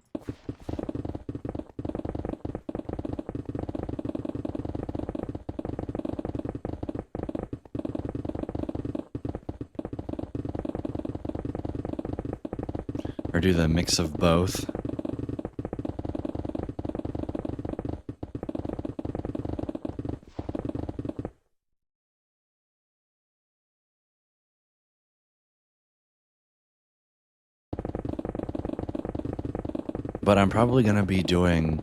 Or do the mix of both. But I'm probably going to be doing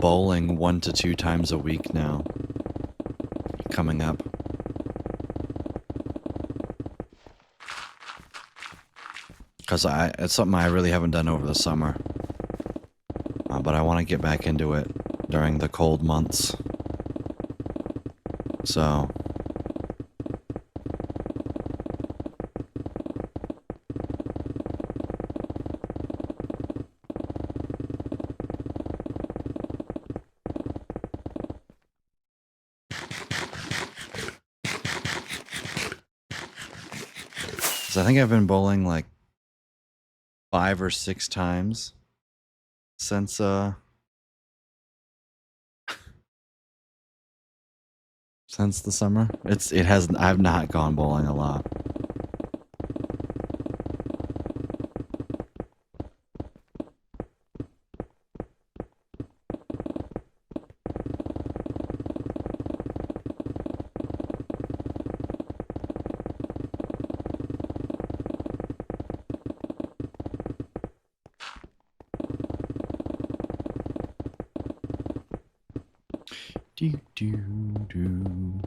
bowling 1 to 2 times a week now. Coming up. Because it's something I really haven't done over the summer. But I want to get back into it during the cold months. So... I think I've been bowling like 5 or 6 times since since the summer. I've not gone bowling a lot. Do do do.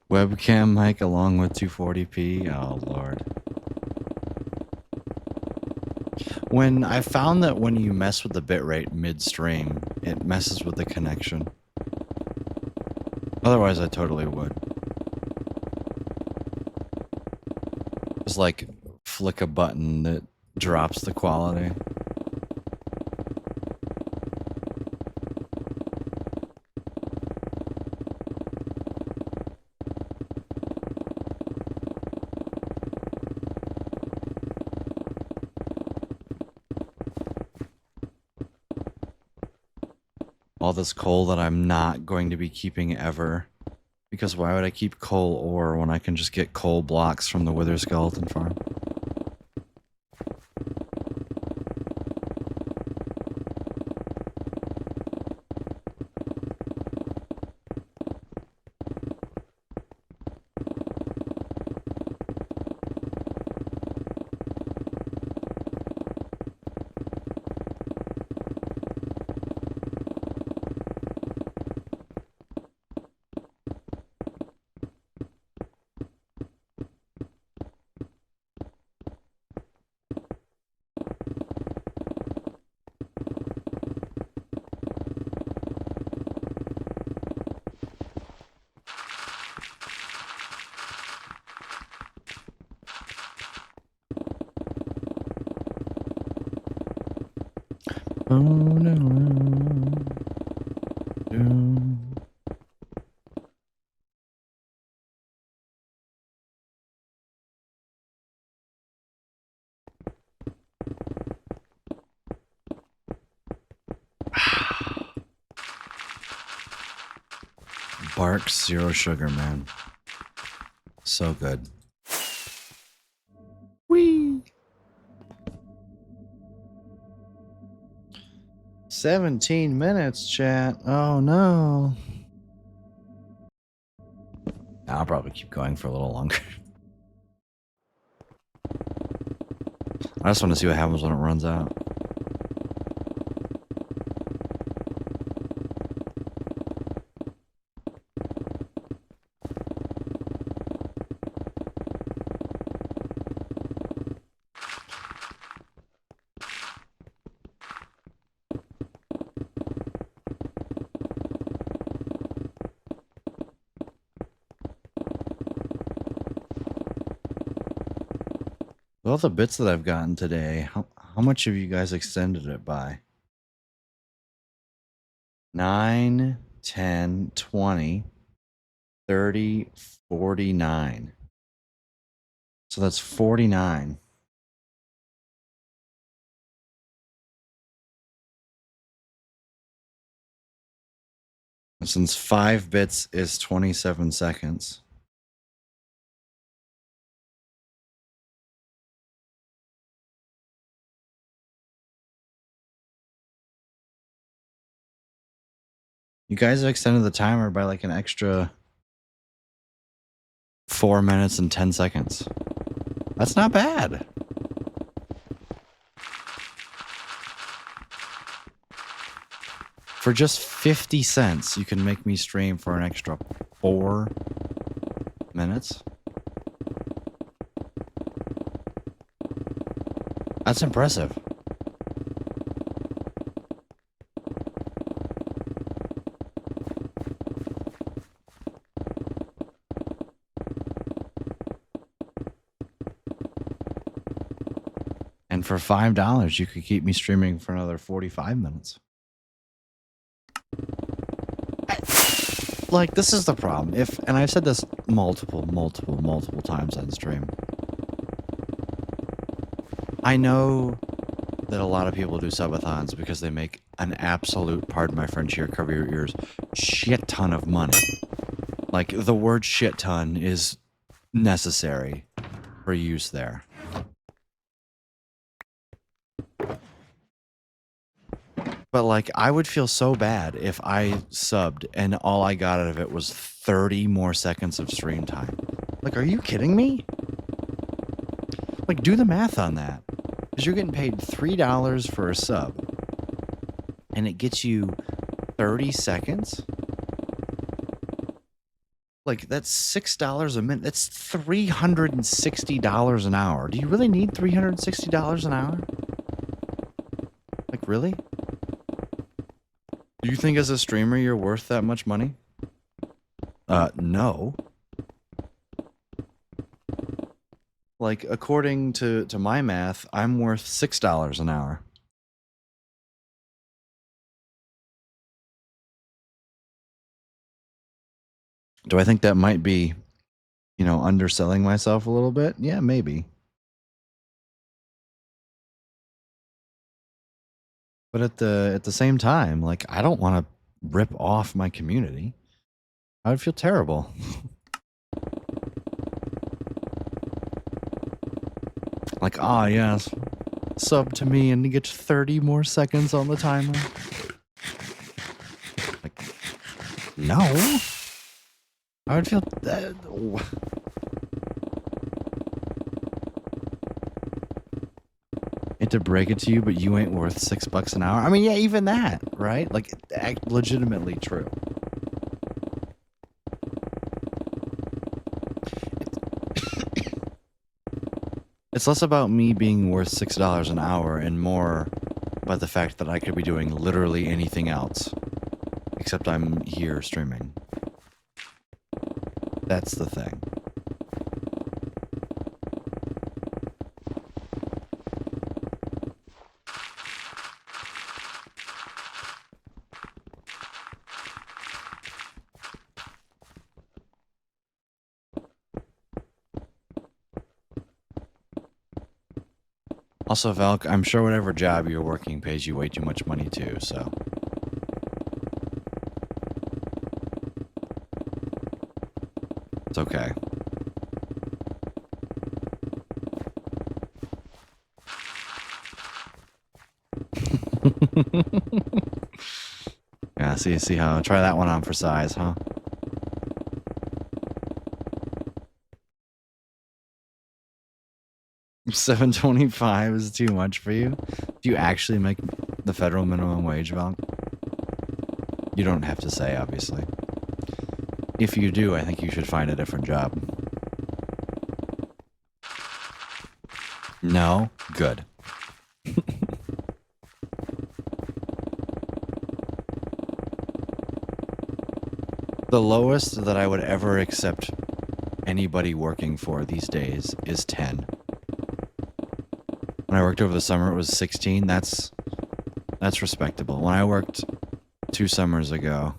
Webcam mic along with 240p. Oh lord. When I found that when you mess with the bitrate midstream, it messes with the connection. Otherwise, I totally would. Just like flick a button that drops the quality. All this coal that I'm not going to be keeping ever. Because why would I keep coal ore when I can just get coal blocks from the Wither Skeleton Farm? Oh no. No. Barks Zero Sugar, man. So good. Whee! 17 minutes, chat. Oh no. I'll probably keep going for a little longer. I just want to see what happens when it runs out. With all the bits that I've gotten today, how much have you guys extended it by? 9, 10, 20, 30, 49. So that's 49. And since 5 bits is 27 seconds. You guys have extended the timer by like an extra 4 minutes and 10 seconds. That's not bad. For just 50 cents, you can make me stream for an extra 4 minutes. That's impressive. And for $5, you could keep me streaming for another 45 minutes. Like, this is the problem. And I've said this multiple times on stream. I know that a lot of people do subathons because they make an absolute, pardon my French here, cover your ears, shit ton of money. Like, the word shit ton is necessary for use there. But, like, I would feel so bad if I subbed and all I got out of it was 30 more seconds of stream time. Like, are you kidding me? Like, do the math on that. Because you're getting paid $3 for a sub. And it gets you 30 seconds? Like, that's $6 a minute. That's $360 an hour. Do you really need $360 an hour? Like, really? Do you think as a streamer you're worth that much money? No. Like, according to my math, I'm worth $6 an hour. Do I think that might be, you know, underselling myself a little bit? Yeah, maybe. But at the same time, like, I don't want to rip off my community. I would feel terrible. Like, ah, yes, sub to me and you get 30 more seconds on the timer. Like, no. I would feel that. And to break it to you, but you ain't worth $6 an hour. I mean, yeah, even that, right? Like, legitimately true. It's less about me being worth $6 an hour and more by the fact that I could be doing literally anything else, except I'm here streaming. That's the thing. Also, Valk, I'm sure whatever job you're working pays you way too much money too, so. It's okay. Yeah, see how, try that one on for size, huh? $7.25 is too much for you? Do you actually make the federal minimum wage, Valk? You don't have to say, obviously. If you do, I think you should find a different job. No? Good. The lowest that I would ever accept anybody working for these days is 10. When I worked over the summer, it was 16. That's respectable. When I worked 2 summers ago,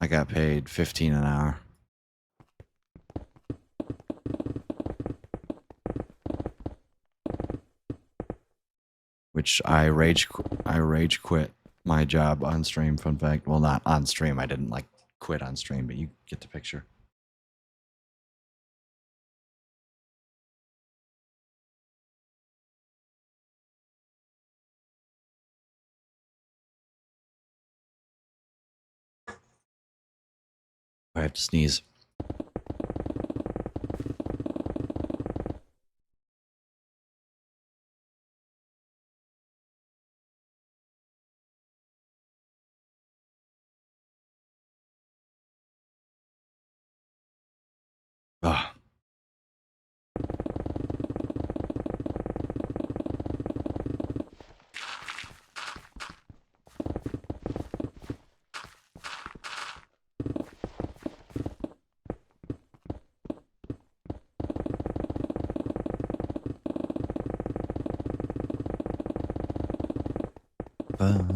I got paid 15 an hour. Which I rage quit my job on stream. Fun fact. Well, not on stream. I didn't like quit on stream, but you get the picture. I have to sneeze. Ugh. No.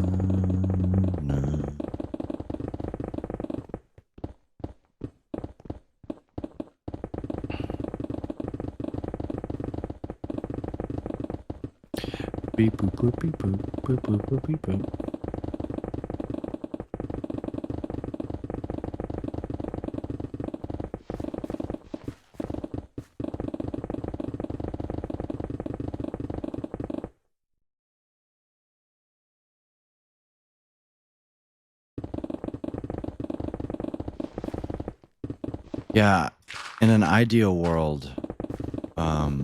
Beep boop boop beep boop boop boop boop beep boop. Yeah, in an ideal world, or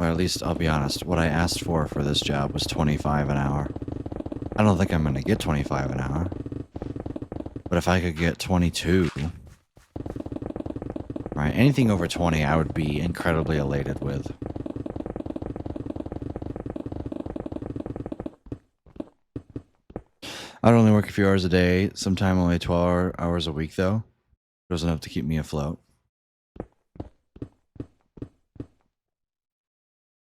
at least I'll be honest, what I asked for this job was 25 an hour. I don't think I'm going to get 25 an hour, but if I could get 22, right, anything over 20 I would be incredibly elated with. I'd only work a few hours a day, sometime only 12 hours a week though. It was enough to keep me afloat.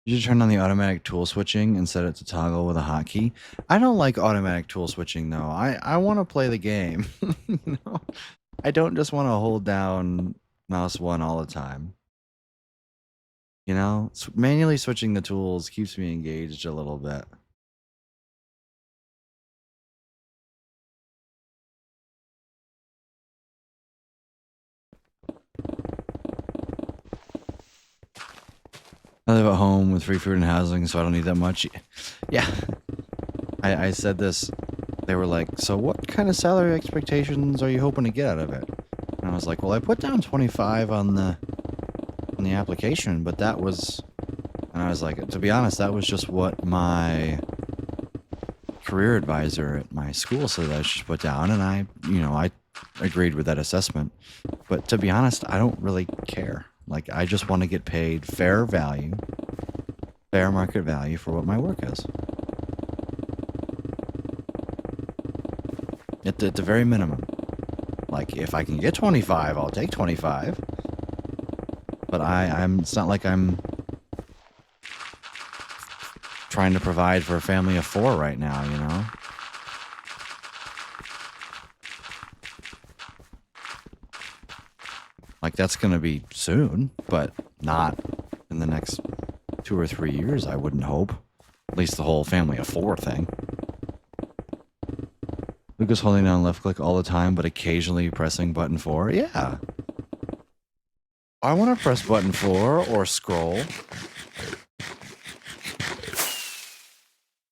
You should turn on the automatic tool switching and set it to toggle with a hotkey. I don't like automatic tool switching though. I want to play the game. You know? I don't just want to hold down mouse 1 all the time. You know, manually switching the tools keeps me engaged a little bit. I live at home with free food and housing, so I don't need that much. Yeah. I said this. They were like, so what kind of salary expectations are you hoping to get out of it? And I was like, well, I put down 25 on the application, but that was... And I was like, to be honest, that was just what my career advisor at my school said I should put down, and I agreed with that assessment. But to be honest, I don't really care. Like, I just want to get paid fair value, fair market value for what my work is. At the very minimum. Like, if I can get 25, I'll take 25. But it's not like I'm trying to provide for a family of 4 right now, you know? Like, that's gonna be soon, but not in the next 2 or 3 years, I wouldn't hope. At least the whole family of 4 thing. Lucas holding down left click all the time, but occasionally pressing button 4. Yeah. I want to press button 4 or scroll.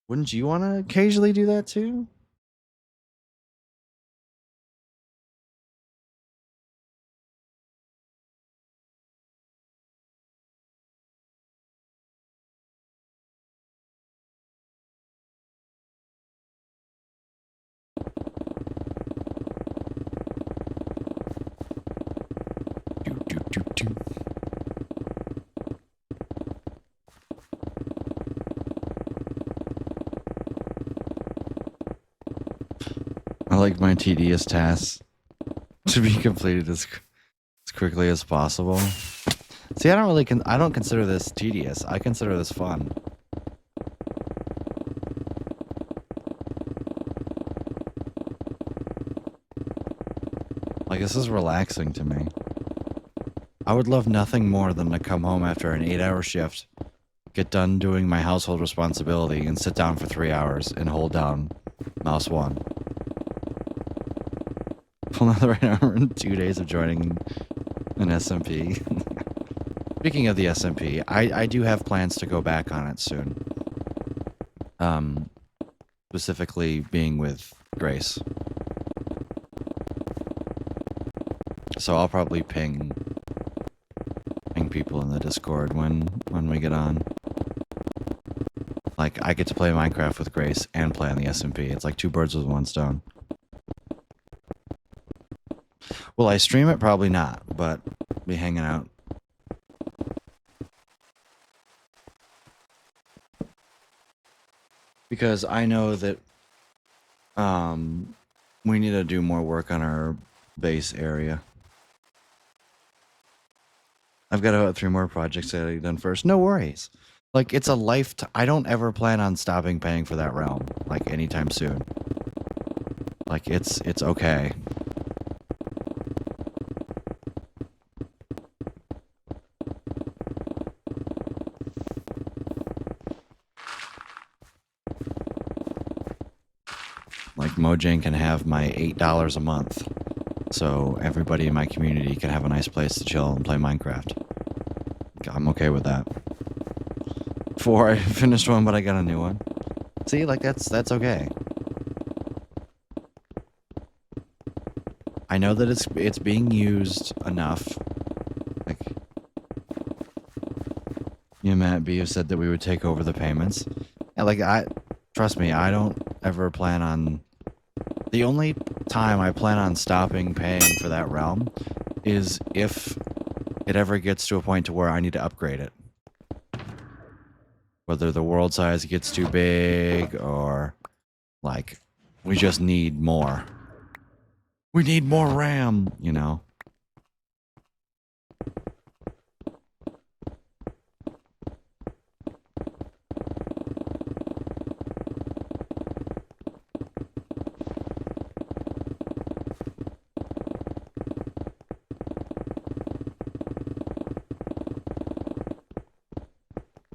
Wouldn't you want to occasionally do that too? I like my tedious tasks to be completed as quickly as possible. See, I don't consider this tedious. I consider this fun. Like, this is relaxing to me. I would love nothing more than to come home after an 8-hour shift, get done doing my household responsibility, and sit down for 3 hours and hold down mouse 1. Pull another right arm in 2 days of joining an SMP. Speaking of the SMP, I do have plans to go back on it soon. Specifically being with Grace. So I'll probably ping people in the Discord when we get on. Like, I get to play Minecraft with Grace and play on the SMP. It's like 2 birds with 1 stone. Will I stream it? Probably not, but be hanging out. Because I know that we need to do more work on our base area. I've got about 3 more projects that I get done first. No worries. Like, it's a I don't ever plan on stopping paying for that realm, like, anytime soon. Like, it's okay. Like, Mojang can have my $8 a month, so everybody in my community can have a nice place to chill and play Minecraft. I'm okay with that. Before I finished one, but I got a new one. See, like, that's okay. I know that it's being used enough. Like, you and Matt B have said that we would take over the payments. And like, trust me, I don't ever plan on. The only time I plan on stopping paying for that realm is if it ever gets to a point to where I need to upgrade it. Whether the world size gets too big or, like, we just need more. We need more RAM, you know?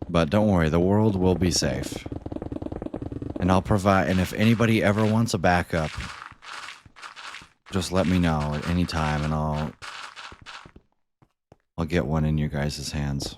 But don't worry, the world will be safe. And I'll provide, and if anybody ever wants a backup, just let me know at any time and I'll get one in your guys' hands.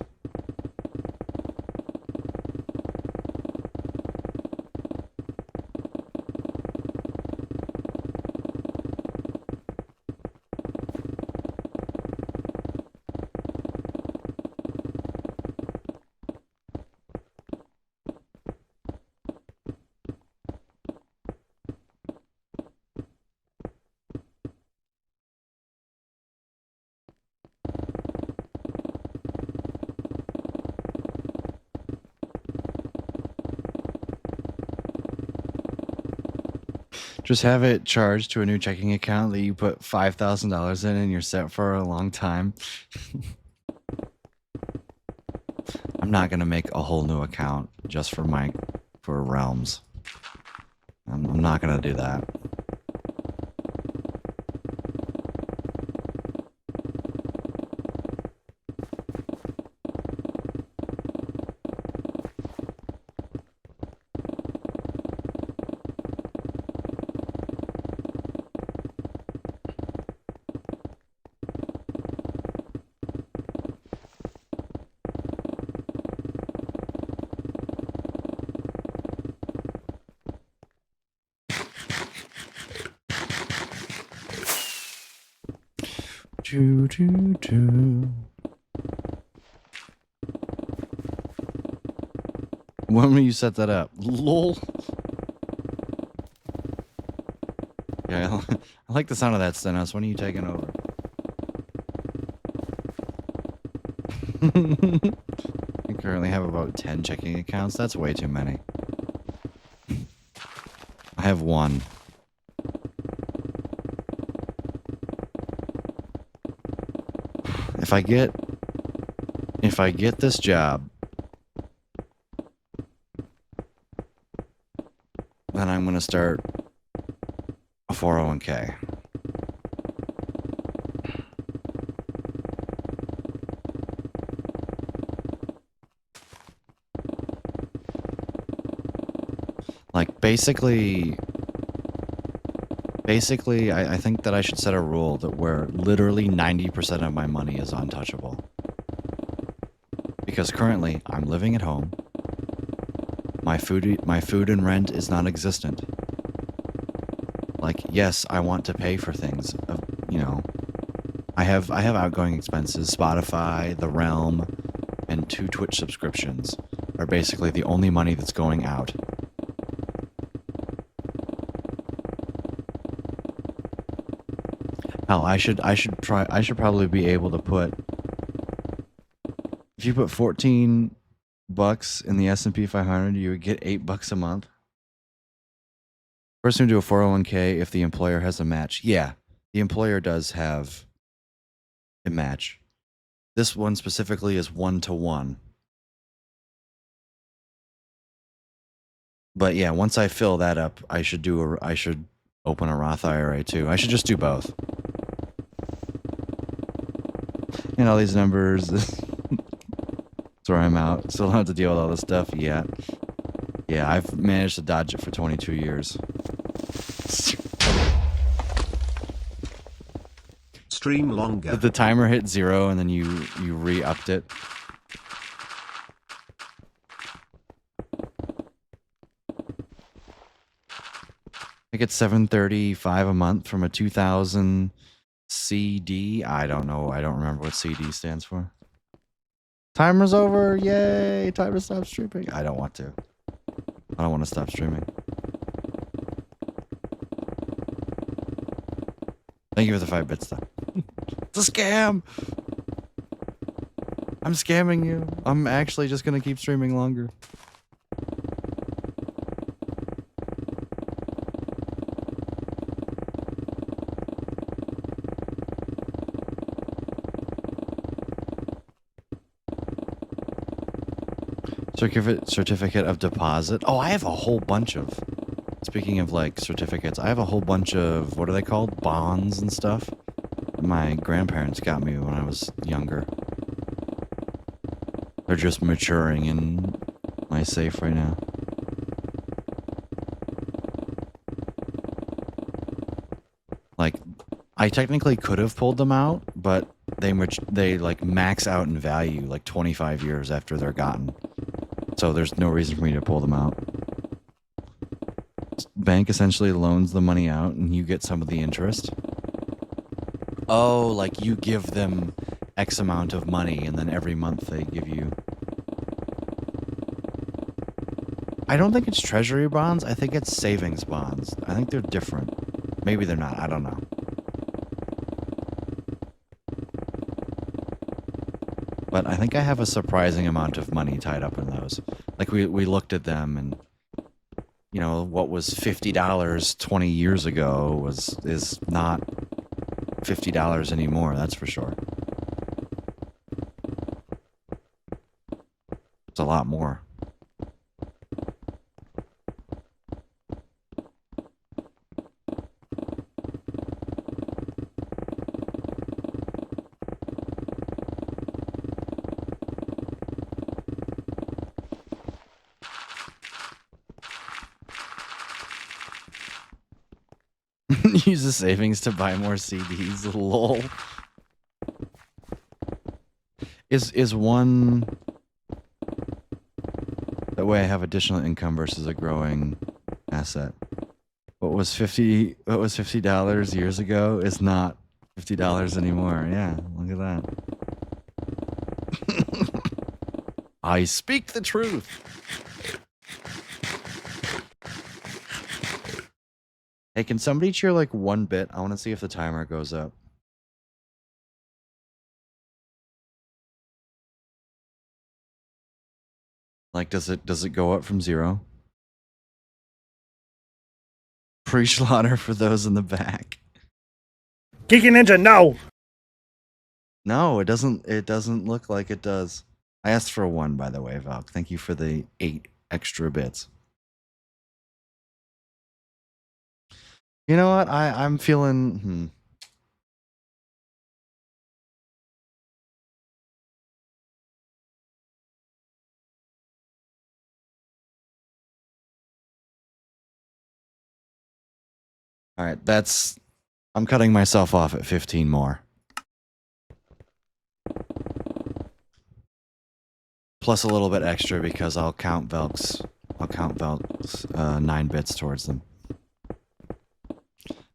Just have it charged to a new checking account that you put $5,000 in and you're set for a long time. I'm not going to make a whole new account just for realms. I'm not going to do that. When will you set that up? LOL. Yeah, I like the sound of that, Stenos. When are you taking over? I currently have about 10 checking accounts. That's way too many. I have 1. If I get if I get this job, then I'm going to start a 401k. Like, basically, I think that I should set a rule that where literally 90% of my money is untouchable. Because currently, I'm living at home. My food and rent is non-existent. Like, yes, I want to pay for things. You know, I have outgoing expenses. Spotify, The Realm, and 2 Twitch subscriptions are basically the only money that's going out. Hell, I should probably be able to put, if you put 14 bucks in the S&P 500, you would get $8 a month. Person would do a 401k if the employer has a match. Yeah, the employer does have a match. This one specifically is 1-to-1. But yeah, once I fill that up, I should open a Roth IRA too. I should just do both. And all these numbers. That's where I'm out. Still don't have to deal with all this stuff yet. Yeah, I've managed to dodge it for 22 years. Stream longer. Did the timer hit 0 and then you re-upped it? I get $735 a month from a 2000 CD. I don't know. I don't remember what CD stands for. Timer's over. Yay. Time to stop streaming. I don't want to. I don't want to stop streaming. Thank you for the 5 bits though. It's a scam. I'm scamming you. I'm actually just going to keep streaming longer. Certificate of deposit. Oh, I have a whole bunch of, speaking of like certificates, I have a whole bunch of, what are they called? Bonds and stuff. My grandparents got me when I was younger. They're just maturing in my safe right now. Like, I technically could have pulled them out, but they like max out in value like 25 years after they're gotten. So there's no reason for me to pull them out. Bank essentially loans the money out and you get some of the interest. Oh, like you give them X amount of money and then every month they give you... I don't think it's treasury bonds. I think it's savings bonds. I think they're different. Maybe they're not. I don't know. But I think I have a surprising amount of money tied up in those. Like we looked at them and, you know, what was $50 20 years ago is not $50 anymore, that's for sure. It's a lot more. Use the savings to buy more CDs. Lol. Is one... That way I have additional income versus a growing asset. What was $50 years ago is not $50 anymore. Yeah, look at that. I speak the truth. Hey, can somebody cheer like 1 bit? I want to see if the timer goes up. Like, does it go up from 0? Pre-slaughter for those in the back. Geeky Ninja, no! No, it doesn't look like it does. I asked for 1, by the way, Valk. Thank you for the 8 extra bits. You know what? I'm feeling... All right, that's... I'm cutting myself off at 15 more. Plus a little bit extra because I'll count Velk's 9 bits towards them.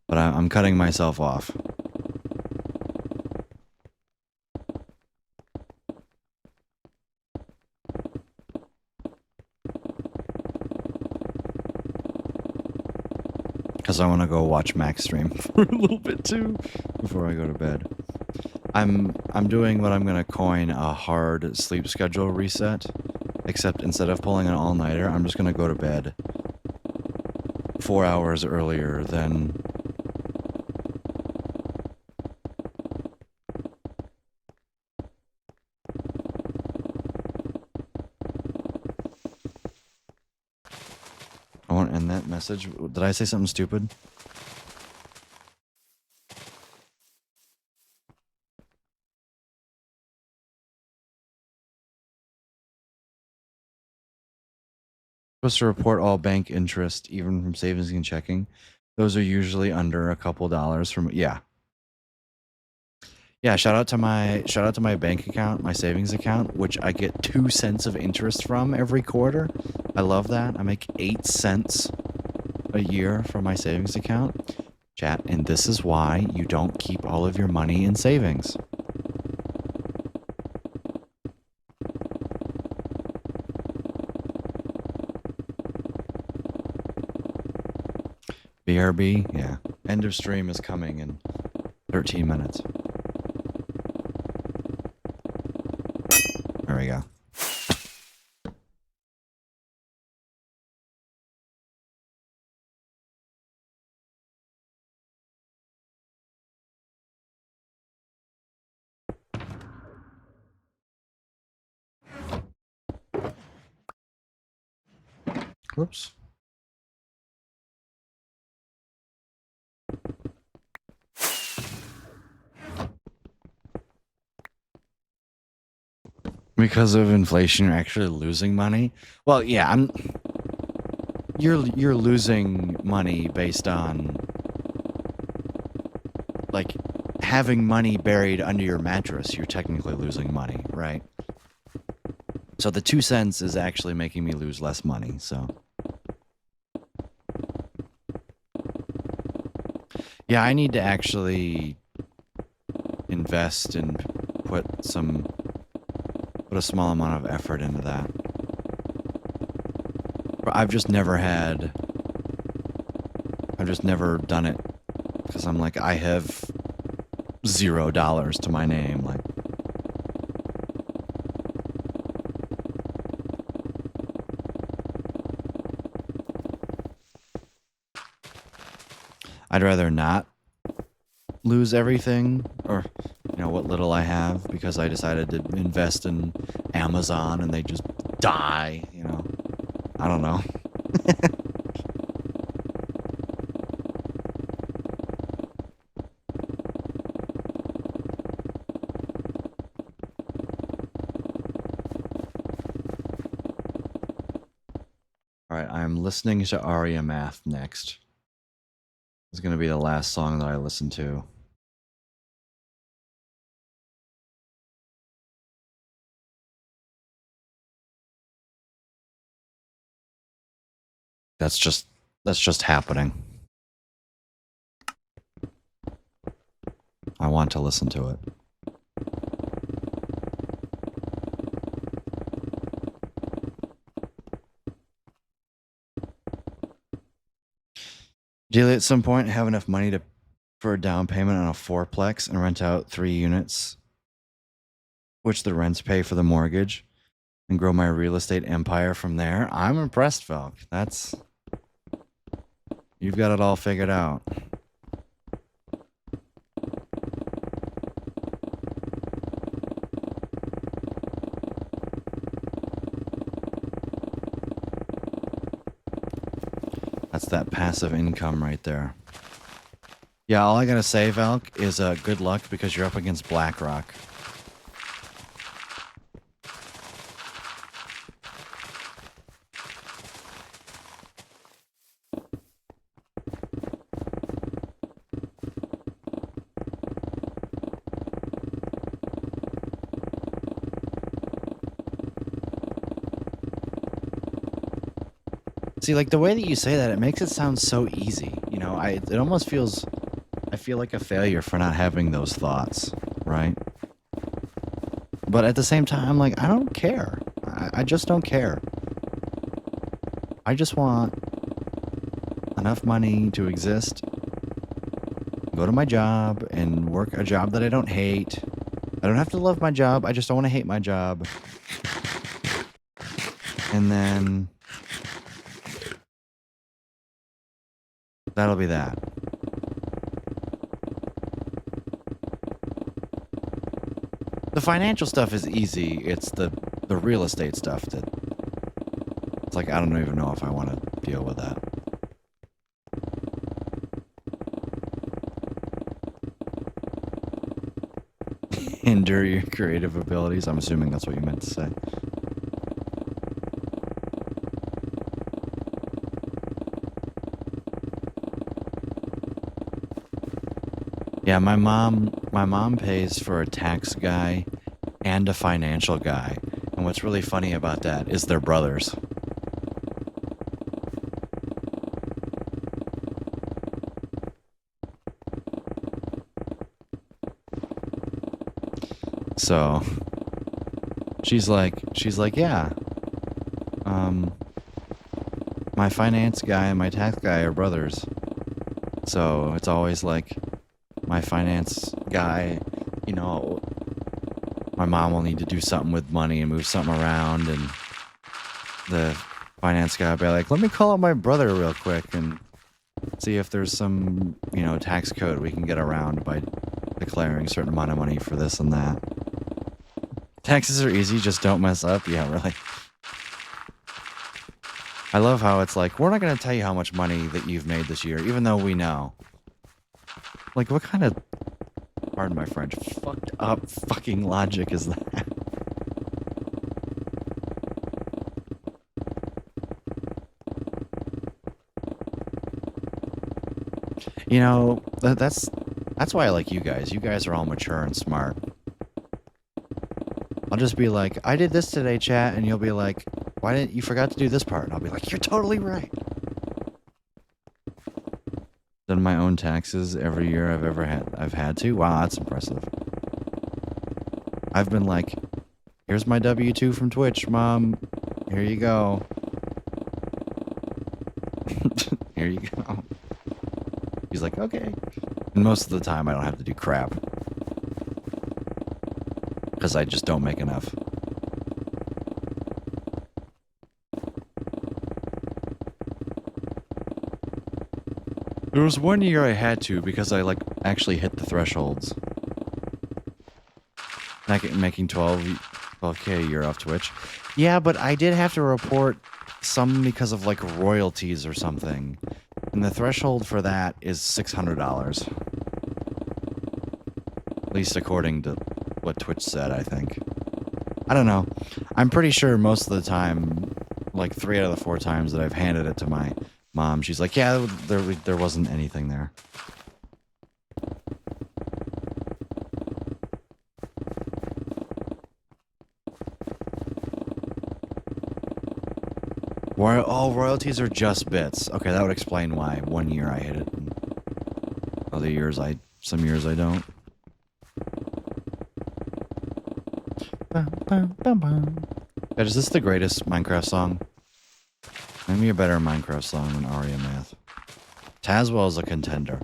But I'm cutting myself off. Because I want to go watch Max stream for a little bit too before I go to bed. I'm doing what I'm gonna coin a hard sleep schedule reset, except instead of pulling an all-nighter, I'm just gonna go to bed 4 hours earlier than... I won't end that message. Did I say something stupid? Supposed to report all bank interest, even from savings and checking. Those are usually under a couple dollars from... Yeah. Yeah, shout out to my bank account, my savings account, which I get 2 cents of interest from every quarter. I love that. I make 8 cents a year from my savings account. Chat, and this is why you don't keep all of your money in savings. BRB, yeah. End of stream is coming in 13 minutes. There we go. Whoops. Because of inflation, you're actually losing money. Well, yeah, you're losing money based on like having money buried under your mattress. You're technically losing money, right? So the 2 cents is actually making me lose less money. So yeah, I need to actually invest and put a small amount of effort into that. I've just never done it because I'm like, I have $0 to my name. Like, I'd rather not lose everything, or what little I have, because I decided to invest in Amazon and they just die, I don't know. Alright, I'm listening to Aria Math next. It's gonna be the last song that I listen to. That's just happening. I want to listen to it. Ideally, at some point, have enough money for a down payment on a 4-plex and rent out 3 units, which the rents pay for the mortgage, and grow my real estate empire from there. I'm impressed, Valk. You've got it all figured out. passive income right there. Yeah, all I gotta say, Valk, is good luck because you're up against BlackRock. See, like, the way that you say that, it makes it sound so easy. You know, it almost feels... I feel like a failure for not having those thoughts, right? But at the same time, like, I don't care. I just don't care. I just want enough money to exist, go to my job, and work a job that I don't hate. I don't have to love my job. I just don't want to hate my job. And then... that'll be that. The financial stuff is easy. It's the real estate stuff that... it's like, I don't even know if I want to deal with that. Hinder your creative abilities. I'm assuming that's what you meant to say. Yeah, my mom pays for a tax guy and a financial guy. And what's really funny about that is they're brothers. So she's like, yeah. My finance guy and my tax guy are brothers. So it's always like my finance guy, you know, my mom will need to do something with money and move something around, and the finance guy will be like, let me call up my brother real quick and see if there's some, you know, tax code we can get around by declaring a certain amount of money for this and that. Taxes are easy, just don't mess up. Yeah, really. I love how it's like, we're not going to tell you how much money that you've made this year, even though we know. Like, what kind of, pardon my French, fucked up fucking logic is that? You know, that's why I like you guys. You guys are all mature and smart. I'll just be like, I did this today, chat, and you'll be like, why didn't you forgot to do this part? And I'll be like, you're totally right. Done my own taxes every year I've had to. Wow, that's impressive. I've been like, here's my W-2 from Twitch, Mom. Here you go. Here you go. He's like, okay. And most of the time I don't have to do crap. Because I just don't make enough. There was one year I had to because I, like, actually hit the thresholds. Making 12K a year off Twitch. Yeah, but I did have to report some because of, like, royalties or something. And the threshold for that is $600. At least according to what Twitch said, I think. I don't know. I'm pretty sure most of the time, like 3 out of the 4 times that I've handed it to my mom, she's like, yeah, there wasn't anything there. Royalties are just bits. Okay, that would explain why. One year I hit it. And other years some years I don't. Is this the greatest Minecraft song? Maybe a better Minecraft song than Aria Math. Tazwell is a contender.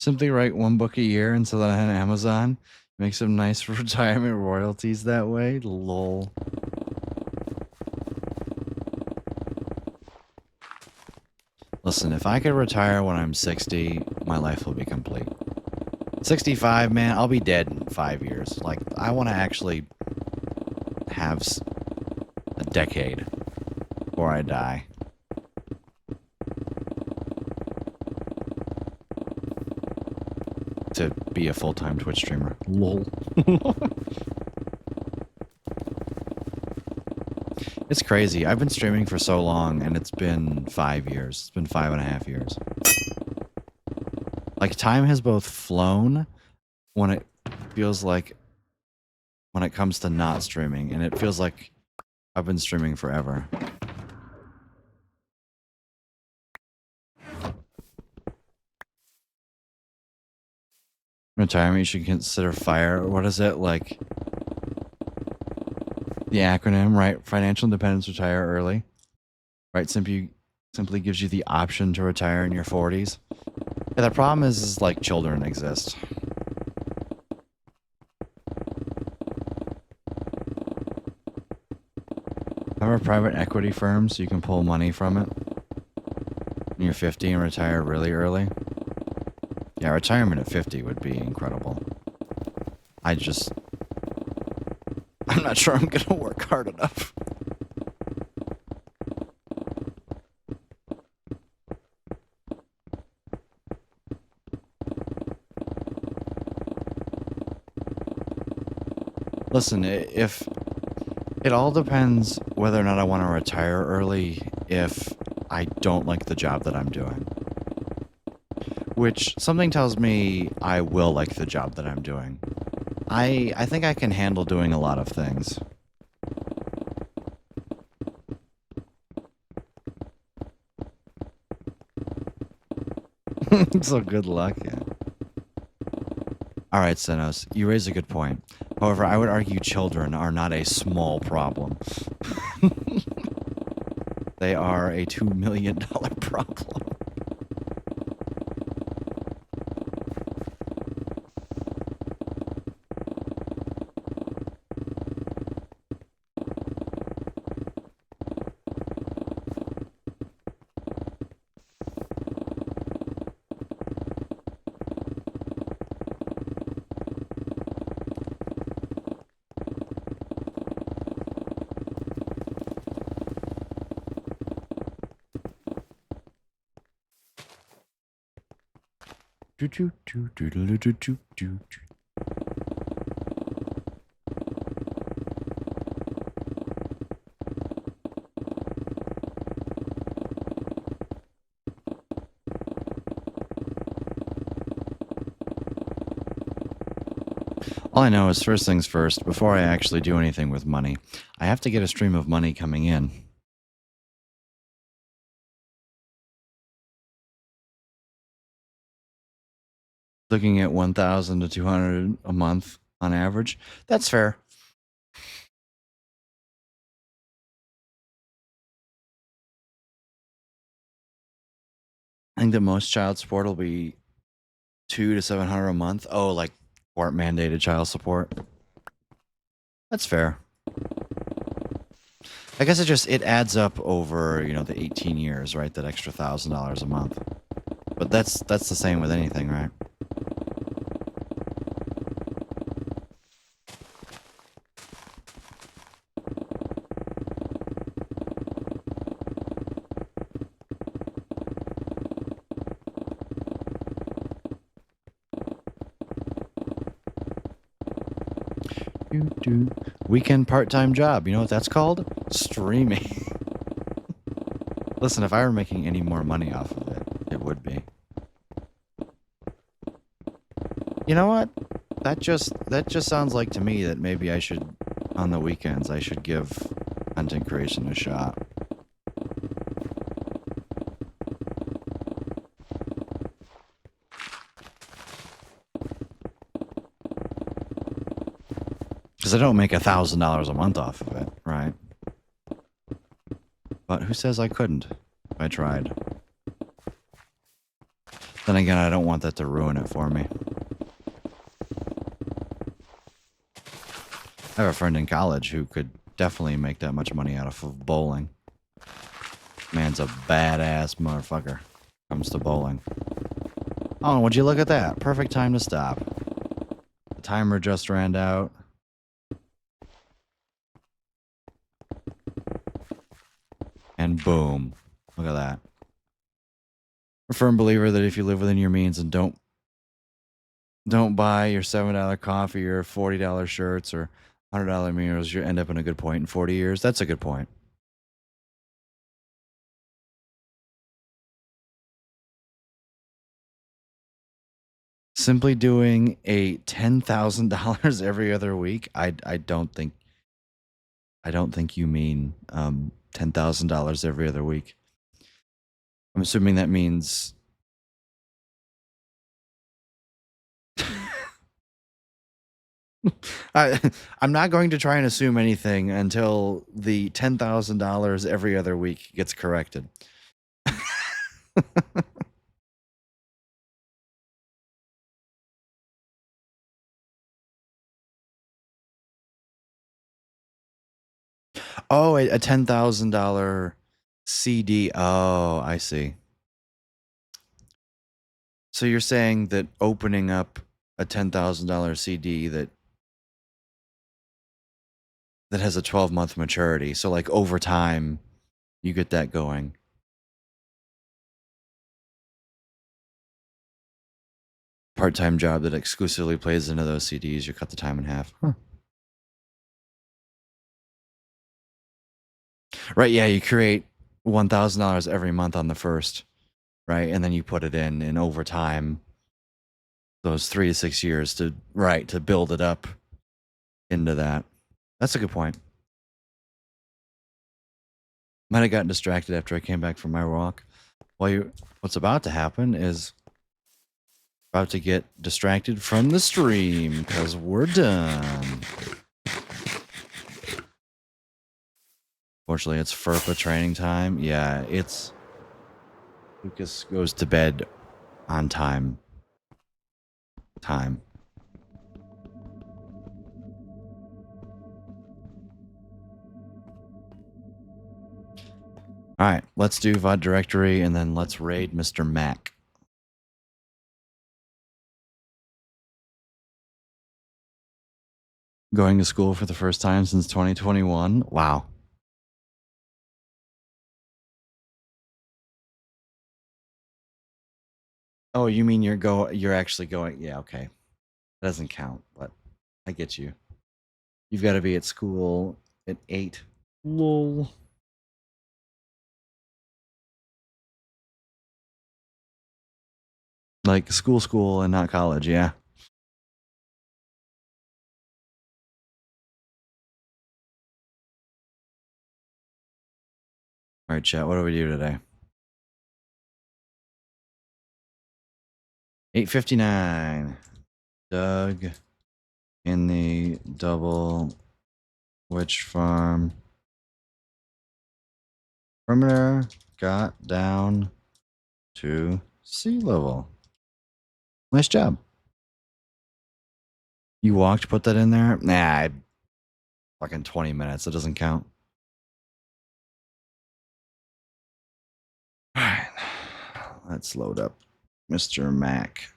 Simply write one book a year and sell that on Amazon. Make some nice retirement royalties that way. Lol. Listen, if I could retire when I'm 60, my life will be complete. 65, man, I'll be dead in 5 years. Like, I want to actually have a decade before I die. To be a full-time Twitch streamer. Lol. It's crazy. I've been streaming for so long, and it's been 5 years. It's been 5.5 years. Like, time has both flown when it feels like when it comes to not streaming, and it feels like I've been streaming forever. Retirement, you should consider FIRE. What is it? Like, the acronym, right? Financial independence, retire early. Right? Simply gives you the option to retire in your 40s. Yeah, the problem is like children exist. Have a private equity firm so you can pull money from it when you're 50 and retire really early. Yeah, retirement at 50 would be incredible. I'm not sure I'm gonna work hard enough. Listen, if it all depends whether or not I want to retire early if I don't like the job that I'm doing. Which something tells me I will like the job that I'm doing. I think I can handle doing a lot of things. So good luck. Yeah. Alright, Senos, you raise a good point. However, I would argue children are not a small problem. They are a $2 million problem. All I know is first things first, before I actually do anything with money, I have to get a stream of money coming in. Looking at 1,000 to 200 a month on average. That's fair. I think that most child support will be 200 to 700 a month. Oh, like court mandated child support. That's fair. I guess it adds up over, you know, the 18 years, right? That extra $1,000 a month. But that's the same with anything, right? Weekend part-time job. You know what that's called? Streaming. Listen, if I were making any more money off of it, it would be. You know what? That just sounds like to me that maybe I should, on the weekends, I should give content creation a shot. Because I don't make $1,000 a month off of it, right? But who says I couldn't if I tried? Then again, I don't want that to ruin it for me. I have a friend in college who could definitely make that much money out of bowling. Man's a badass motherfucker. Comes to bowling. Oh, would you look at that? Perfect time to stop. The timer just ran out. And boom. Look at that. I'm a firm believer that if you live within your means and don't buy your $7 coffee or $40 shirts or $100 meals, you end up in a good point in 40 years. That's a good point. Simply doing a $10,000 every other week, I don't think you mean $10,000 every other week. I'm assuming that means I'm not going to try and assume anything until the $10,000 every other week gets corrected. Oh, a $10,000 CD. Oh, I see. So you're saying that opening up a $10,000 CD that has a 12-month maturity. So like over time, you get that going. Part-time job that exclusively plays into those CDs. You cut the time in half. Huh. Right. Yeah. You create $1,000 every month on the first, right? And then you put it in over time, those 3 to 6 years to build it up into that. That's a good point. Might have gotten distracted after I came back from my walk. What's about to happen is about to get distracted from the stream because we're done. Fortunately, it's FERPA training time. Yeah, Lucas goes to bed on time. All right, let's do VOD directory and then let's raid Mr. Mac. Going to school for the first time since 2021. Wow. Oh, you mean you're actually going? Yeah, okay. That doesn't count, but I get you. You've got to be at school at 8. Lol. Like school and not college, yeah. All right, chat, what do we do today? 8:59. Doug in the double witch farm perimeter got down to sea level. Nice job. You walked, put that in there? Nah, fucking 20 minutes. That doesn't count. All right. Let's load up Mr. Mac.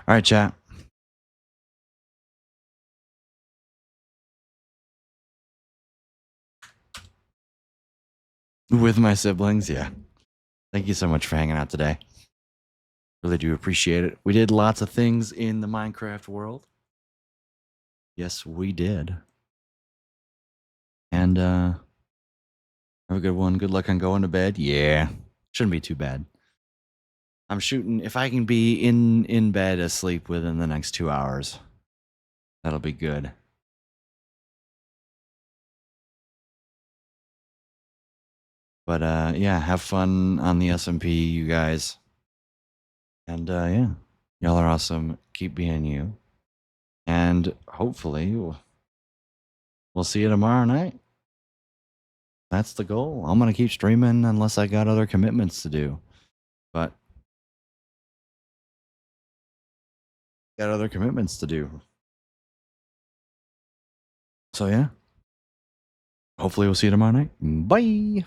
All right, chat. With my siblings, yeah. Thank you so much for hanging out today. Really do appreciate it. We did lots of things in the Minecraft world. Yes, we did. And have a good one. Good luck on going to bed. Yeah. Shouldn't be too bad. I'm shooting if I can be in bed asleep within the next 2 hours. That'll be good. But yeah, have fun on the SMP, you guys. And yeah, y'all are awesome. Keep being you. And hopefully we'll see you tomorrow night. That's the goal. I'm gonna keep streaming unless I got other commitments to do. But got other commitments to do. So yeah. Hopefully we'll see you tomorrow night. Bye.